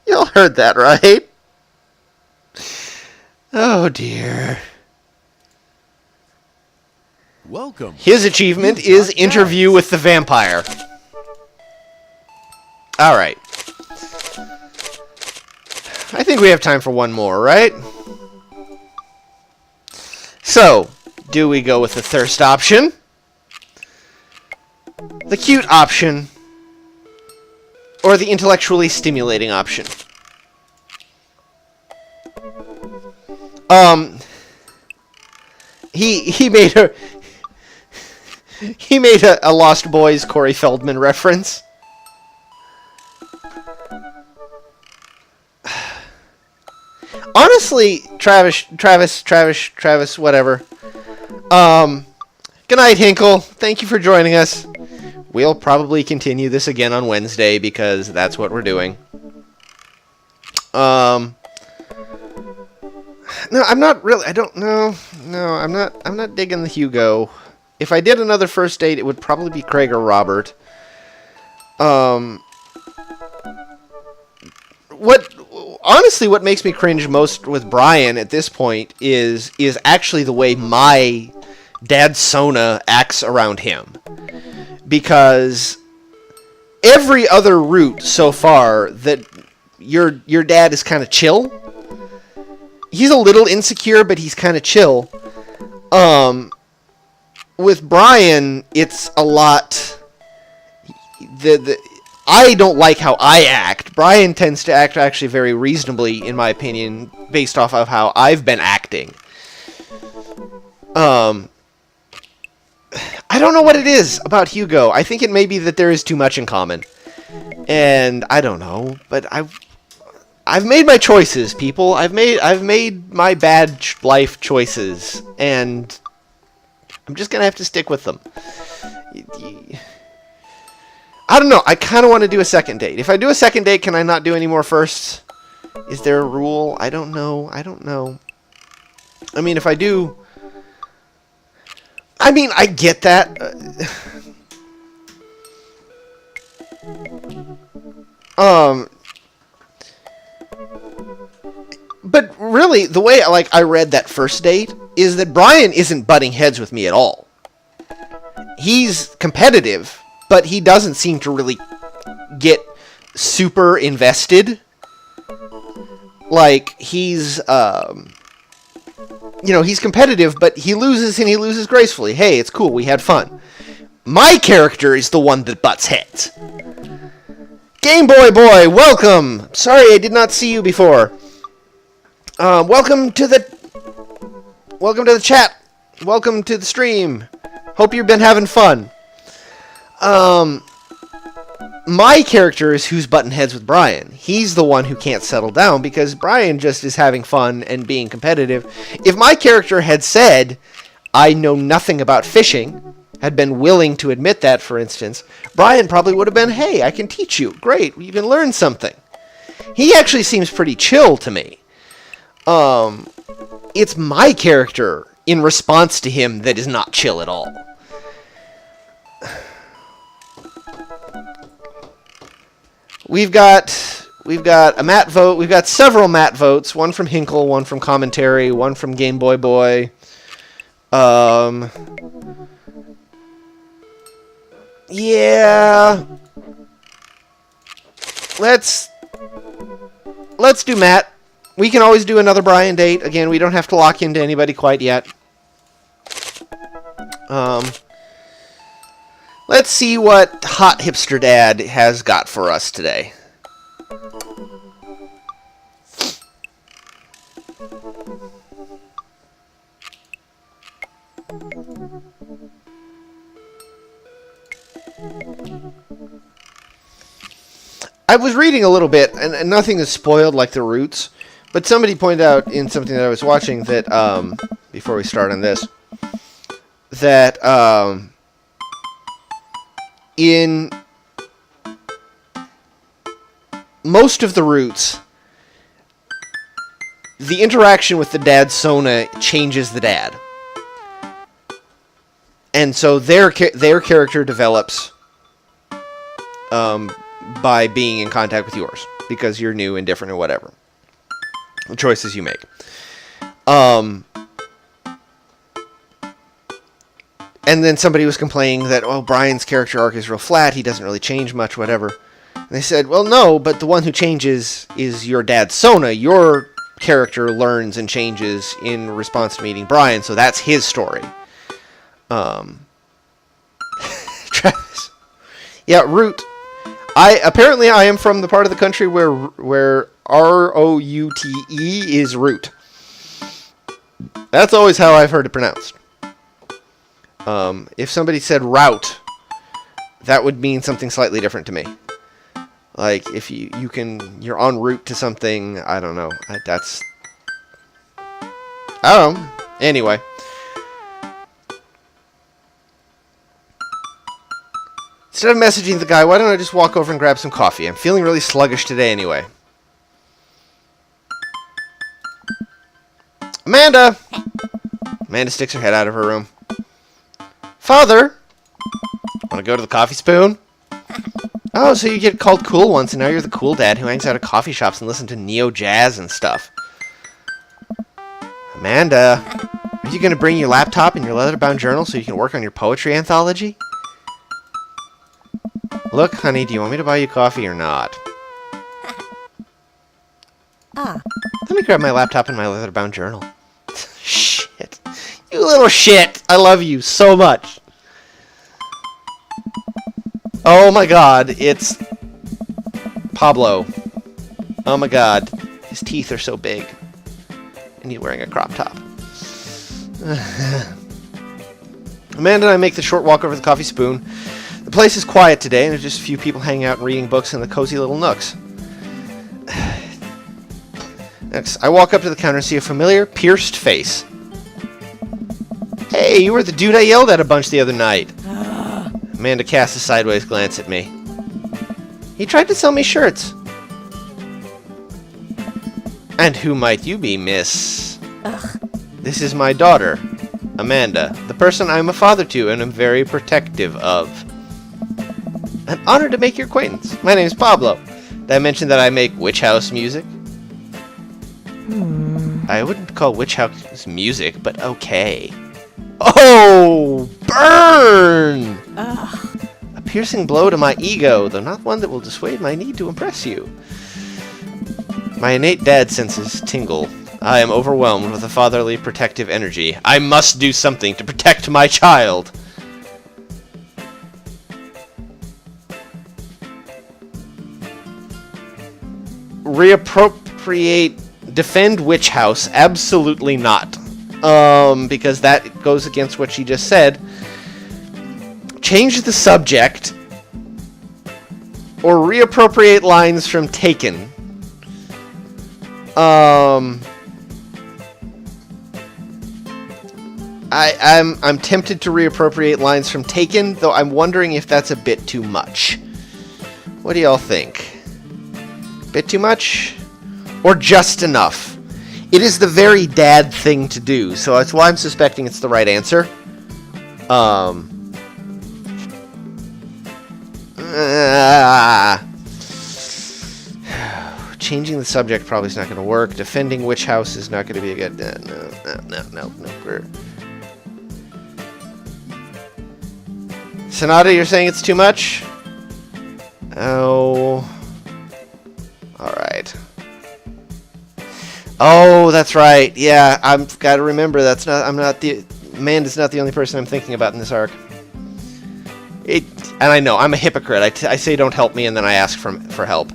Y'all heard that, right? Oh, dear. Welcome. His achievement is interview with the vampire. Alright. I think we have time for one more, right? So, do we go with the thirst option? The cute option? Or the intellectually stimulating option? He made a... He made a Lost Boys Corey Feldman reference. Honestly, Travis, whatever. Good night, Hinkle. Thank you for joining us. We'll probably continue this again on Wednesday because that's what we're doing. No, I'm not really. I don't know. No, I'm not digging the Hugo. If I did another first date, it would probably be Craig or Robert. Honestly, what makes me cringe most with Brian at this point is actually the way my dad Sona acts around him. Because every other route so far that your dad is kind of chill. He's a little insecure, but he's kind of chill. With Brian, it's a lot... I don't like how I act. Brian tends to act actually very reasonably, in my opinion, based off of how I've been acting. I don't know what it is about Hugo. I think it may be that there is too much in common. And I don't know, but I've made my choices, people. I've made my bad life choices, and I'm just gonna have to stick with them. I don't know. I kind of want to do a second date. If I do a second date, can I not do any more firsts? Is there a rule? I don't know. I mean, if I do... I mean, I get that. But really, the way I read that first date is that Brian isn't butting heads with me at all. He's competitive, but he doesn't seem to really get super invested. like, he's, he's competitive, but he loses and he loses gracefully. Hey, it's cool, we had fun. My character is the one that butts heads. Game Boy Boy, welcome! Sorry I did not see you before. Welcome to the chat. Welcome to the stream. Hope you've been having fun. My character is who's butting heads with Brian. He's the one who can't settle down because Brian just is having fun and being competitive. If my character had said, I know nothing about fishing, had been willing to admit that, for instance, Brian probably would have been, hey, I can teach you. Great, you can learn something. He actually seems pretty chill to me. It's my character in response to him that is not chill at all. We've got a Matt vote. We've got several Matt votes. One from Hinkle, one from Commentary, one from Game Boy Boy. Yeah. Let's do Matt. We can always do another Brian date. Again, we don't have to lock into anybody quite yet. Let's see what Hot Hipster Dad has got for us today. I was reading a little bit, and nothing is spoiled like the Roots, but somebody pointed out in something that I was watching that, before we start on this, that, in most of the Roots, the interaction with the dad Sona changes the dad. And so their character develops by being in contact with yours, because you're new and different or whatever. The choices you make. And then somebody was complaining that, oh, Brian's character arc is real flat, he doesn't really change much, whatever. And they said, well, no, but the one who changes is your dad, Sona. Your character learns and changes in response to meeting Brian, so that's his story. Travis. Yeah, Root. Apparently I am from the part of the country where R-O-U-T-E is root. That's always how I've heard it pronounced. If somebody said route, that would mean something slightly different to me. Like, if you're en route to something, I don't know. I don't know. Anyway. Instead of messaging the guy, why don't I just walk over and grab some coffee? I'm feeling really sluggish today anyway. Amanda! Amanda sticks her head out of her room. Father! Want to go to the coffee spoon? Oh, so you get called cool once, and now you're the cool dad who hangs out at coffee shops and listens to neo-jazz and stuff. Amanda, are you going to bring your laptop and your leather-bound journal so you can work on your poetry anthology? Look, honey, do you want me to buy you coffee or not? Let me grab my laptop and my leather-bound journal. Shit. You little shit! I love you so much. Oh my god, it's Pablo. Oh my god, his teeth are so big. And he's wearing a crop top. Amanda and I make the short walk over the coffee spoon. The place is quiet today, and there's just a few people hanging out and reading books in the cozy little nooks. Next, I walk up to the counter and see a familiar, pierced face. Hey, you were the dude I yelled at a bunch the other night. Amanda casts a sideways glance at me. He tried to sell me shirts. And who might you be, miss? This is my daughter, Amanda, the person I'm a father to and am very protective of. An honor to make your acquaintance. My name is Pablo. Did I mention that I make witch house music? I wouldn't call witch house music, but okay. Oh, burn! A piercing blow to my ego, though not one that will dissuade my need to impress you. My innate dad senses tingle. I am overwhelmed with a fatherly protective energy. I must do something to protect my child. Reappropriate, defend witch house? Absolutely not. Because that goes against what she just said. Change the subject. Or reappropriate lines from Taken. I'm tempted to reappropriate lines from Taken, though I'm wondering if that's a bit too much. What do y'all think? Bit too much? Or just enough? It is the very dad thing to do, so that's why I'm suspecting it's the right answer. Changing the subject probably is not going to work. Defending witch house is not going to be a good... No. Sonata, you're saying it's too much? Oh... Alright. Oh, that's right. Yeah, I've got to remember Amanda's not the only person I'm thinking about in this arc. And I know, I'm a hypocrite. I say don't help me, and then I ask for help.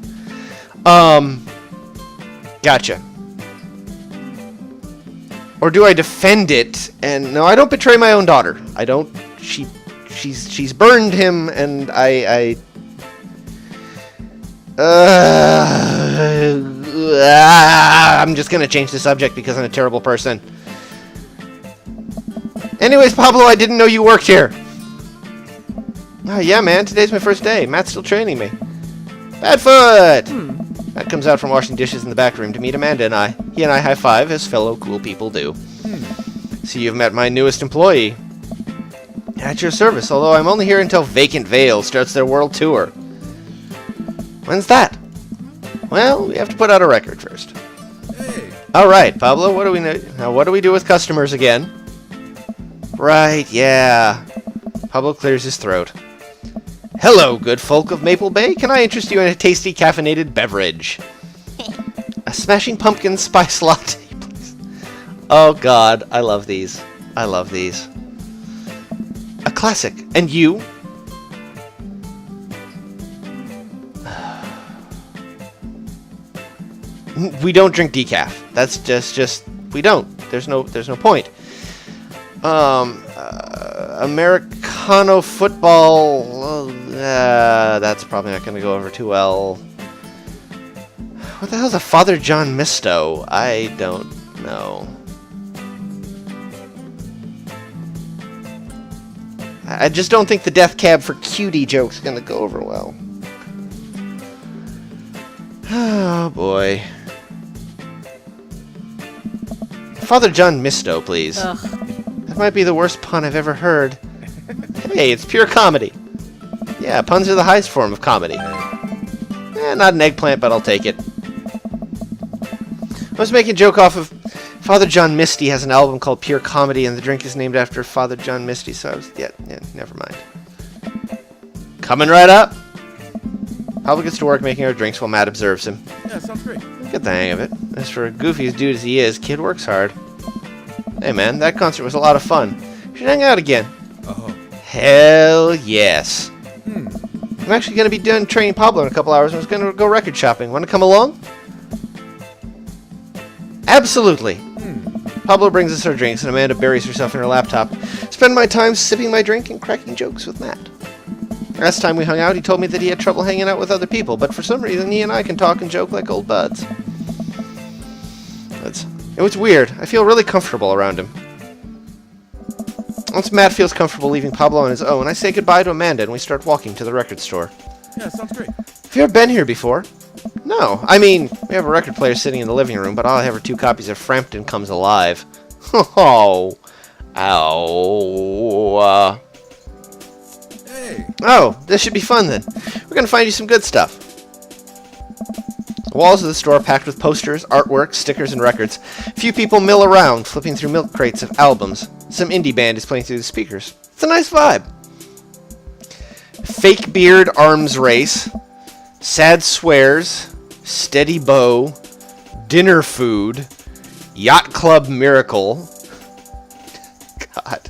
Gotcha. Or do I defend it? And no, I don't betray my own daughter. I don't. She's burned him, and I'm just gonna change the subject because I'm a terrible person. Anyways, Pablo, I didn't know you worked here. Oh, yeah, man. Today's my first day. Matt's still training me. Badfoot! Matt comes out from washing dishes in the back room to meet Amanda and I. He and I high-five, as fellow cool people do. So you've met my newest employee. At your service, although I'm only here until Vacant Vale starts their world tour. When's that? Well, we have to put out a record first. Hey. Alright, Pablo, what do we do with customers again? Right, yeah. Pablo clears his throat. Hello, good folk of Maple Bay. Can I interest you in a tasty caffeinated beverage? A smashing pumpkin spice latte, please. Oh god, I love these. I love these. A classic. And you? We don't drink decaf. That's just we don't. There's no point. Americano football. That's probably not going to go over too well. What the hell's a Father John Misto? I don't know. I just don't think the death cab for cutie joke's going to go over well. Oh boy. Father John Misto, please. Ugh. That might be the worst pun I've ever heard. Hey, it's pure comedy. Yeah, puns are the highest form of comedy. Not an eggplant, but I'll take it. I was making a joke off of Father John Misty has an album called Pure Comedy, and the drink is named after Father John Misty, so I was... Yeah, never mind. Coming right up. Pablo gets to work making our drinks while Matt observes him. Yeah, sounds great. Get the hang of it. As for a goofy as dude as he is, kid works hard. Hey man, that concert was a lot of fun. We should hang out again. Oh. Hell yes. I'm actually going to be done training Pablo in a couple hours. I was going to go record shopping. Want to come along? Absolutely. Pablo brings us our drinks, and Amanda buries herself in her laptop. Spend my time sipping my drink and cracking jokes with Matt. Last time we hung out, he told me that he had trouble hanging out with other people, but for some reason he and I can talk and joke like old buds. It was weird. I feel really comfortable around him. Once Matt feels comfortable leaving Pablo on his own, I say goodbye to Amanda and we start walking to the record store. Yeah, sounds great. Have you ever been here before? No. I mean, we have a record player sitting in the living room, but all I have are 2 copies of Frampton Comes Alive. Oh. Ow. Hey. Oh, this should be fun then. We're going to find you some good stuff. The walls of the store are packed with posters, artwork, stickers, and records. Few people mill around, flipping through milk crates of albums. Some indie band is playing through the speakers. It's a nice vibe. Fake Beard Arms Race, Sad Swears, Steady Bow, Dinner Food, Yacht Club Miracle. God.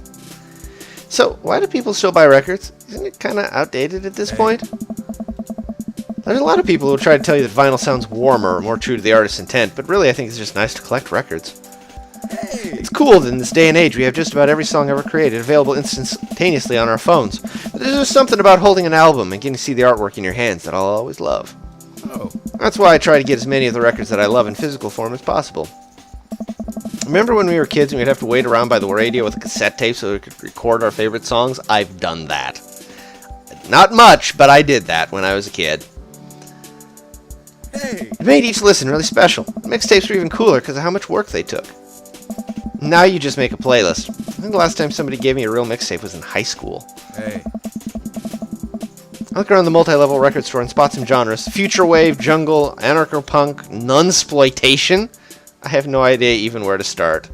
So, why do people still buy records? Isn't it kind of outdated at this point? There's a lot of people who try to tell you that vinyl sounds warmer, more true to the artist's intent, but really I think it's just nice to collect records. It's cool that in this day and age we have just about every song ever created available instantaneously on our phones. But there's just something about holding an album and getting to see the artwork in your hands that I'll always love. Oh. That's why I try to get as many of the records that I love in physical form as possible. Remember when we were kids and we'd have to wait around by the radio with a cassette tape so we could record our favorite songs? I've done that. Not much, but I did that when I was a kid. Hey. It made each listen really special. Mixtapes were even cooler because of how much work they took. Now you just make a playlist. I think the last time somebody gave me a real mixtape was in high school. Hey. I look around the multi-level record store and spot some genres. Future wave, jungle, anarcho-punk, nunsploitation. I have no idea even where to start.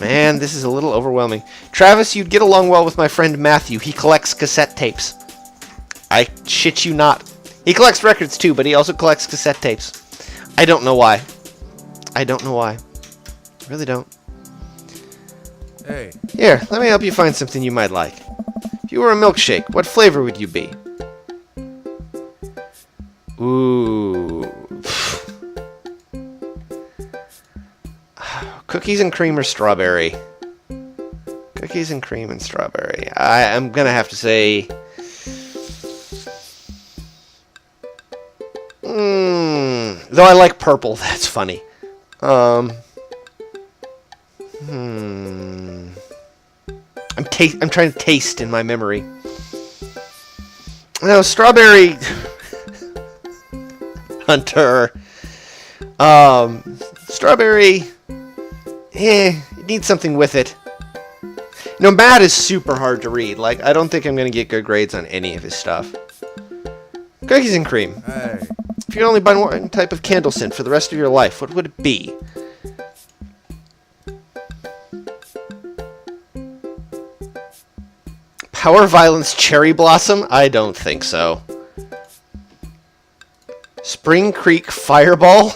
Man, this is a little overwhelming. Travis, you'd get along well with my friend Matthew. He collects cassette tapes. I shit you not. He collects records too, but he also collects cassette tapes. I don't know why. I don't know why. I really don't. Hey. Here, let me help you find something you might like. If you were a milkshake, what flavor would you be? Ooh. Cookies and cream or strawberry? Cookies and cream and strawberry. I'm gonna have to say... Though I like purple, that's funny. I'm trying to taste in my memory. No, strawberry Hunter. Strawberry. You need something with it. No, Matt is super hard to read. Like, I don't think I'm gonna get good grades on any of his stuff. Cookies and cream. Hey. If you could only buy one type of candle scent for the rest of your life, what would it be? Power Violence Cherry Blossom? I don't think so. Spring Creek Fireball?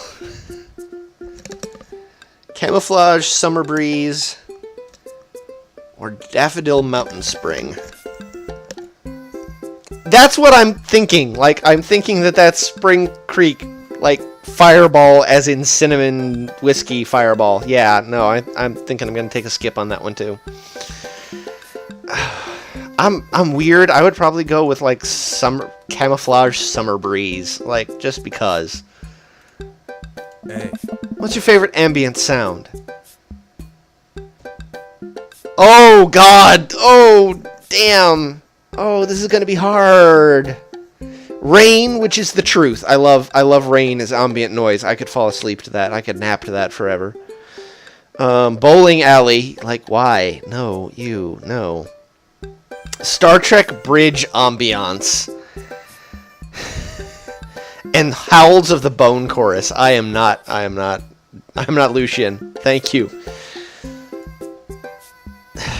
Camouflage Summer Breeze? Or Daffodil Mountain Spring? That's what I'm thinking. Like, I'm thinking that that's Spring Creek, like, Fireball as in cinnamon whiskey Fireball. Yeah, no, I'm thinking I'm going to take a skip on that one, too. I'm weird. I would probably go with, like, Camouflage Summer Breeze. Like, just because. Hey. What's your favorite ambient sound? Oh, God! Oh, damn! Oh, this is gonna be hard. Rain, which is the truth. I love rain as ambient noise. I could fall asleep to that. I could nap to that forever. Bowling alley. Like, why? No, no. Star Trek bridge ambiance. And Howls of the Bone chorus. I am not Lucian. Thank you.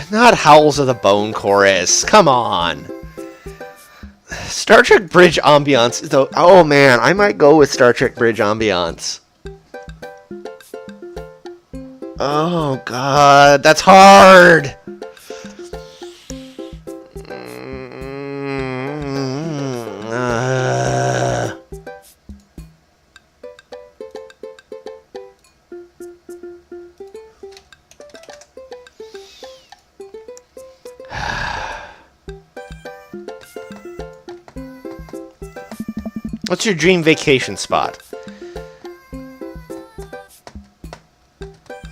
Not Howls of the Bone chorus. Come on. Star Trek bridge ambiance. Though, oh man, I might go with Star Trek bridge ambiance. Oh god, that's hard. What's your dream vacation spot?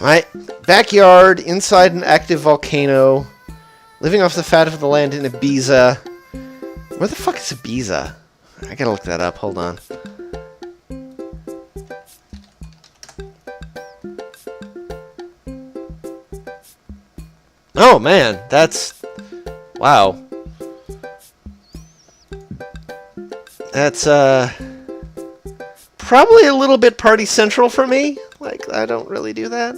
My backyard, inside an active volcano, living off the fat of the land in Ibiza. Where the fuck is Ibiza? I gotta look that up, hold on. Oh man, that's... wow. That's, probably a little bit party central for me. Like, I don't really do that.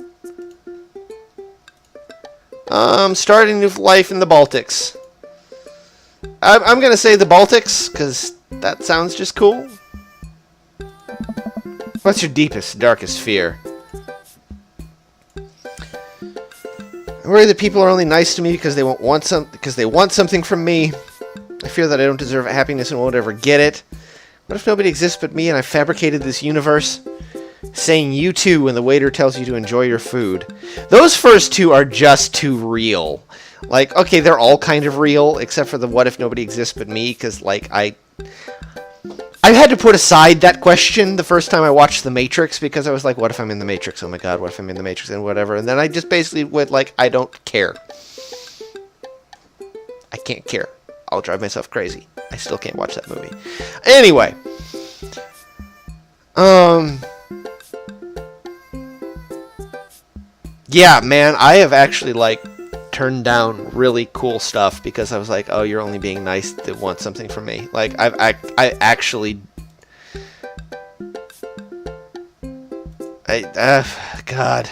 Starting new life in the Baltics. I'm gonna say the Baltics, because that sounds just cool. What's your deepest, darkest fear? I worry that people are only nice to me because they want something from me. I fear that I don't deserve happiness and won't ever get it. What if nobody exists but me and I fabricated this universe? Saying you too when the waiter tells you to enjoy your food. Those first two are just too real. Like, okay, they're all kind of real, except for the what if nobody exists but me, because, like, I had to put aside that question the first time I watched The Matrix, because I was like, what if I'm in The Matrix? Oh my god, what if I'm in The Matrix and whatever. And then I just basically went like, I don't care. I can't care. I'll drive myself crazy. I still can't watch that movie. Anyway. Yeah, man, I have actually, like, turned down really cool stuff because I was like, oh, you're only being nice to want something from me. Like, I actually... God.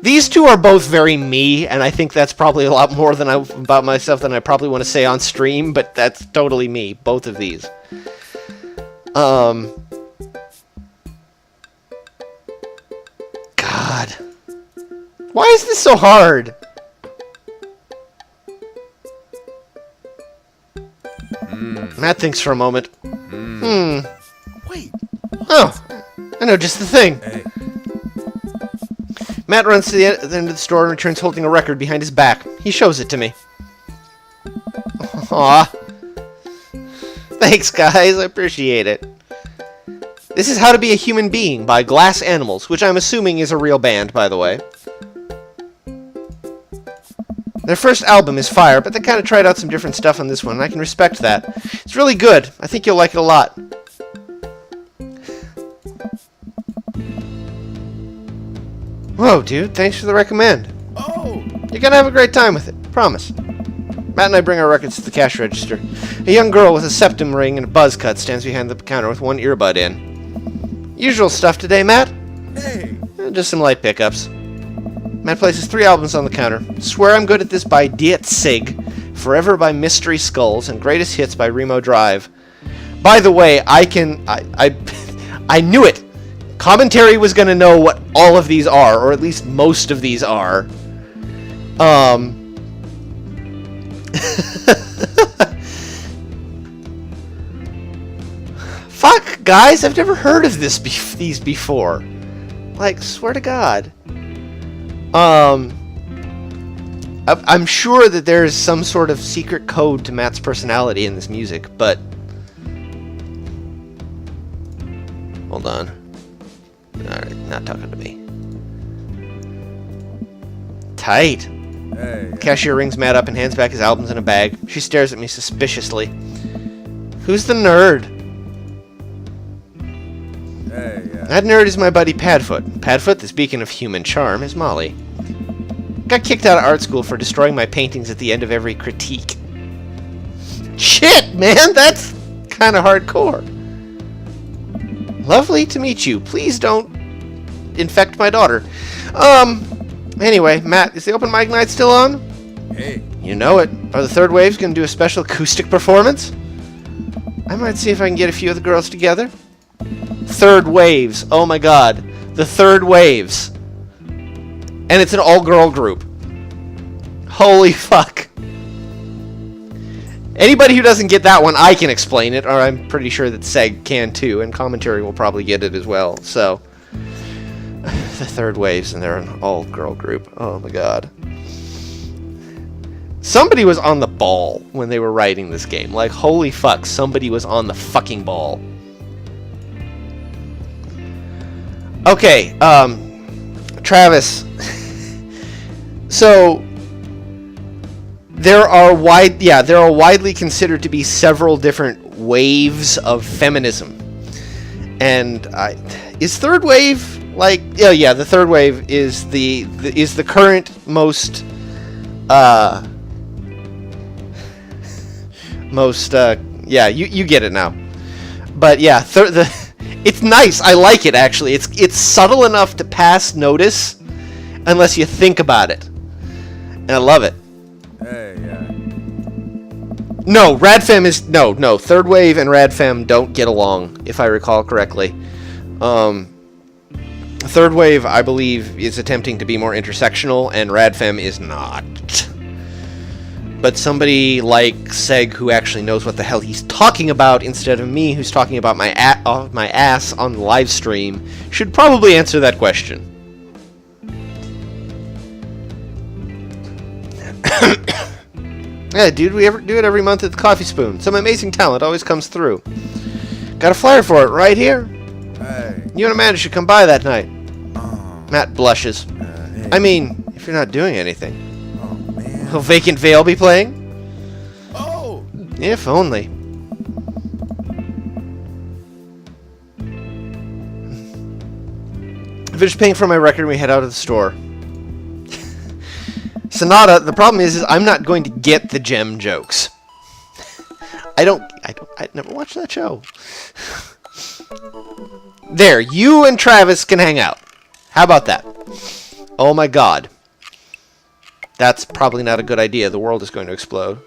These two are both very me, and I think that's probably a lot more than about myself than I probably want to say on stream, but that's totally me, both of these. God. Why is this so hard? Matt thinks for a moment. Wait. Oh, I know just the thing. Hey. Matt runs to the end of the store and returns holding a record behind his back. He shows it to me. Aw. Thanks, guys. I appreciate it. This is How to Be a Human Being by Glass Animals, which I'm assuming is a real band, by the way. Their first album is fire, but they kind of tried out some different stuff on this one, and I can respect that. It's really good. I think you'll like it a lot. Whoa, dude. Thanks for the recommend. Oh! You're gonna have a great time with it. Promise. Matt and I bring our records to the cash register. A young girl with a septum ring and a buzz cut stands behind the counter with one earbud in. Usual stuff today, Matt? Hey! Just some light pickups. Matt places 3 albums on the counter. Swear I'm Good at This by Diet Sig, Forever by Mystery Skulls, and Greatest Hits by Remo Drive. By the way, I knew it! Commentary was gonna know what all of these are, or at least most of these are. Fuck, guys, I've never heard of these before. Like, swear to God. I'm sure that there's some sort of secret code to Matt's personality in this music, but... Hold on. Alright, not talking to me. Tight. Hey. Cashier rings Matt up and hands back his albums in a bag. She stares at me suspiciously. Who's the nerd? Hey, That nerd is my buddy Padfoot. Padfoot, the beacon of human charm, is Molly. Got kicked out of art school for destroying my paintings at the end of every critique. Shit, man, that's kind of hardcore. Lovely to meet you. Please don't infect my daughter. Anyway, Matt, is the open mic night still on? Hey. You know it. Are the Third Waves going to do a special acoustic performance? I might see if I can get a few of the girls together. Third Waves. Oh my god. The Third Waves. And it's an all-girl group. Holy fuck. Anybody who doesn't get that one, I can explain it, or I'm pretty sure that Seg can too, and Commentary will probably get it as well, so... The Third Waves, and they're an all-girl group. Oh my god. Somebody was on the ball when they were writing this game. Like, holy fuck, somebody was on the fucking ball. Okay, Travis. So... There are widely considered to be several different waves of feminism. And is Third Wave like yeah, the Third Wave is the current most you get it now. But yeah, it's nice. I like it actually. It's subtle enough to pass notice unless you think about it. And I love it. Hey, No, Radfem is... No. Third Wave and Radfem don't get along, if I recall correctly. Third Wave, I believe, is attempting to be more intersectional, and Radfem is not. But somebody like Seg, who actually knows what the hell he's talking about, instead of me, who's talking about my ass on the live stream, should probably answer that question. Yeah, dude, we do it every month at the Coffee Spoon. Some amazing talent always comes through. Got a flyer for it right here. Hey. You and Amanda should come by that night. Oh, Matt blushes. hey. I mean, if you're not doing anything. Oh, man. Will Vacant Veil be playing? Oh! If only. I finished paying for my record and we head out of the store. Sonata, the problem is I'm not going to get the gem jokes. I never watched that show. There, you and Travis can hang out. How about that? Oh my god. That's probably not a good idea. The world is going to explode.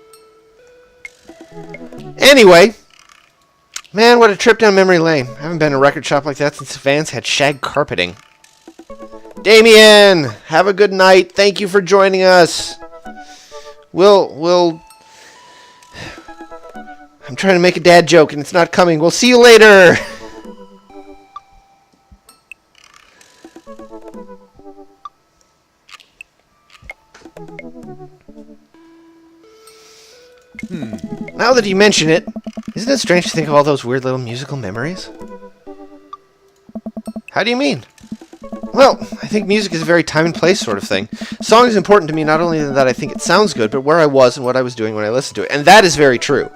Anyway. Man, what a trip down memory lane. I haven't been in a record shop like that since Vans had shag carpeting. Damien, have a good night. Thank you for joining us. I'm trying to make a dad joke and it's not coming. We'll see you later. Now that you mention it, isn't it strange to think of all those weird little musical memories? How do you mean? Well, I think music is a very time and place sort of thing. Song is important to me not only in that I think it sounds good, but where I was and what I was doing when I listened to it. And that is very true.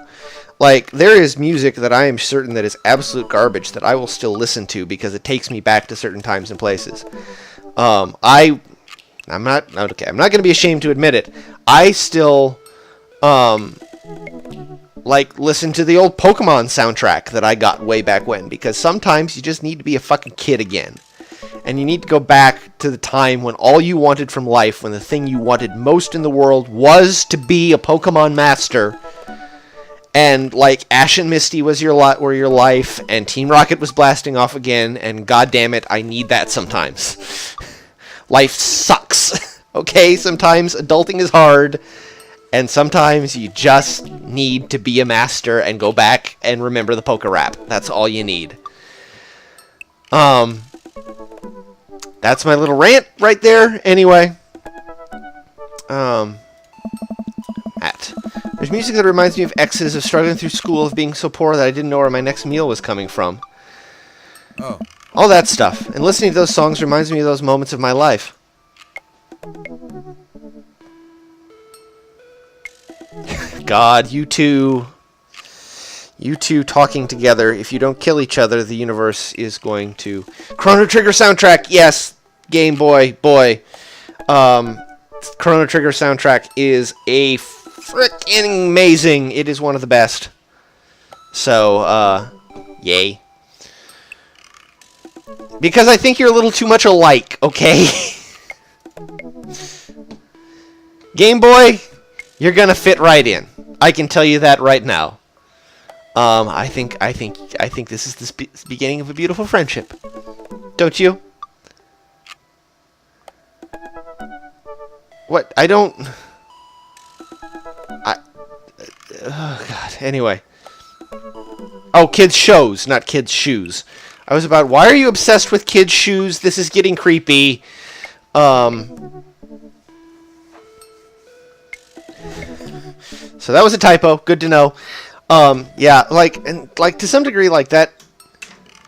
Like, there is music that I am certain that is absolute garbage that I will still listen to because it takes me back to certain times and places. I'm not going to be ashamed to admit it. I still, listen to the old Pokemon soundtrack that I got way back when, because sometimes you just need to be a fucking kid again. And you need to go back to the time when all you wanted from life, when the thing you wanted most in the world was to be a Pokemon master. And, Ash and Misty were your life, and Team Rocket was blasting off again, and goddammit, I need that sometimes. Life sucks, okay? Sometimes adulting is hard, and sometimes you just need to be a master and go back and remember the Poké Rap. That's all you need. That's my little rant right there. Anyway. Matt. There's music that reminds me of exes, of struggling through school, of being so poor that I didn't know where my next meal was coming from. Oh. All that stuff. And listening to those songs reminds me of those moments of my life. God, you two talking together. If you don't kill each other, the universe is going to... Chrono Trigger soundtrack, yes! Game Boy, boy. Chrono Trigger soundtrack is a frickin' amazing. It is one of the best. So, yay. Because I think you're a little too much alike, okay? Game Boy, you're gonna fit right in. I can tell you that right now. I think this is the beginning of a beautiful friendship. Don't you? What? I don't... oh, God. Anyway. Oh, kids' shows, not kids' shoes. I was about, why are you obsessed with kids' shoes? This is getting creepy. So that was a typo. Good to know. Yeah, to some degree, that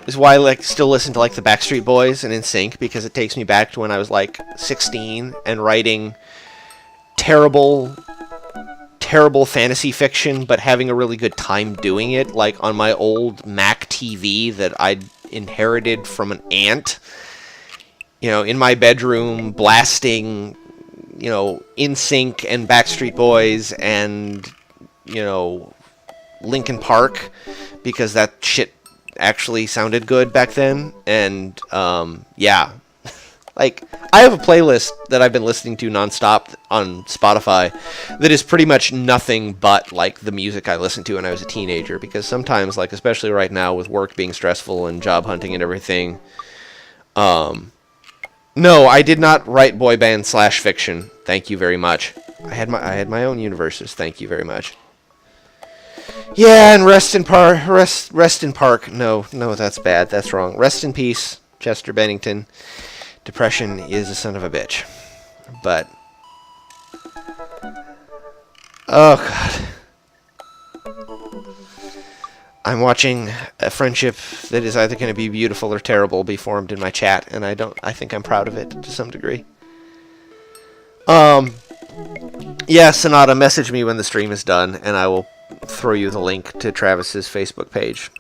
is why I still listen to the Backstreet Boys and NSYNC, because it takes me back to when I was 16 and writing terrible fantasy fiction, but having a really good time doing it, on my old Mac TV that I'd inherited from an aunt. In my bedroom, blasting, NSYNC and Backstreet Boys and, Linkin Park, because that shit actually sounded good back then. And, yeah. Like, I have a playlist that I've been listening to nonstop on Spotify that is pretty much nothing but, like, the music I listened to when I was a teenager. Because sometimes, like, especially right now with work being stressful and job hunting and everything, no, I did not write boy band / fiction. Thank you very much. I had my own universes. Thank you very much. Yeah, and rest in park. No, that's bad. That's wrong. Rest in peace, Chester Bennington. Depression is a son of a bitch. But oh god. I'm watching a friendship that is either going to be beautiful or terrible be formed in my chat, and I think I'm proud of it to some degree. Yeah, Sonata, message me when the stream is done, and I will throw you the link to Travis's Facebook page.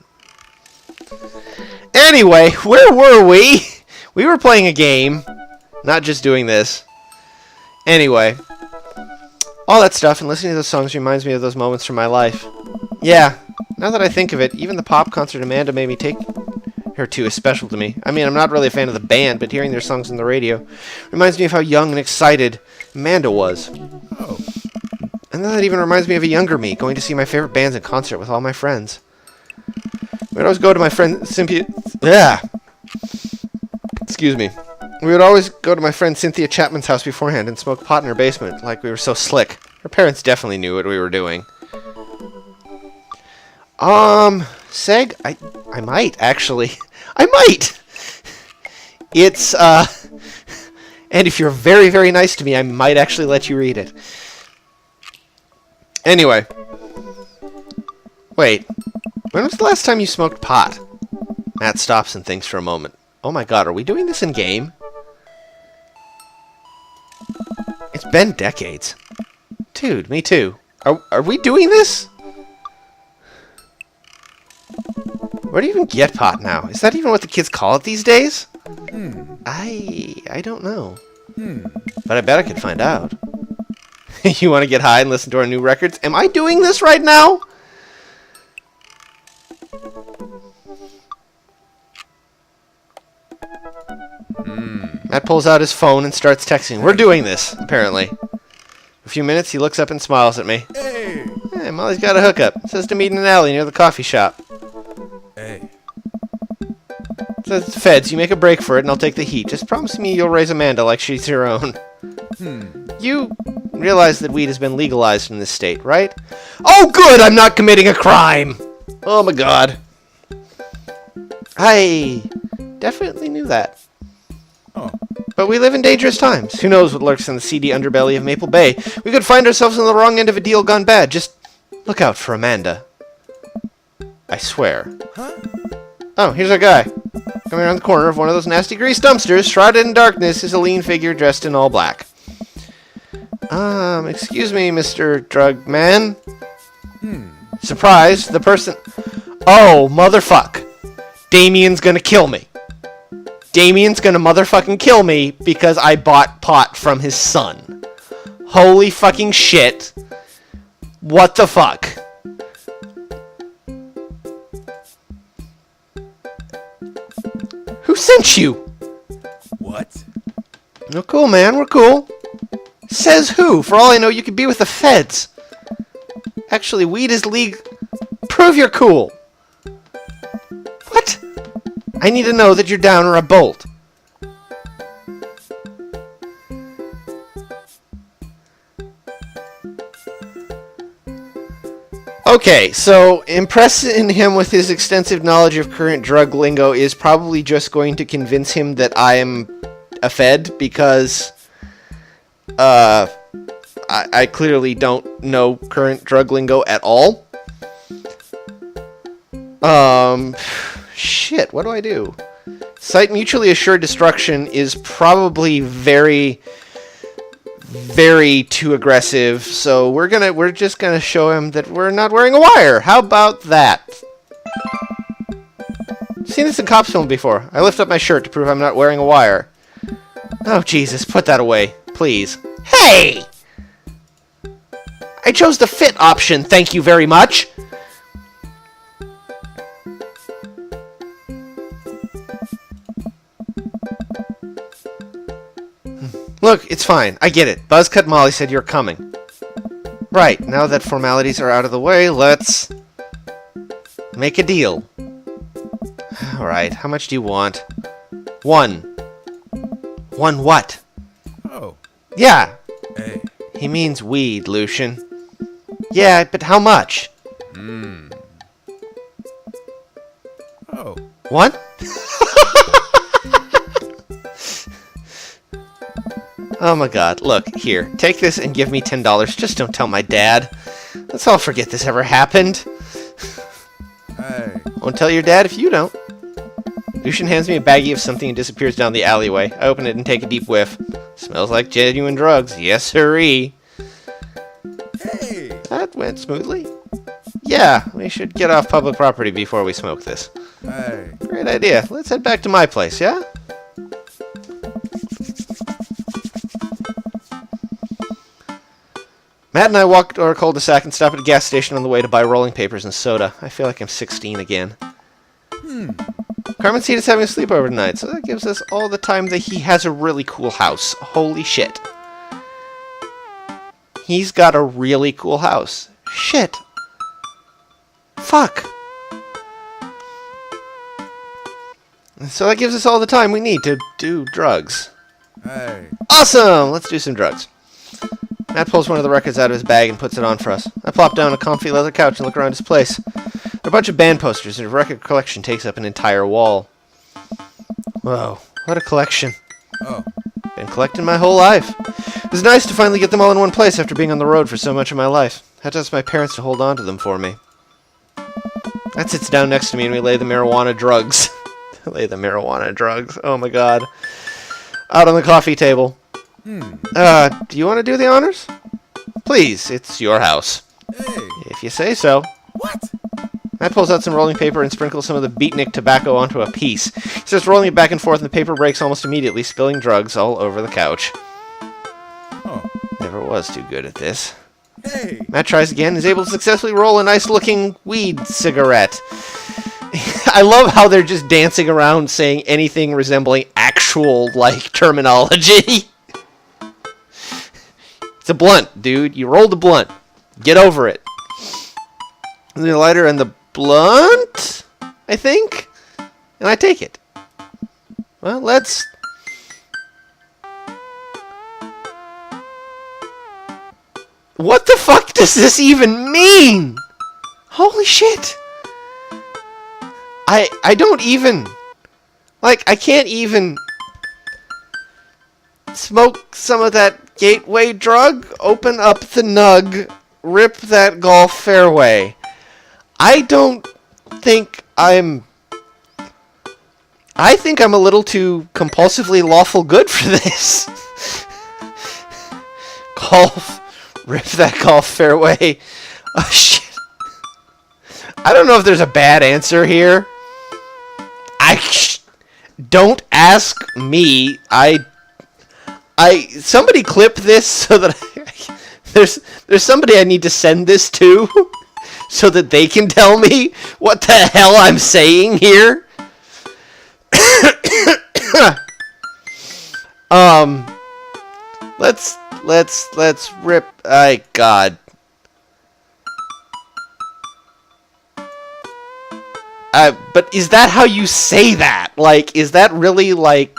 Anyway, where were we? We were playing a game, not just doing this. Anyway, all that stuff and listening to those songs reminds me of those moments from my life. Yeah, now that I think of it, even the pop concert Amanda made me take her to is special to me. I mean, I'm not really a fan of the band, but hearing their songs on the radio reminds me of how young and excited Amanda was. Oh. And then that even reminds me of a younger me, going to see my favorite bands in concert with all my friends. We'd always go to my friend Cynthia... Excuse me. We would always go to my friend Cynthia Chapman's house beforehand and smoke pot in her basement, like we were so slick. Her parents definitely knew what we were doing. Seg, I might, actually. I might! It's, and if you're very, very nice to me, I might actually let you read it. Anyway. Wait. When was the last time you smoked pot? Matt stops and thinks for a moment. Oh my god, are we doing this in game? It's been decades. Dude, me too. Are we doing this? Where do you even get pot now? Is that even what the kids call it these days? I don't know. But I bet I could find out. You want to get high and listen to our new records? Am I doing this right now? Matt pulls out his phone and starts texting. We're doing this, apparently. A few minutes, he looks up and smiles at me. Hey. Hey, Molly's got a hookup. Says to meet in an alley near the coffee shop. Hey. Says, Feds, you make a break for it and I'll take the heat. Just promise me you'll raise Amanda like she's your own. You realize that weed has been legalized in this state, right? Oh, good! I'm not committing a crime! Oh my god. I definitely knew that. Oh. But we live in dangerous times. Who knows what lurks in the seedy underbelly of Maple Bay? We could find ourselves on the wrong end of a deal gone bad. Just look out for Amanda. I swear. Huh? Oh, here's our guy. Coming around the corner of one of those nasty grease dumpsters, shrouded in darkness, is a lean figure dressed in all black. Excuse me, Mr. Drug Man. Surprise, the person... Oh, motherfuck. Damien's gonna kill me. Damien's gonna motherfucking kill me because I bought pot from his son. Holy fucking shit. What the fuck? Who sent you? What? No, cool, man. We're cool. Says who? For all I know, you could be with the feds. Actually, weed is legal. Prove you're cool. What? I need to know that you're down or a bolt. Okay, so impressing him with his extensive knowledge of current drug lingo is probably just going to convince him that I am a fed, because I clearly don't know current drug lingo at all. Shit, what do I do? Cite mutually assured destruction is probably very, very too aggressive, so we're just gonna show him that we're not wearing a wire. How about that? Seen this in cops film before. I lift up my shirt to prove I'm not wearing a wire. Oh Jesus, put that away, please. Hey! I chose the fit option, thank you very much. Look, it's fine. I get it. Buzzcut Molly said you're coming. Right, now that formalities are out of the way, let's make a deal. Alright, how much do you want? 1. 1 what? Oh. Yeah, Hey. he means weed, Lucian. Yeah, but how much? Oh. What? Oh my god, look, here, take this and give me $10. Just don't tell my dad. Let's all forget this ever happened. Hey. Won't tell your dad if you don't. Lucian hands me a baggie of something and disappears down the alleyway. I open it and take a deep whiff. Smells like genuine drugs. Yes, sirree. Hey. That went smoothly. Yeah, we should get off public property before we smoke this. Hey. Great idea. Let's head back to my place, yeah? Matt and I walk to our cul-de-sac and stop at a gas station on the way to buy rolling papers and soda. I feel like I'm 16 again. Carmen Seed is having a sleepover tonight, so that gives us all the time that he has a really cool house. Holy shit. He's got a really cool house. Shit. Fuck. So that gives us all the time we need to do drugs. Hey. Awesome! Let's do some drugs. Matt pulls one of the records out of his bag and puts it on for us. I plop down on a comfy leather couch and look around his place. There are a bunch of band posters, and his record collection takes up an entire wall. Whoa, what a collection. Oh. Been collecting my whole life. It was nice to finally get them all in one place after being on the road for so much of my life. I had to ask my parents to hold on to them for me. Matt sits down next to me and we lay the marijuana drugs. Lay the marijuana drugs. Oh my god. Out on the coffee table. Do you want to do the honors? Please, it's your house. Hey. If you say so. What? Matt pulls out some rolling paper and sprinkles some of the beatnik tobacco onto a piece. He starts rolling it back and forth and the paper breaks almost immediately, spilling drugs all over the couch. Oh. Never was too good at this. Hey. Matt tries again and is able to successfully roll a nice-looking weed cigarette. I love how they're just dancing around saying anything resembling actual, like, terminology. It's a blunt, dude. You rolled a blunt. Get over it. The lighter and the blunt, I think? And I take it. Well, let's... What the fuck does this even mean? Holy shit. I don't even... Like, I can't even... Smoke some of that gateway drug, open up the nug, rip that golf fairway. I don't think I'm... I think I'm a little too compulsively lawful good for this. Golf, rip that golf fairway. Oh, shit. I don't know if there's a bad answer here. Don't ask me. Somebody clip this so that there's somebody I need to send this to so that they can tell me what the hell I'm saying here. Let's rip. God. But is that how you say that? Like, is that really like...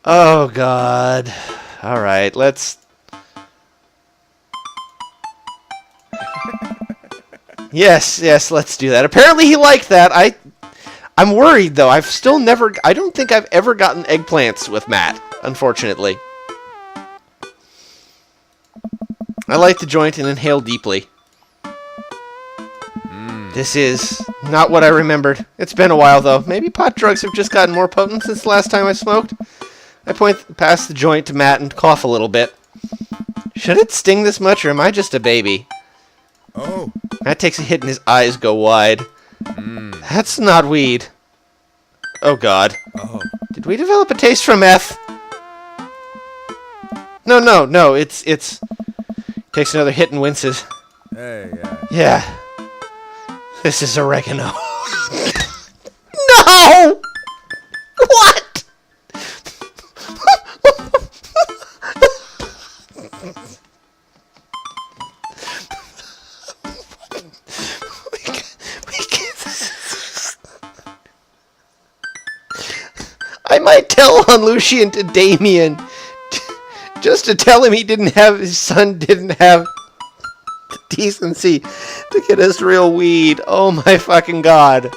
Oh, God. Alright, let's... Yes, let's do that. Apparently he liked that. I'm worried, though. I don't think I've ever gotten eggplants with Matt, unfortunately. I light the joint and inhale deeply. This is not what I remembered. It's been a while, though. Maybe pot drugs have just gotten more potent since the last time I smoked. I point past the joint to Matt and cough a little bit. Should it sting this much, or am I just a baby? Oh. Matt takes a hit and his eyes go wide. That's not weed. Oh, God. Oh. Did we develop a taste for meth? No, it's... Takes another hit and winces. Hey, yeah. Yeah. This is oregano. No! What? tell on Lucian to Damien. Just to tell him his son didn't have the decency to get us real weed. Oh my fucking god.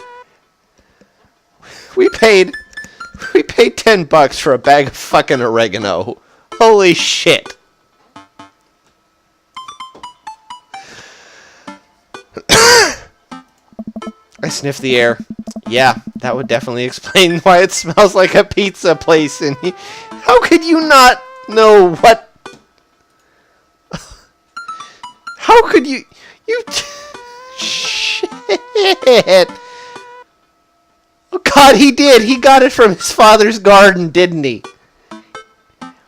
We paid $10 for a bag of fucking oregano. Holy shit. I sniffed the air. Yeah, that would definitely explain why it smells like a pizza place. And how could you not know what? How could you? Shit. Oh God, he did. He got it from his father's garden, didn't he?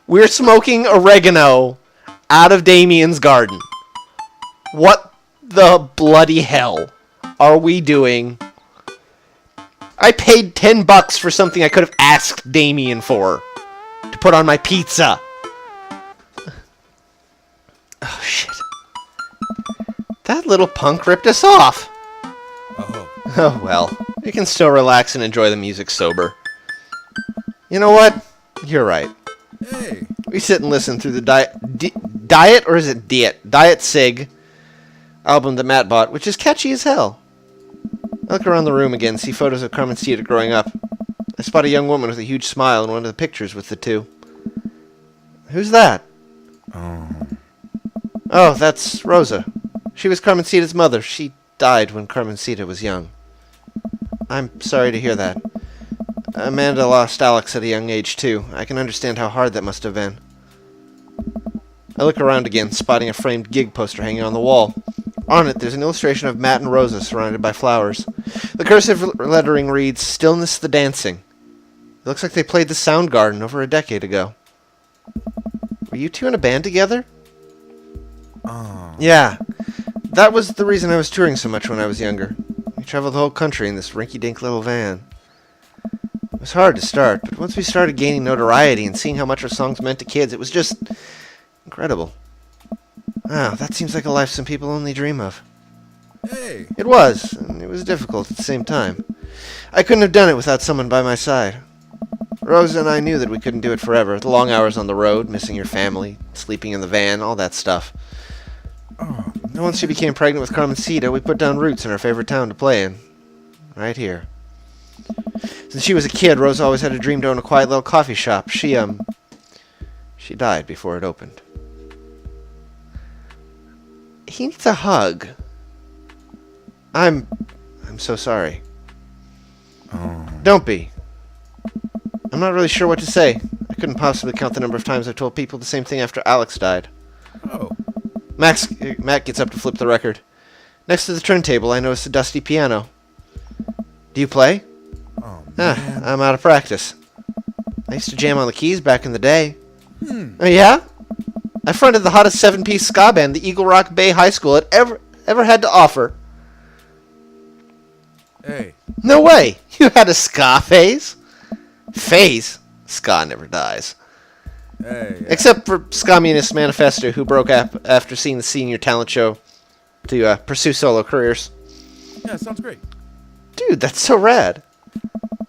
We're smoking oregano out of Damien's garden. What the bloody hell are we doing? I paid $10 for something I could have asked Damien for to put on my pizza. Oh shit. That little punk ripped us off. Oh well. We can still relax and enjoy the music sober. You know what? You're right. Hey. We sit and listen through the Diet, or is it Diet Sig album that Matt bought, which is catchy as hell. I look around the room again, see photos of Carmencita growing up. I spot a young woman with a huge smile in one of the pictures with the two. Who's that? Oh, that's Rosa. She was Carmencita's mother. She died when Carmencita was young. I'm sorry to hear that. Amanda lost Alex at a young age, too. I can understand how hard that must have been. I look around again, spotting a framed gig poster hanging on the wall. On it, there's an illustration of Matt and Rosa surrounded by flowers. The cursive lettering reads, "Stillness the Dancing." It looks like they played the Soundgarden over a decade ago. Were you two in a band together? Yeah. That was the reason I was touring so much when I was younger. We traveled the whole country in this rinky-dink little van. It was hard to start, but once we started gaining notoriety and seeing how much our songs meant to kids, it was just incredible. Wow, that seems like a life some people only dream of. Hey. It was, and it was difficult at the same time. I couldn't have done it without someone by my side. Rosa and I knew that we couldn't do it forever. The long hours on the road, missing your family, sleeping in the van, all that stuff. And once she became pregnant with Carmencita, we put down roots in our favorite town to play in. Right here. Since she was a kid, Rosa always had a dream to own a quiet little coffee shop. She died before it opened. He needs a hug. I'm so sorry. Don't be. I'm not really sure what to say. I couldn't possibly count the number of times I've told people the same thing after Alex died. Matt gets up to flip the record. Next to the turntable, I notice a dusty piano. Do you play? I'm out of practice. I used to jam on the keys back in the day. Oh yeah? I fronted the hottest 7-piece ska band the Eagle Rock Bay High School had ever had to offer. Hey. No way! You had a ska phase? Phase? Ska never dies. Hey. Except for Scommunist Manifesto, who broke up after seeing the senior talent show to pursue solo careers. Yeah, sounds great. Dude, that's so rad.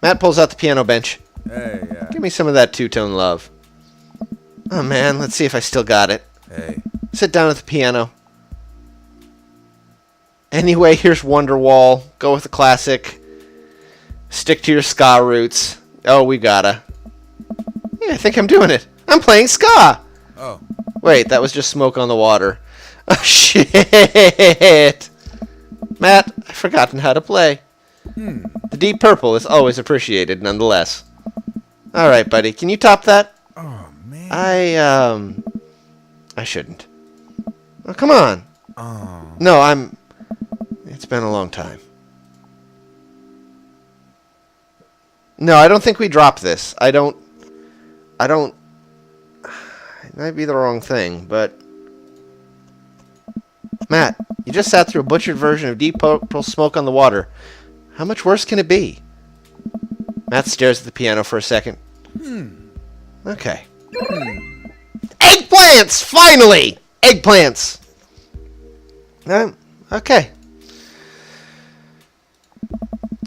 Matt pulls out the piano bench. Hey. Give me some of that two-tone love. Oh man, let's see if I still got it. Hey. Sit down at the piano. Anyway, here's Wonderwall. Go with the classic. Stick to your ska roots. Oh, we gotta. Yeah, I think I'm doing it. I'm playing ska! Oh. Wait, that was just smoke on the water. Oh, shit! Matt, I've forgotten how to play. The Deep Purple is always appreciated, nonetheless. Alright, buddy, can you top that? Oh, man. I shouldn't. Oh, come on. No, It's been a long time. No, I don't think we drop this. I don't... It might be the wrong thing, but... Matt, you just sat through a butchered version of Deep Purple Smoke on the Water. How much worse can it be? Matt stares at the piano for a second. Okay. Eggplants! Finally! Eggplants! Okay.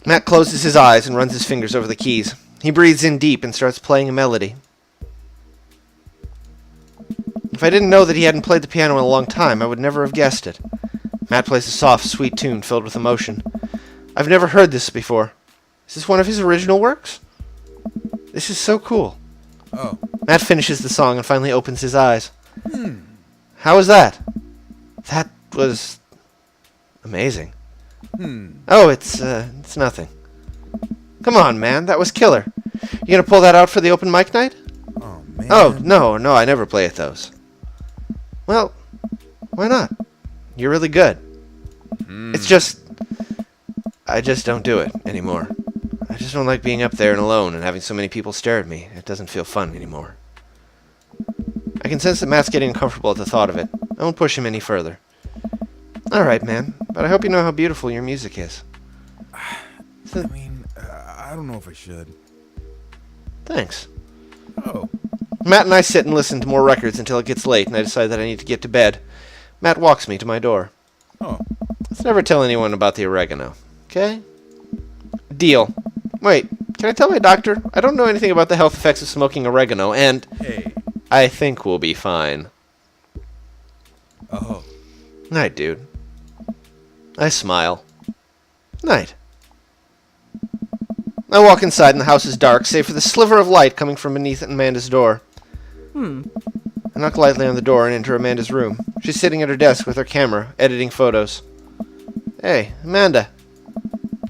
Matt closes his eyes and runs his fingers over the keys. He breathes in deep and starts playing a melody. If I didn't know that he hadn't played the piano in a long time, I would never have guessed it. Matt plays a soft, sweet tune filled with emotion. I've never heard this before. Is this one of his original works? This is so cool. Oh. Matt finishes the song and finally opens his eyes. How was that? That was amazing. Oh, it's nothing. Come on, man, that was killer. You gonna pull that out for the open mic night? Oh, man. Oh, no, I never play at those. Well, why not? You're really good. It's just... I just don't do it anymore. I just don't like being up there and alone and having so many people stare at me. It doesn't feel fun anymore. I can sense that Matt's getting uncomfortable at the thought of it. I won't push him any further. Alright, man, but I hope you know how beautiful your music is. I mean, I don't know if I should. Thanks. Oh. Matt and I sit and listen to more records until it gets late and I decide that I need to get to bed. Matt walks me to my door. Oh. Let's never tell anyone about the oregano, okay? Deal. Wait, can I tell my doctor? I don't know anything about the health effects of smoking oregano, and Hey. I think we'll be fine. Oh. Night, dude. I smile. Night. I walk inside and the house is dark, save for the sliver of light coming from beneath Amanda's door. I knock lightly on the door and enter Amanda's room. She's sitting at her desk with her camera, editing photos. Hey, Amanda.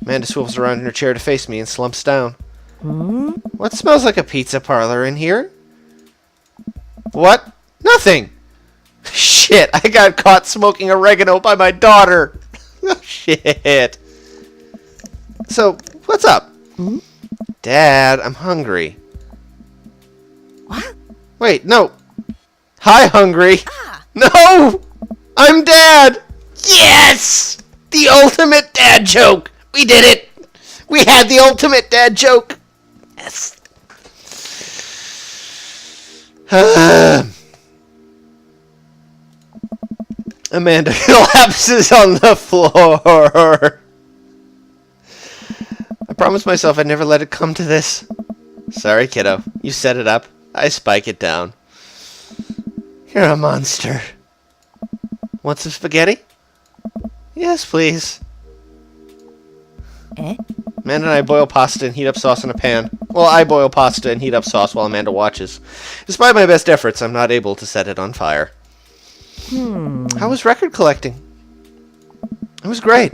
Amanda swivels around in her chair to face me and slumps down. What smells like a pizza parlor in here? What? Nothing! Shit, I got caught smoking oregano by my daughter! Shit. So, what's up? Dad, I'm hungry. What? Wait, no. Hi, hungry. No! I'm Dad! Yes! The ultimate dad joke! We did it! We had the ultimate dad joke! Yes. Amanda collapses on the floor. I promised myself I'd never let it come to this. Sorry, kiddo. You set it up. I spike it down. You're a monster. Want some spaghetti? Yes, please. Eh? Amanda and I boil pasta and heat up sauce in a pan. Well, I boil pasta and heat up sauce while Amanda watches. Despite my best efforts, I'm not able to set it on fire. How was record collecting? It was great.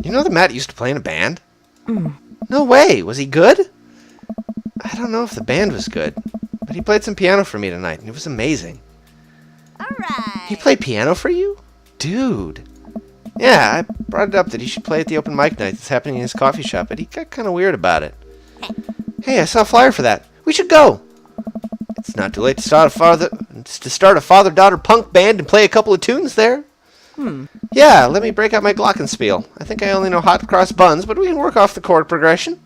You know that Matt used to play in a band? No way. Was he good? I don't know if the band was good, but he played some piano for me tonight, and it was amazing. Alright. He played piano for you? Dude. Yeah, I brought it up that he should play at the open mic night that's happening in his coffee shop, but he got kind of weird about it. Hey, I saw a flyer for that. We should go. It's not too late to start a father-daughter punk band and play a couple of tunes there. Yeah, let me break out my glockenspiel. I think I only know hot cross buns, but we can work off the chord progression.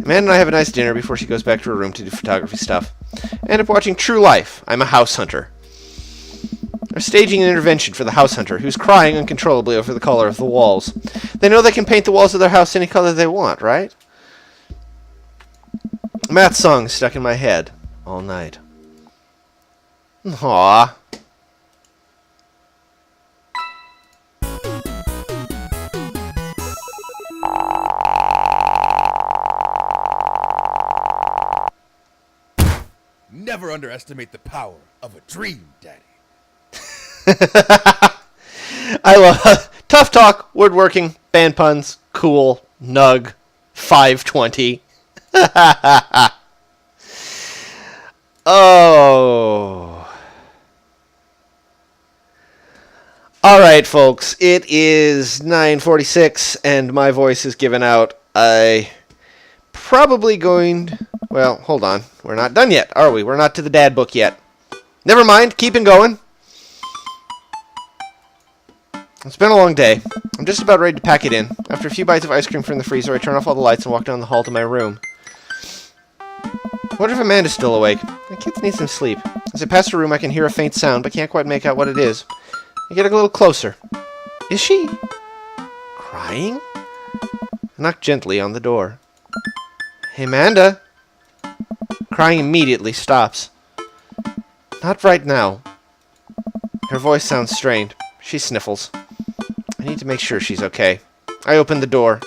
Amanda and I have a nice dinner before she goes back to her room to do photography stuff. I end up watching True Life. I'm a house hunter. They're staging an intervention for the house hunter, who's crying uncontrollably over the color of the walls. They know they can paint the walls of their house any color they want, right? Matt's song is stuck in my head all night. Aww. Never underestimate the power of a dream, Daddy. I love tough talk, woodworking, band puns, cool, nug, 520. Oh. All right, folks. It is 9:46 and my voice is given out. I probably going... Well, hold on. We're not done yet, are we? We're not to the dad book yet. Never mind. Keeping going. It's been a long day. I'm just about ready to pack it in. After a few bites of ice cream from the freezer, I turn off all the lights and walk down the hall to my room. What if Amanda's still awake? The kids need some sleep. As I pass her room, I can hear a faint sound, but can't quite make out what it is. I get a little closer. Is she crying? I knock gently on the door. Hey, Amanda. Crying immediately stops. Not right now. Her voice sounds strained. She sniffles. I need to make sure she's okay. I open the door.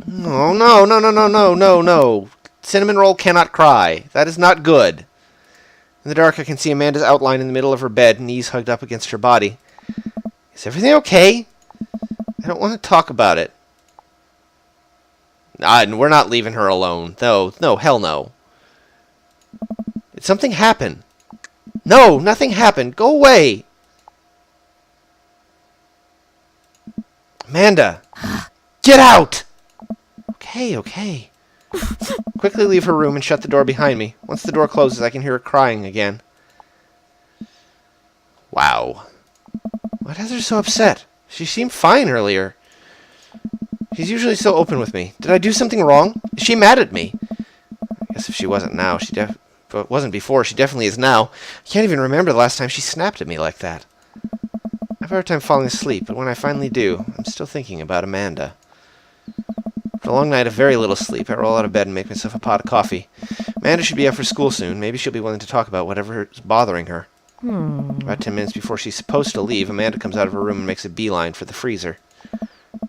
No, no, no, no, no, no, no, no. Cinnamon Roll cannot cry. That is not good. In the dark, I can see Amanda's outline in the middle of her bed, knees hugged up against her body. Is everything okay? I don't want to talk about it. And we're not leaving her alone. No, no, hell no. Did something happen? No, nothing happened. Go away. Amanda, get out! Okay, okay. Quickly leave her room and shut the door behind me. Once the door closes, I can hear her crying again. Wow. What has her so upset? She seemed fine earlier. She's usually so open with me. Did I do something wrong? Is she mad at me? I guess if she wasn't now, but wasn't before, she definitely is now. I can't even remember the last time she snapped at me like that. I have a hard time falling asleep, but when I finally do, I'm still thinking about Amanda. For a long night of very little sleep, I roll out of bed and make myself a pot of coffee. Amanda should be up for school soon. Maybe she'll be willing to talk about whatever is bothering her. About 10 minutes before she's supposed to leave, Amanda comes out of her room and makes a beeline for the freezer.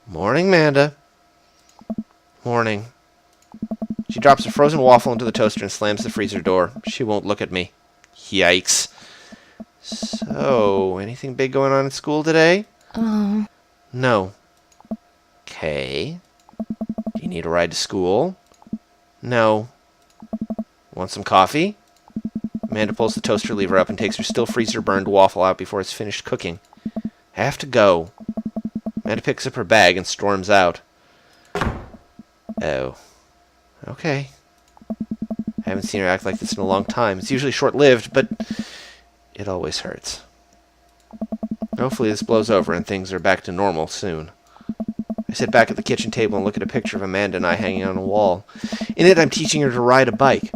Morning, Amanda. Morning. She drops a frozen waffle into the toaster and slams the freezer door. She won't look at me. Yikes. So, anything big going on at school today? No. Okay. Do you need a ride to school? No. Want some coffee? Amanda pulls the toaster lever up and takes her still freezer-burned waffle out before it's finished cooking. I have to go. Amanda picks up her bag and storms out. Oh. Okay. I haven't seen her act like this in a long time. It's usually short-lived, but it always hurts. Hopefully this blows over and things are back to normal soon. I sit back at the kitchen table and look at a picture of Amanda and I hanging on a wall. In it, I'm teaching her to ride a bike.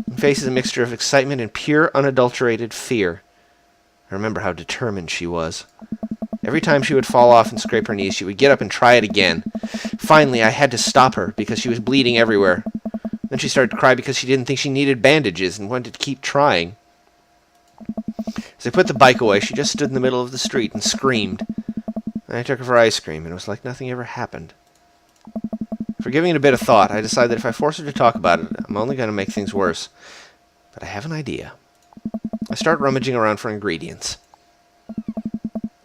Her face is a mixture of excitement and pure, unadulterated fear. I remember how determined she was. Every time she would fall off and scrape her knees, she would get up and try it again. Finally, I had to stop her because she was bleeding everywhere. Then she started to cry because she didn't think she needed bandages and wanted to keep trying. As I put the bike away, she just stood in the middle of the street and screamed. And I took her for ice cream, and it was like nothing ever happened. For giving it a bit of thought, I decided that if I force her to talk about it, I'm only going to make things worse. But I have an idea. I start rummaging around for ingredients.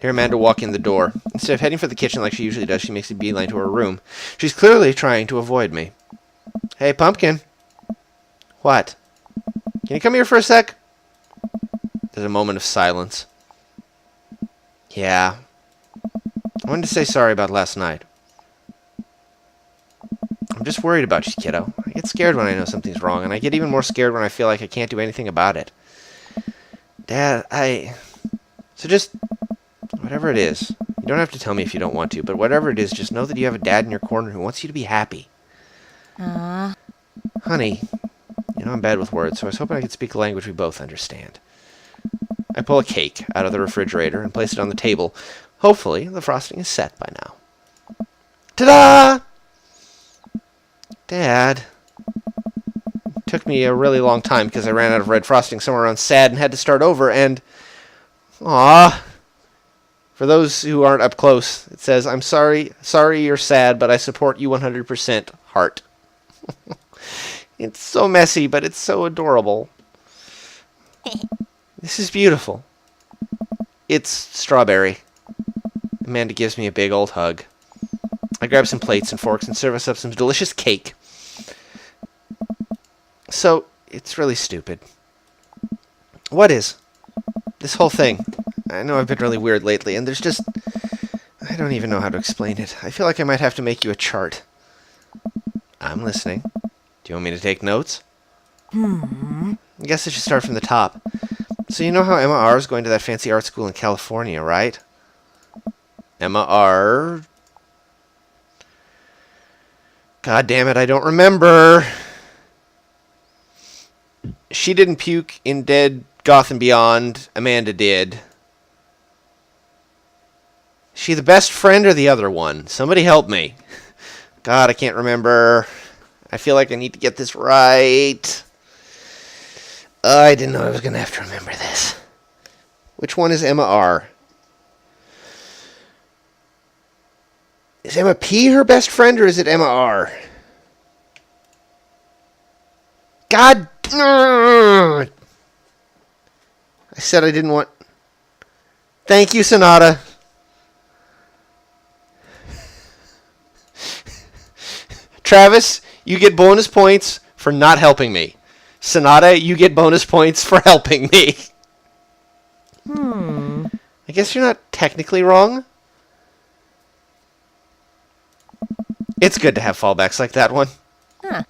Hear Amanda walk in the door. Instead of heading for the kitchen like she usually does, she makes a beeline to her room. She's clearly trying to avoid me. Hey, Pumpkin. What? Can you come here for a sec? There's a moment of silence. Yeah. I wanted to say sorry about last night. I'm just worried about you, kiddo. I get scared when I know something's wrong, and I get even more scared when I feel like I can't do anything about it. Dad, So just... whatever it is. You don't have to tell me if you don't want to, but whatever it is, just know that you have a dad in your corner who wants you to be happy. Honey, you know I'm bad with words, so I was hoping I could speak a language we both understand. I pull a cake out of the refrigerator and place it on the table. Hopefully, the frosting is set by now. Ta-da! Dad. It took me a really long time because I ran out of red frosting somewhere around sad and had to start over, and... Aww. For those who aren't up close, it says, I'm sorry you're sad, but I support you 100%, heart. It's so messy, but it's so adorable. This is beautiful. It's strawberry. Amanda gives me a big old hug. I grab some plates and forks and serve us up some delicious cake. So, it's really stupid. What is? This whole thing. I know I've been really weird lately, and there's just... I don't even know how to explain it. I feel like I might have to make you a chart. I'm listening. Do you want me to take notes? I guess I should start from the top. So you know how Emma R. is going to that fancy art school in California, right? Emma R. God damn it, I don't remember. She didn't puke in Dead Gotham Beyond. Amanda did. She the best friend or the other one? Somebody help me. God, I can't remember. I feel like I need to get this right. I didn't know I was going to have to remember this. Which one is Emma R? Is Emma P her best friend or is it Emma R? God. I said I didn't want... Thank you, Sonata. Travis, you get bonus points for not helping me. Sonata, you get bonus points for helping me. I guess you're not technically wrong. It's good to have fallbacks like that one. Huh.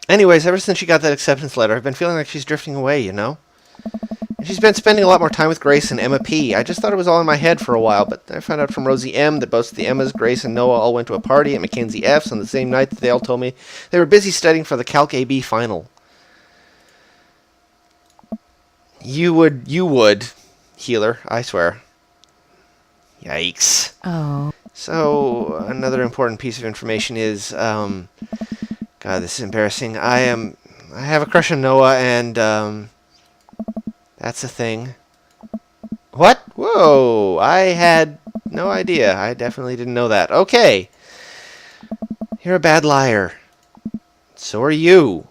Anyways, ever since she got that acceptance letter, I've been feeling like she's drifting away, you know? And she's been spending a lot more time with Grace and Emma P. I just thought it was all in my head for a while, but I found out from Rosie M. that both the Emmas, Grace, and Noah all went to a party at Mackenzie F's on the same night that they all told me they were busy studying for the Calc AB final. You would, healer, I swear. Yikes. Oh. So, another important piece of information is, God, this is embarrassing. I have a crush on Noah, and, that's a thing. What? Whoa, I had no idea. I definitely didn't know that. Okay. You're a bad liar. So are you.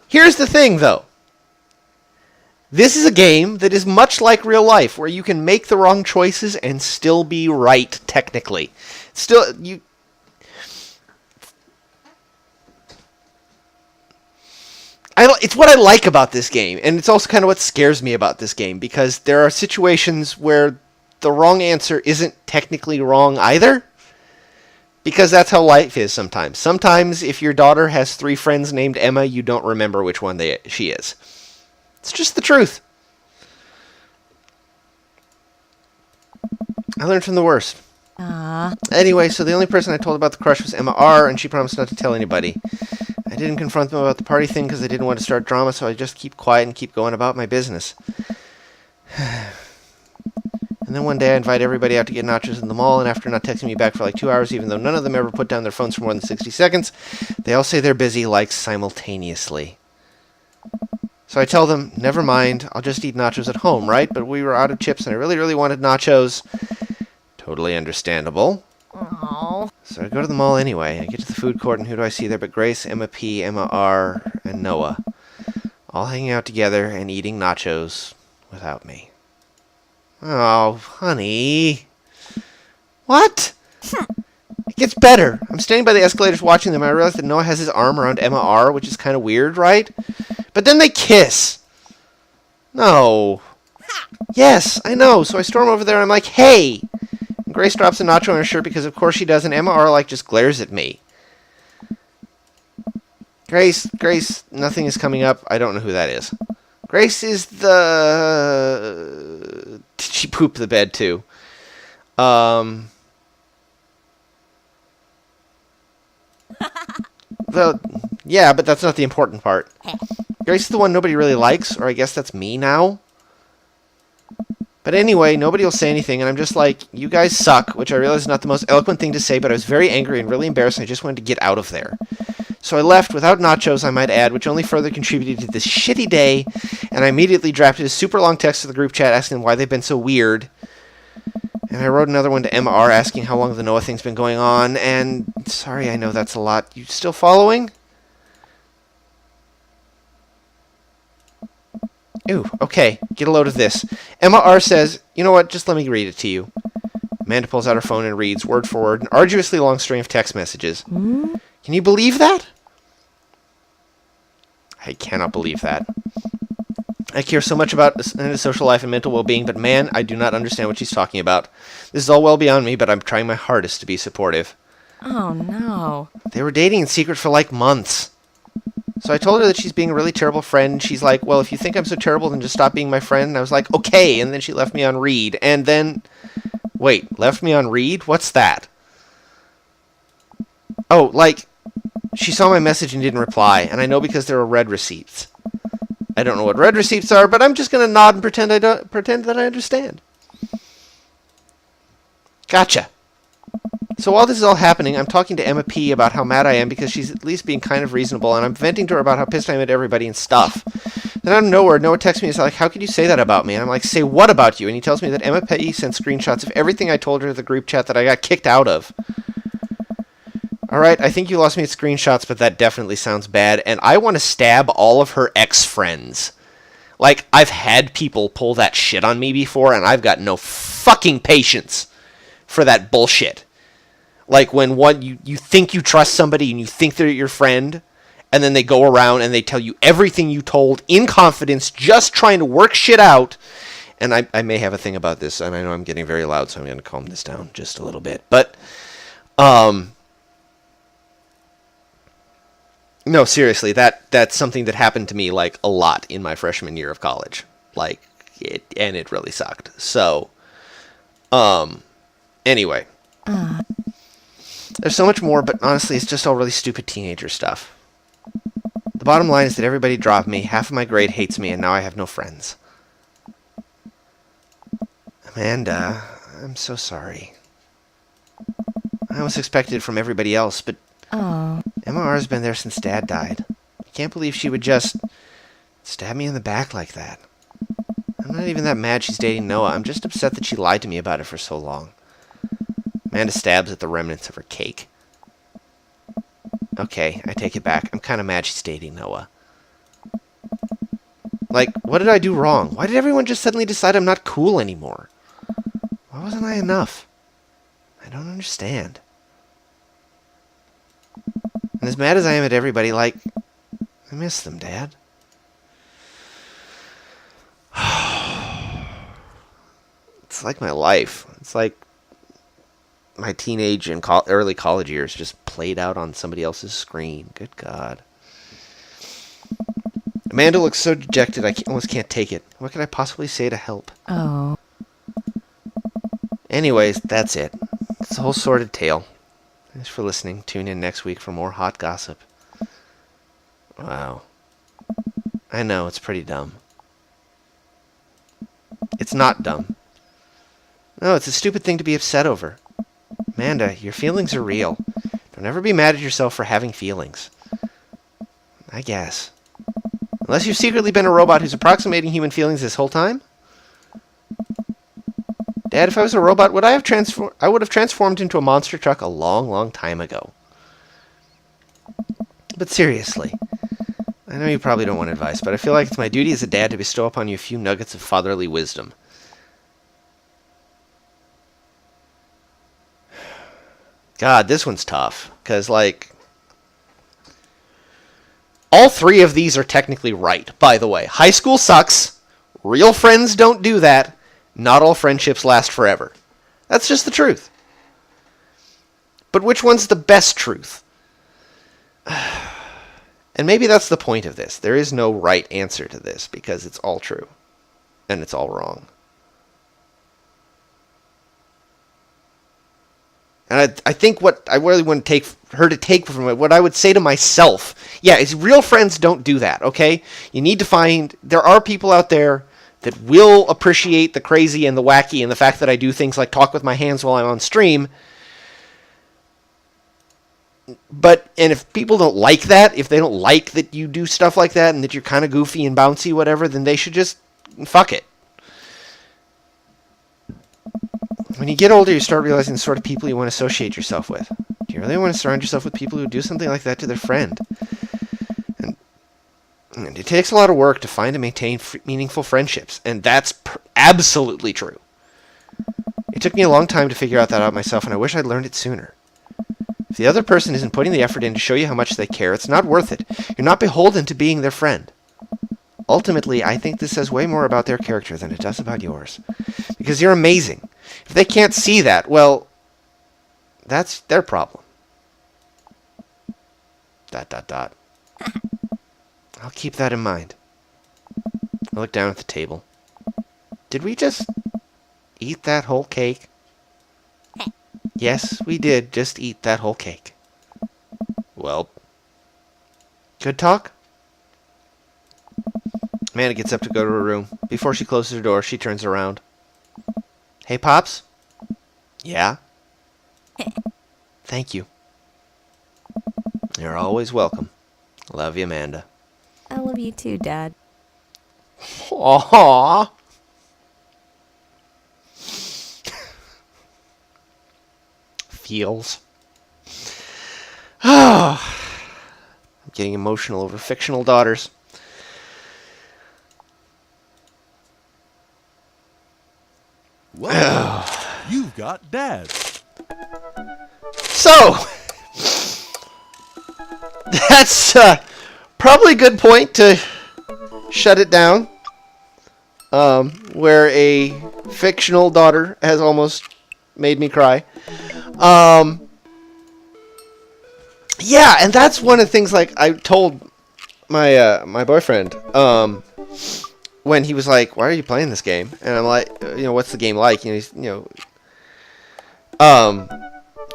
Here's the thing, though. This is a game that is much like real life, where you can make the wrong choices and still be right, technically. Still, you... It's what I like about this game, and it's also kind of what scares me about this game, because there are situations where the wrong answer isn't technically wrong either, because that's how life is sometimes. Sometimes, if your daughter has 3 friends named Emma, you don't remember which one she is. It's just the truth. I learned from the worst. Anyway, so the only person I told about the crush was Emma R, and she promised not to tell anybody. I didn't confront them about the party thing because I didn't want to start drama, so I just keep quiet and keep going about my business. And then one day I invite everybody out to get nachos in the mall, and after not texting me back for like 2 hours, even though none of them ever put down their phones for more than 60 seconds, they all say they're busy, like, simultaneously. So I tell them, never mind, I'll just eat nachos at home, right? But we were out of chips, and I really, really wanted nachos. Totally understandable. Oh. So I go to the mall anyway. I get to the food court, and who do I see there but Grace, Emma P, Emma R, and Noah. All hanging out together and eating nachos without me. Oh, honey. What? It gets better. I'm standing by the escalators watching them, and I realize that Noah has his arm around Emma R, which is kind of weird, right? But then they kiss. No. Yes, I know. So I storm over there, and I'm like, hey! And Grace drops a nacho on her shirt because of course she does, and Emma R, like, just glares at me. Grace, nothing is coming up. I don't know who that is. Grace is the... Did she poop the bed, too? Well, yeah, but that's not the important part. Grace is the one nobody really likes, or I guess that's me now. But anyway, nobody will say anything, and I'm just like, you guys suck, which I realize is not the most eloquent thing to say, but I was very angry and really embarrassed, and I just wanted to get out of there. So I left without nachos, I might add, which only further contributed to this shitty day, and I immediately drafted a super long text to the group chat asking them why they've been so weird. And I wrote another one to Emma R asking how long the Noah thing's been going on, and sorry, I know that's a lot. You still following? Ooh, okay, get a load of this. Emma R says, you know what, just let me read it to you. Amanda pulls out her phone and reads, word for word, an arduously long string of text messages. Can you believe that? I cannot believe that. I care so much about social life and mental well-being, but man, I do not understand what she's talking about. This is all well beyond me, but I'm trying my hardest to be supportive. Oh, no. They were dating in secret for like months. So I told her that she's being a really terrible friend. She's like, well, if you think I'm so terrible, then just stop being my friend. And I was like, okay. And then she left me on read. And then... Wait, left me on read? What's that? Oh, like, she saw my message and didn't reply. And I know because there were red receipts. I don't know what read receipts are, but I'm just going to nod and pretend that I understand. Gotcha. So while this is all happening, I'm talking to Emma P. about how mad I am because she's at least being kind of reasonable, and I'm venting to her about how pissed I am at everybody and stuff. Then out of nowhere, Noah texts me and is like, how could you say that about me? And I'm like, say what about you? And he tells me that Emma P. sent screenshots of everything I told her to the group chat that I got kicked out of. Alright, I think you lost me at screenshots, but that definitely sounds bad, and I want to stab all of her ex-friends. Like, I've had people pull that shit on me before, and I've got no fucking patience for that bullshit. Like when you think you trust somebody and you think they're your friend, and then they go around and they tell you everything you told in confidence, just trying to work shit out. And I may have a thing about this, and I know I'm getting very loud, so I'm going to calm this down just a little bit. But, no, seriously, that's something that happened to me, like, a lot in my freshman year of college. Like, it really sucked. So, anyway. There's so much more, but honestly, it's just all really stupid teenager stuff. The bottom line is that everybody dropped me, half of my grade hates me, and now I have no friends. Amanda, I'm so sorry. I almost expected it from everybody else, but MR's been there since Dad died. I can't believe she would just stab me in the back like that. I'm not even that mad she's dating Noah. I'm just upset that she lied to me about it for so long. Amanda stabs at the remnants of her cake. Okay, I take it back. I'm kind of mad she's dating Noah. Like, what did I do wrong? Why did everyone just suddenly decide I'm not cool anymore? Why wasn't I enough? I don't understand. And as mad as I am at everybody, like, I miss them, Dad. It's like my life. It's like my teenage and early college years just played out on somebody else's screen. Good God. Amanda looks so dejected I almost can't take it. What could I possibly say to help? Oh. Anyways, that's it. It's a whole sordid tale. Thanks for listening. Tune in next week for more hot gossip. Wow. I know, it's pretty dumb. It's not dumb. No, it's a stupid thing to be upset over. Amanda, your feelings are real. Don't ever be mad at yourself for having feelings. I guess. Unless you've secretly been a robot who's approximating human feelings this whole time? Dad, if I was a robot, would I would have transformed into a monster truck a long, long time ago. But seriously, I know you probably don't want advice, but I feel like it's my duty as a dad to bestow upon you a few nuggets of fatherly wisdom. God, this one's tough, because, like, all three of these are technically right, by the way. High school sucks. Real friends don't do that. Not all friendships last forever. That's just the truth. But which one's the best truth? And maybe that's the point of this. There is no right answer to this, because it's all true. And it's all wrong. And I think what I really want to take from it, what I would say to myself, yeah, is real friends don't do that, okay? You need to find, there are people out there that will appreciate the crazy and the wacky and the fact that I do things like talk with my hands while I'm on stream. And if people don't like that, if they don't like that you do stuff like that and that you're kind of goofy and bouncy, whatever, then they should just fuck it. When you get older, you start realizing the sort of people you want to associate yourself with. Do you really want to surround yourself with people who do something like that to their friend? And it takes a lot of work to find and maintain meaningful friendships, and that's absolutely true. It took me a long time to figure that out myself, and I wish I'd learned it sooner. If the other person isn't putting the effort in to show you how much they care, it's not worth it. You're not beholden to being their friend. Ultimately, I think this says way more about their character than it does about yours. Because you're amazing. If they can't see that, well, that's their problem. ... I'll keep that in mind. I look down at the table. Did we just eat that whole cake? Yes, we did just eat that whole cake. Well, good talk? Amanda gets up to go to her room. Before she closes her door, she turns around. Hey, Pops? Yeah? Thank you. You're always welcome. Love you, Amanda. I love you too, Dad. Aww. Feels. I'm getting emotional over fictional daughters. Well, you've got dads. So, that's probably a good point to shut it down. Where a fictional daughter has almost made me cry. Yeah, and that's one of the things, like, I told my my boyfriend, when he was like, why are you playing this game? And I'm like, what's the game like?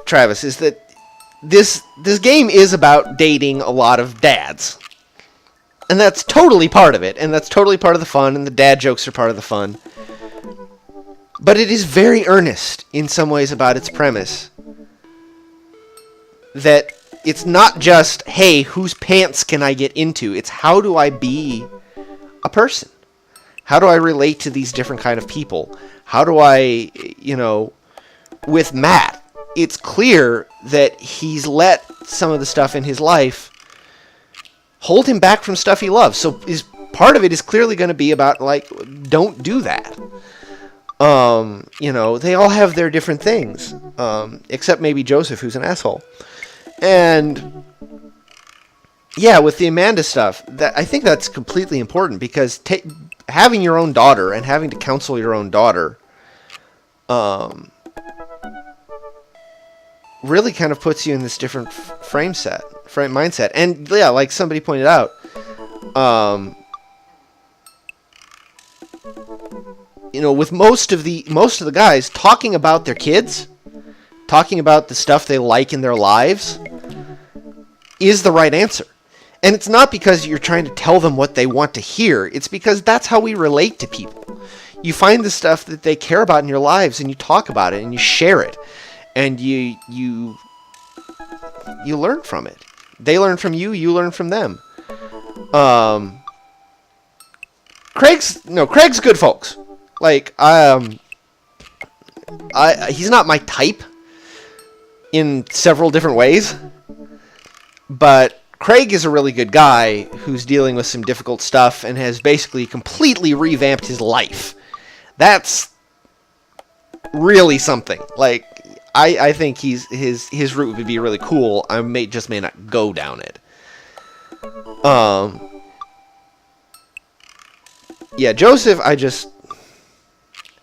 Travis, is that this game is about dating a lot of dads. And that's totally part of it, and that's totally part of the fun, and the dad jokes are part of the fun. But it is very earnest in some ways about its premise. That it's not just, hey, whose pants can I get into? It's how do I be a person? How do I relate to these different kind of people? How do I, with Matt, it's clear that he's let some of the stuff in his life hold him back from stuff he loves. So part of it is clearly going to be about, like, don't do that. They all have their different things. Except maybe Joseph, who's an asshole. And yeah, with the Amanda stuff, I think that's completely important, because having your own daughter and having to counsel your own daughter really kind of puts you in this different frame mindset. And yeah, like somebody pointed out, with most of the guys talking about their kids, talking about the stuff they like in their lives, is the right answer. And it's not because you're trying to tell them what they want to hear. It's because that's how we relate to people. You find the stuff that they care about in your lives, and you talk about it, and you share it, and you learn from it. They learn from you. You learn from them. Craig's good, folks. Like, he's not my type in several different ways, but Craig is a really good guy who's dealing with some difficult stuff and has basically completely revamped his life. That's really something. Like, I think his route would be really cool. I may not go down it. Yeah, Joseph,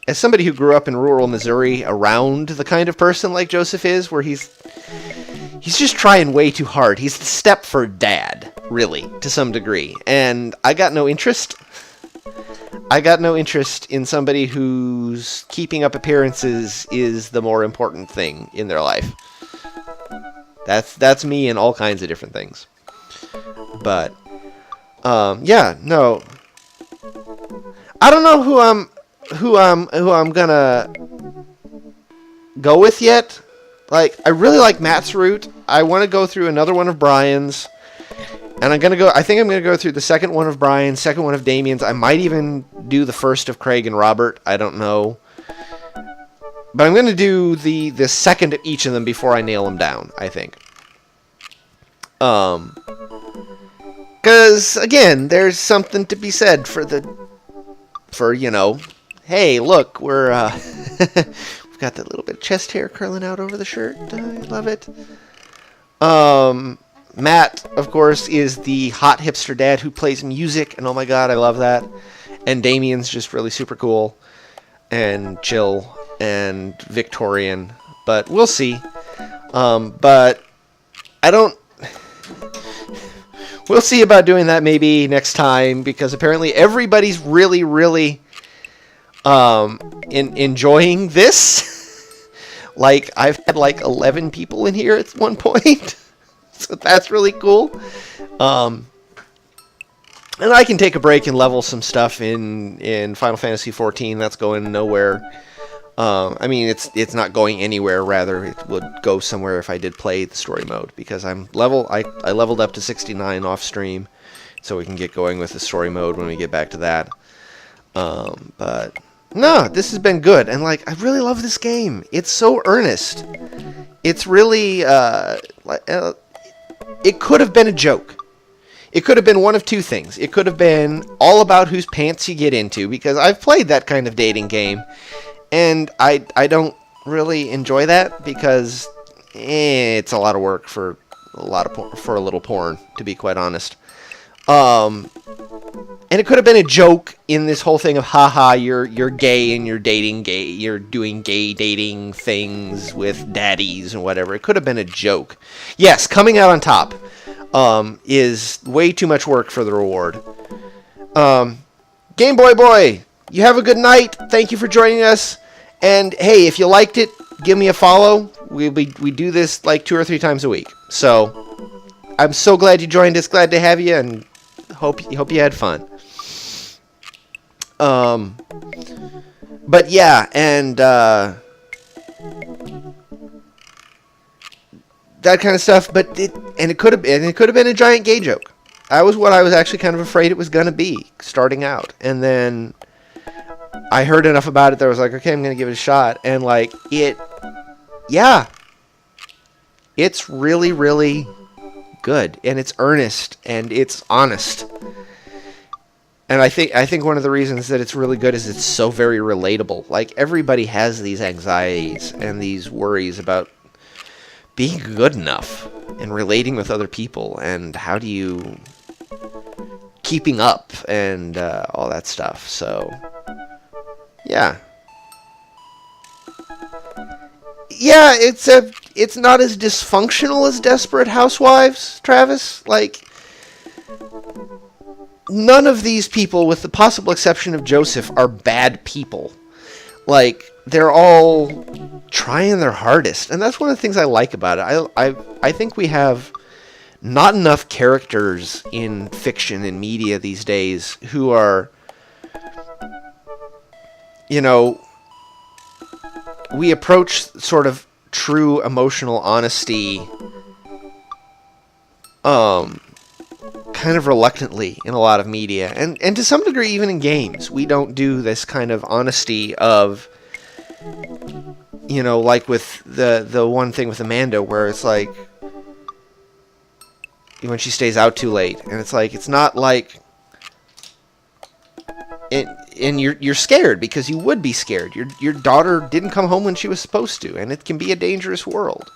as somebody who grew up in rural Missouri around the kind of person like Joseph is, where he's just trying way too hard. He's the Stepford dad, really, to some degree. And I got no interest. I got no interest in somebody whose keeping up appearances is the more important thing in their life. That's me in all kinds of different things. But yeah, no. I don't know who I'm gonna go with yet. Like, I really like Matt's route. I want to go through another one of Brian's. And I think I'm going to go through the second one of Brian's, second one of Damien's. I might even do the first of Craig and Robert. I don't know. But I'm going to do the second of each of them before I nail them down, I think. Because, again, there's something to be said for hey, look, we're, we've got that little bit of chest hair curling out over the shirt. I love it. Matt, of course, is the hot hipster dad who plays music, and oh my god, I love that. And Damien's just really super cool and chill and Victorian, but we'll see. But I don't... We'll see about doing that maybe next time, because apparently everybody's really, really enjoying this. Like, I've had like 11 people in here at one point. So that's really cool. And I can take a break and level some stuff in Final Fantasy XIV. That's going nowhere. I mean, it's not going anywhere. Rather, it would go somewhere if I did play the story mode, because I leveled up to 69 off stream, so we can get going with the story mode when we get back to that. But no, this has been good, and like I really love this game. It's so earnest. It's really it could have been a joke. It could have been one of two things. It could have been all about whose pants you get into, because I've played that kind of dating game, and I don't really enjoy that, because it's a lot of work for a little porn, to be quite honest. And it could have been a joke in this whole thing of, haha, you're gay and you're doing gay dating things with daddies and whatever. It could have been a joke. Yes, coming out on top is way too much work for the reward. Game Boy, you have a good night. Thank you for joining us. And hey, if you liked it, give me a follow. We do this like 2 or 3 times a week. So I'm so glad you joined us. Glad to have you, and hope you had fun. But yeah, and that kind of stuff. But it could have been a giant gay joke. That was what I was actually kind of afraid it was gonna be starting out, and then I heard enough about it that I was like, okay, I'm gonna give it a shot, and like it's really, really good, and it's earnest, and it's honest. And I think one of the reasons that it's really good is it's so very relatable. Like, everybody has these anxieties and these worries about being good enough and relating with other people, and how do you keeping up and all that stuff. So yeah, it's not as dysfunctional as Desperate Housewives, Travis. Like, none of these people, with the possible exception of Joseph, are bad people. Like, they're all trying their hardest, and that's one of the things I like about it. I think we have not enough characters in fiction and media these days who are, you know, we approach sort of true emotional honesty kind of reluctantly in a lot of media, and to some degree even in games. We don't do this kind of honesty of, you know, like with the one thing with Amanda, where it's like when she stays out too late, and it's like, it's not like and you're scared, because you would be scared. Your daughter didn't come home when she was supposed to, and it can be a dangerous world.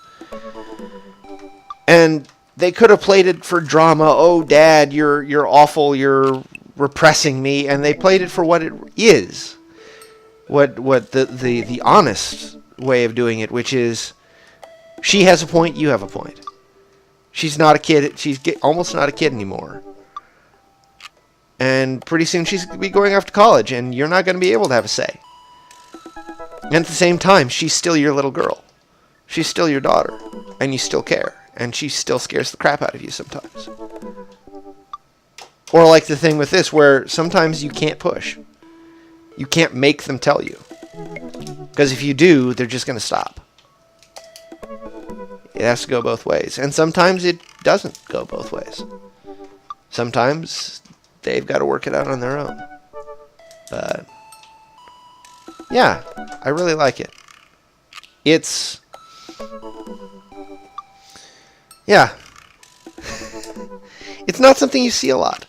And they could have played it for drama. Oh, Dad, you're awful. You're repressing me. And they played it for what it is. What the honest way of doing it, which is, she has a point, you have a point. She's not a kid. She's almost not a kid anymore. And pretty soon she's going to be going off to college, and you're not going to be able to have a say. And at the same time, she's still your little girl. She's still your daughter. And you still care. And she still scares the crap out of you sometimes. Or like the thing with this, where sometimes you can't push. You can't make them tell you. Because if you do, they're just going to stop. It has to go both ways. And sometimes it doesn't go both ways. Sometimes they've got to work it out on their own. But yeah, I really like it. It's, yeah, it's not something you see a lot.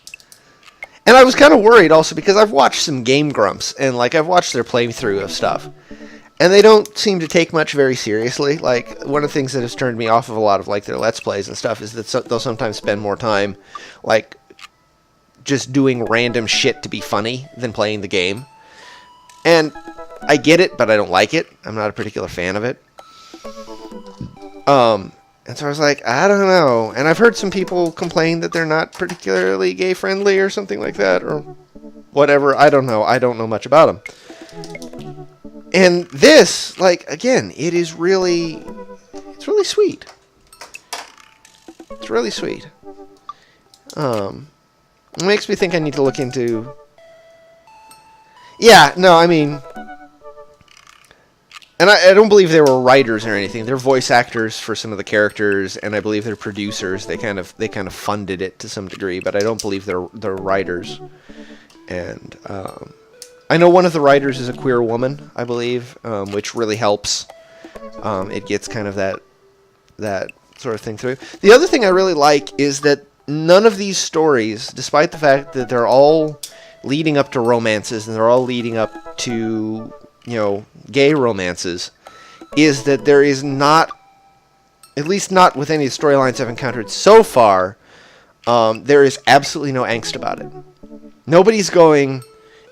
And I was kind of worried also, because I've watched some Game Grumps, and like I've watched their playthrough of stuff, and they don't seem to take much very seriously. Like, one of the things that has turned me off of a lot of like their Let's Plays and stuff is that they'll sometimes spend more time like just doing random shit to be funny than playing the game. And I get it, but I don't like it. I'm not a particular fan of it. And so I was like, I don't know. And I've heard some people complain that they're not particularly gay friendly or something like that, or whatever. I don't know. I don't know much about them. And this, like, again, it's really sweet. It's really sweet. It makes me think I need to look into... Yeah, no, I mean... And I don't believe they were writers or anything. They're voice actors for some of the characters, and I believe they're producers. They kind of funded it to some degree, but I don't believe they're writers. And I know one of the writers is a queer woman, I believe, which really helps. It gets kind of that sort of thing through. The other thing I really like is that none of these stories, despite the fact that they're all leading up to romances and they're all leading up to, you know, gay romances, is that there is not, at least not with any of the storylines I've encountered so far, there is absolutely no angst about it. Nobody's going,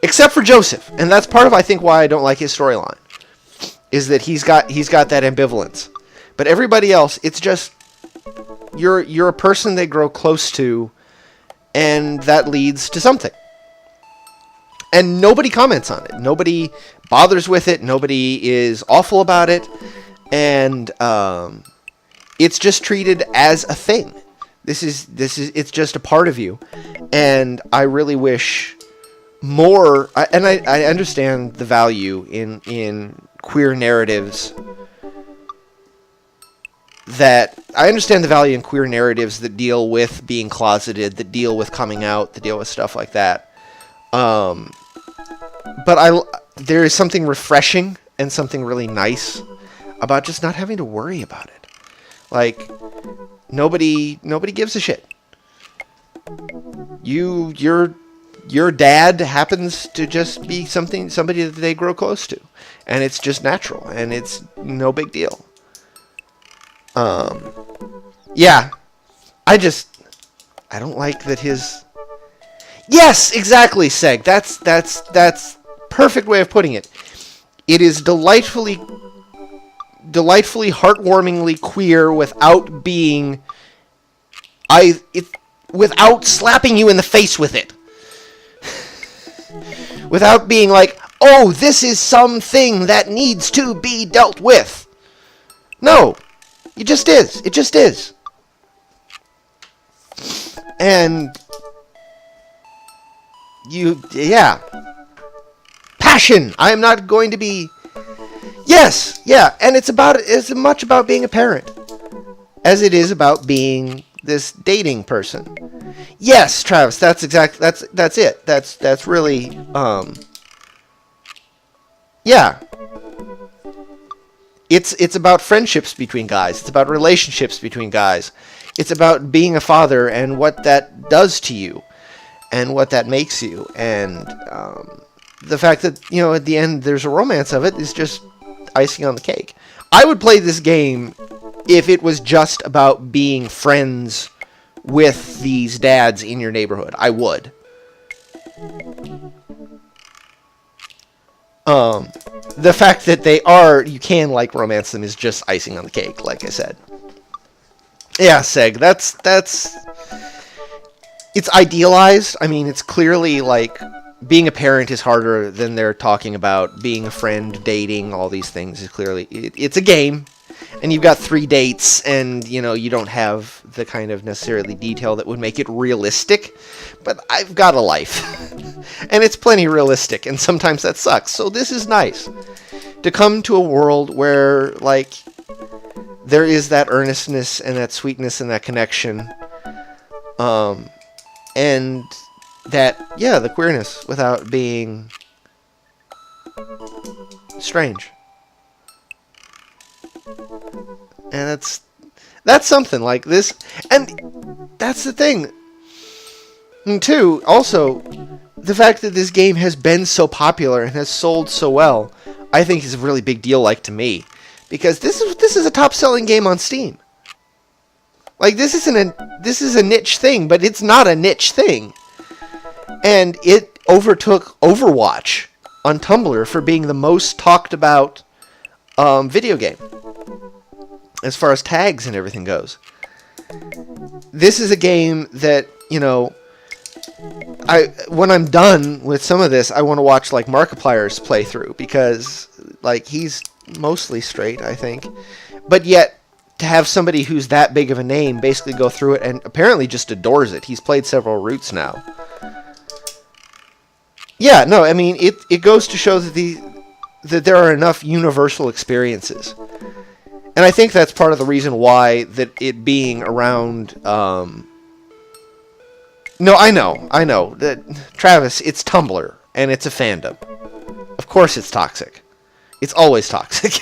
except for Joseph, and that's part of, I think, why I don't like his storyline, is that he's got that ambivalence. But everybody else, it's just, you're a person they grow close to, and that leads to something. And nobody comments on it. Nobody bothers with it. Nobody is awful about it. And it's just treated as a thing. It's just a part of you. And I really wish more, and I understand the value in queer narratives that deal with being closeted, that deal with coming out, that deal with stuff like that. But there is something refreshing and something really nice about just not having to worry about it. Like, nobody gives a shit. Your dad happens to just be somebody that they grow close to, and it's just natural, and it's no big deal. Yeah, I don't like that his... Yes, exactly, Seg. That's perfect way of putting it. It is delightfully heartwarmingly queer without being without slapping you in the face with it. Without being like, "Oh, this is something that needs to be dealt with." No. It just is. It just is. And yeah. Passion. I am not going to be... Yes, yeah, and it's as much about being a parent as it is about being this dating person. Yes, Travis, that's it. That's really, yeah. It's about friendships between guys. It's about relationships between guys. It's about being a father and what that does to you and what that makes you. And the fact that, you know, at the end there's a romance of it is just icing on the cake. I would play this game if it was just about being friends with these dads in your neighborhood. I would. The fact that you can like romance them is just icing on the cake, like I said. Yeah, Seg, that's it's idealized. I mean, it's clearly like being a parent is harder than they're talking about. Being a friend, dating, all these things is clearly... It's a game, and you've got 3 dates, and, you know, you don't have the kind of necessarily detail that would make it realistic, but I've got a life, and it's plenty realistic, and sometimes that sucks, so this is nice. To come to a world where, like, there is that earnestness, and that sweetness, and that connection, and... that, yeah, the queerness without being strange. And that's something like this. And that's the thing. And too, also, the fact that this game has been so popular and has sold so well, I think is a really big deal, like, to me. Because this is a top-selling game on Steam. Like, this is a niche thing, but it's not a niche thing. And it overtook Overwatch on Tumblr for being the most talked about video game as far as tags and everything goes. This is a game that, you know, when I'm done with some of this, I want to watch, like, Markiplier's playthrough, because, like, he's mostly straight, I think. But yet, to have somebody who's that big of a name basically go through it and apparently just adores it. He's played several routes now. Yeah, no, I mean, it goes to show that there are enough universal experiences. And I think that's part of the reason why that it being around... No, I know. That Travis, it's Tumblr, and it's a fandom. Of course it's toxic. It's always toxic.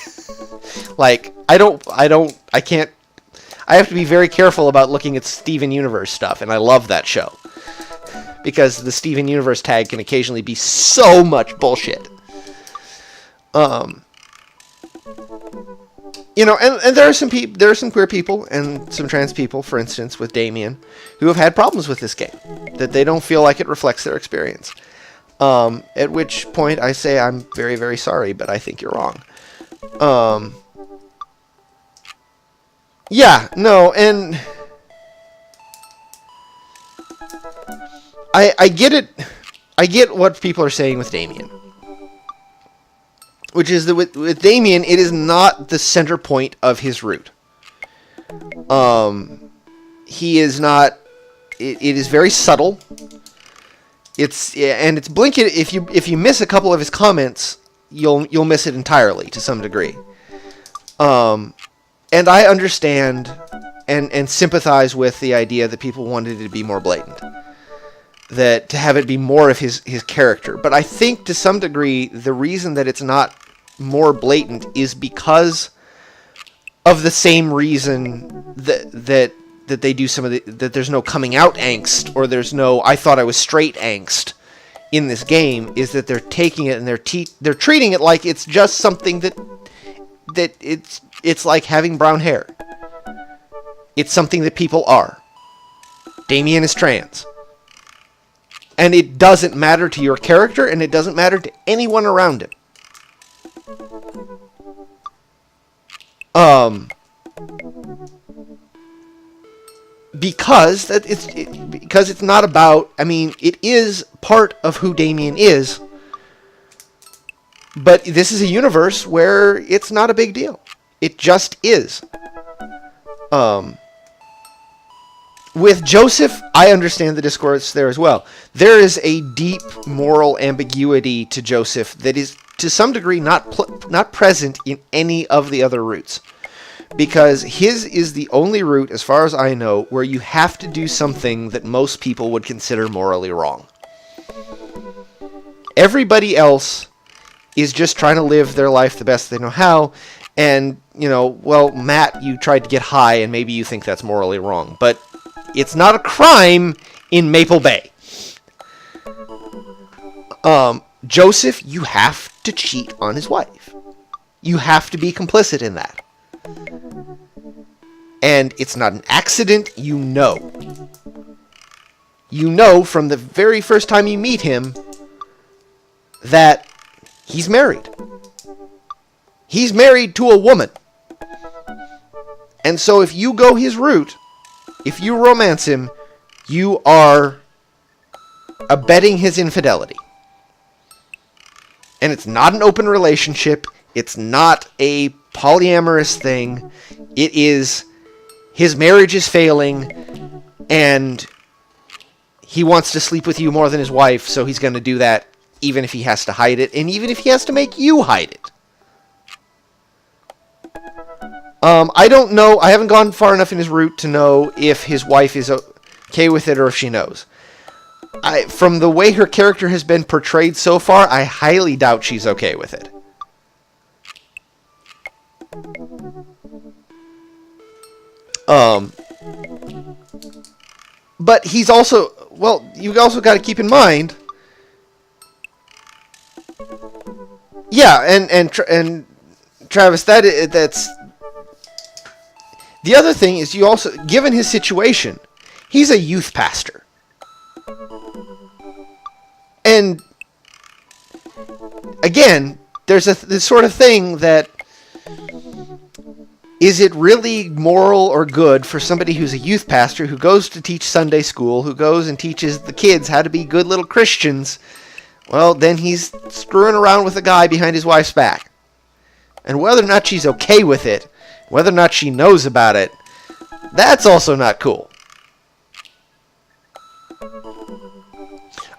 Like, I have to be very careful about looking at Steven Universe stuff, and I love that show. Because the Steven Universe tag can occasionally be so much bullshit. You know, and there are some queer people and some trans people, for instance, with Damien, who have had problems with this game, that they don't feel like it reflects their experience. At which point I say I'm very, very sorry, but I think you're wrong. Yeah, no, and I get it. I get what people are saying with Damien. Which is that with Damien, it is not the center point of his route. He is not... It is very subtle. It's blinking. If you miss a couple of his comments, you'll miss it entirely to some degree. And I understand and sympathize with the idea that people wanted it to be more blatant. That to have it be more of his character. But I think to some degree the reason that it's not more blatant is because of the same reason that they do some of that there's no coming out angst, or there's no I thought I was straight angst in this game, is that they're taking it and they're treating it like it's just something that it's like having brown hair. It's something that people are. Damien is trans. And it doesn't matter to your character, and it doesn't matter to anyone around him. Because it's not about... I mean, it is part of who Damien is, but this is a universe where it's not a big deal. It just is. With Joseph, I understand the discourse there as well. There is a deep moral ambiguity to Joseph that is, to some degree, not present in any of the other routes. Because his is the only route, as far as I know, where you have to do something that most people would consider morally wrong. Everybody else is just trying to live their life the best they know how, and, you know, well, Matt, you tried to get high, and maybe you think that's morally wrong, but it's not a crime in Maple Bay. Joseph, you have to cheat on his wife. You have to be complicit in that. And it's not an accident, you know. You know from the very first time you meet him that he's married. He's married to a woman. And so if you go his route, if you romance him, you are abetting his infidelity. And it's not an open relationship. It's not a polyamorous thing. It is his marriage is failing, and he wants to sleep with you more than his wife, so he's going to do that even if he has to hide it, and even if he has to make you hide it. I don't know. I haven't gone far enough in his route to know if his wife is okay with it or if she knows. From the way her character has been portrayed so far, I highly doubt she's okay with it. But he's also... Well, you've also got to keep in mind... Yeah, and Travis, that's... The other thing is you also... Given his situation, he's a youth pastor. And... Again, there's this sort of thing that... Is it really moral or good for somebody who's a youth pastor, who goes to teach Sunday school, who goes and teaches the kids how to be good little Christians? Well, then he's screwing around with a guy behind his wife's back. And whether or not she's okay with it, whether or not she knows about it, that's also not cool.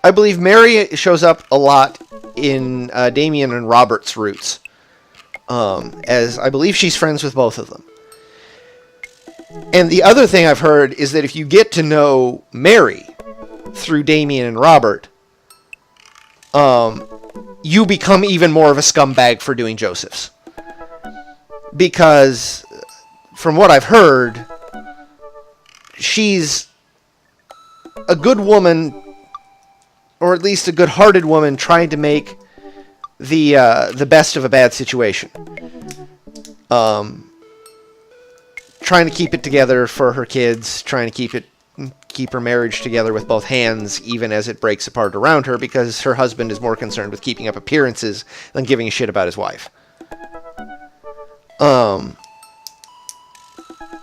I believe Mary shows up a lot in Damien and Robert's roots, as I believe she's friends with both of them. And the other thing I've heard is that if you get to know Mary through Damien and Robert, you become even more of a scumbag for doing Joseph's. Because, from what I've heard, she's a good woman, or at least a good-hearted woman, trying to make the best of a bad situation. Trying to keep it together for her kids, trying to keep her marriage together with both hands, even as it breaks apart around her, because her husband is more concerned with keeping up appearances than giving a shit about his wife.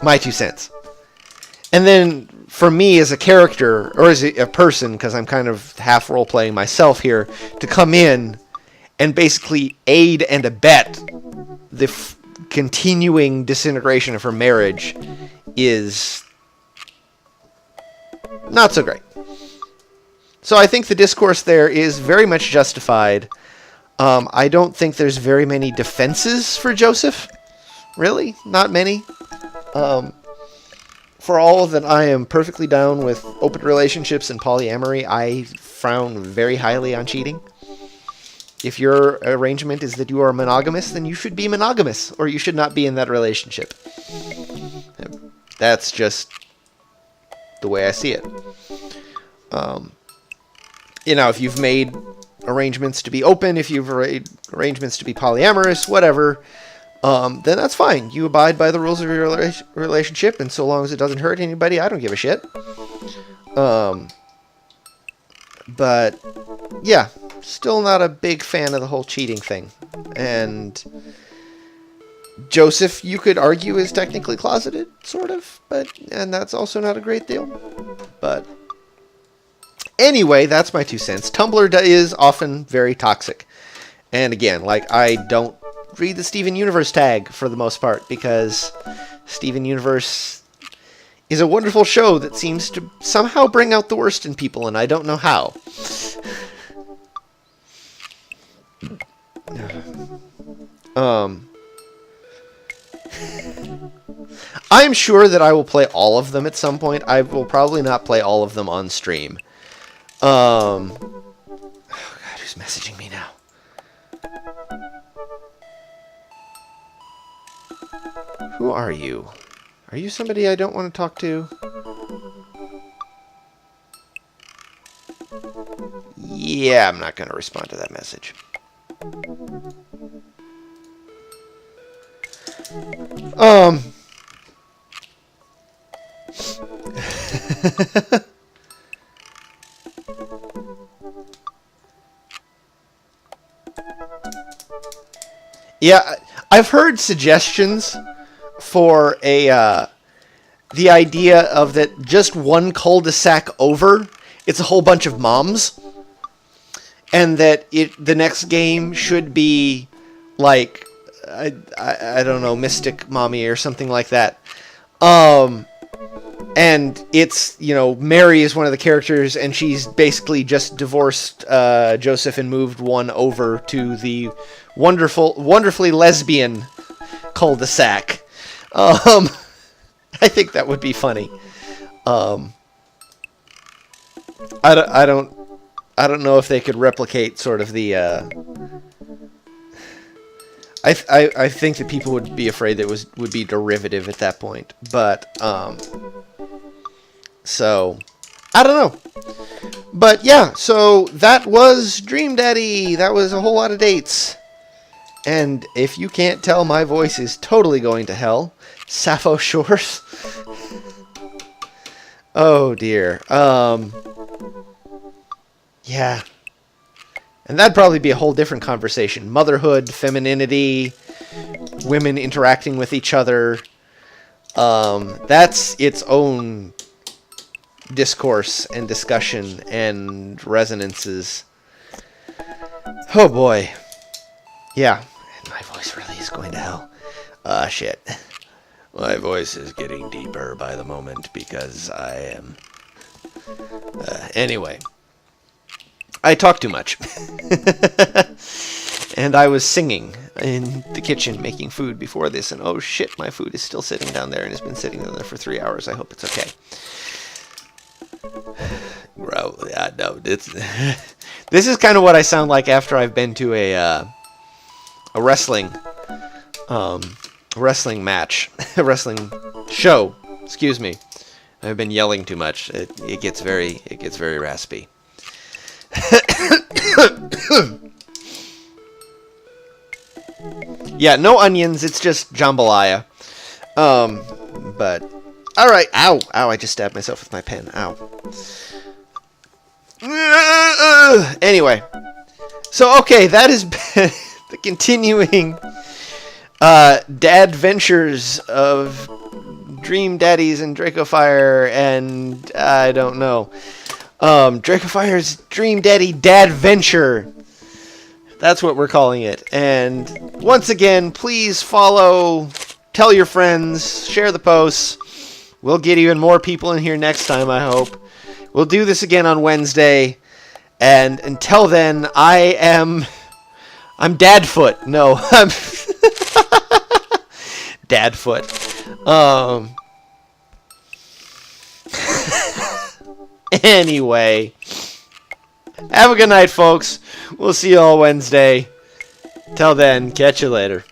My 2 cents. And then, for me as a character, or as a person, because I'm kind of half role-playing myself here, to come in and basically aid and abet the continuing disintegration of her marriage is not so great. So I think the discourse there is very much justified. I don't think there's very many defenses for Joseph. Really? Not many. For all that I am perfectly down with open relationships and polyamory, I frown very highly on cheating. If your arrangement is that you are monogamous, then you should be monogamous, or you should not be in that relationship. That's just the way I see it. If you've made arrangements to be open, if you've made arrangements to be polyamorous, whatever, then that's fine. You abide by the rules of your relationship, and so long as it doesn't hurt anybody, I don't give a shit. But, yeah, still not a big fan of the whole cheating thing. And Joseph, you could argue, is technically closeted, sort of, and that's also not a great deal. But anyway, that's my 2 cents. Tumblr is often very toxic. And again, I don't read the Steven Universe tag for the most part, because Steven Universe is a wonderful show that seems to somehow bring out the worst in people, and I don't know how. I'm sure that I will play all of them at some point. I will probably not play all of them on stream. Oh God, who's messaging me now? Who are you? Are you somebody I don't want to talk to? Yeah, I'm not going to respond to that message. Yeah, I've heard suggestions for the idea of that just one cul-de-sac over, it's a whole bunch of moms, and that the next game should be like I don't know, Mystic Mommy or something like that. And it's, Mary is one of the characters, and she's basically just divorced Joseph and moved one over to the wonderfully lesbian cul-de-sac. I think that would be funny. I don't know if they could replicate sort of the. I think that people would be afraid that it would be derivative at that point, but so I don't know. But yeah, so that was Dream Daddy. That was a whole lot of dates. And if you can't tell, my voice is totally going to hell. Sappho Shores. Oh dear. Yeah. And that'd probably be a whole different conversation. Motherhood, femininity, women interacting with each other. That's its own discourse and discussion and resonances. Oh boy. Yeah. And my voice really is going to hell. Shit. My voice is getting deeper by the moment because I am... anyway. I talk too much. And I was singing in the kitchen making food before this, and oh shit, my food is still sitting down there and has been sitting down there for 3 hours. I hope it's okay. Bro, yeah, no, this is kind of what I sound like after I've been to a wrestling match, a wrestling show. Excuse me. I've been yelling too much. It gets very raspy. Yeah, no onions. It's just jambalaya. But all right. Ow, ow! I just stabbed myself with my pen. Ow. Anyway, so okay, that has been the continuing dad ventures of Dream Daddies and DracoFire, and I don't know. DracoFire's Dream Daddy Dad Venture. That's what we're calling it. And once again, please follow, tell your friends, share the posts. We'll get even more people in here next time, I hope. We'll do this again on Wednesday. And until then, I'm Dadfoot. No, I'm Dadfoot. Anyway, have a good night, folks. We'll see you all Wednesday. Till then, catch you later.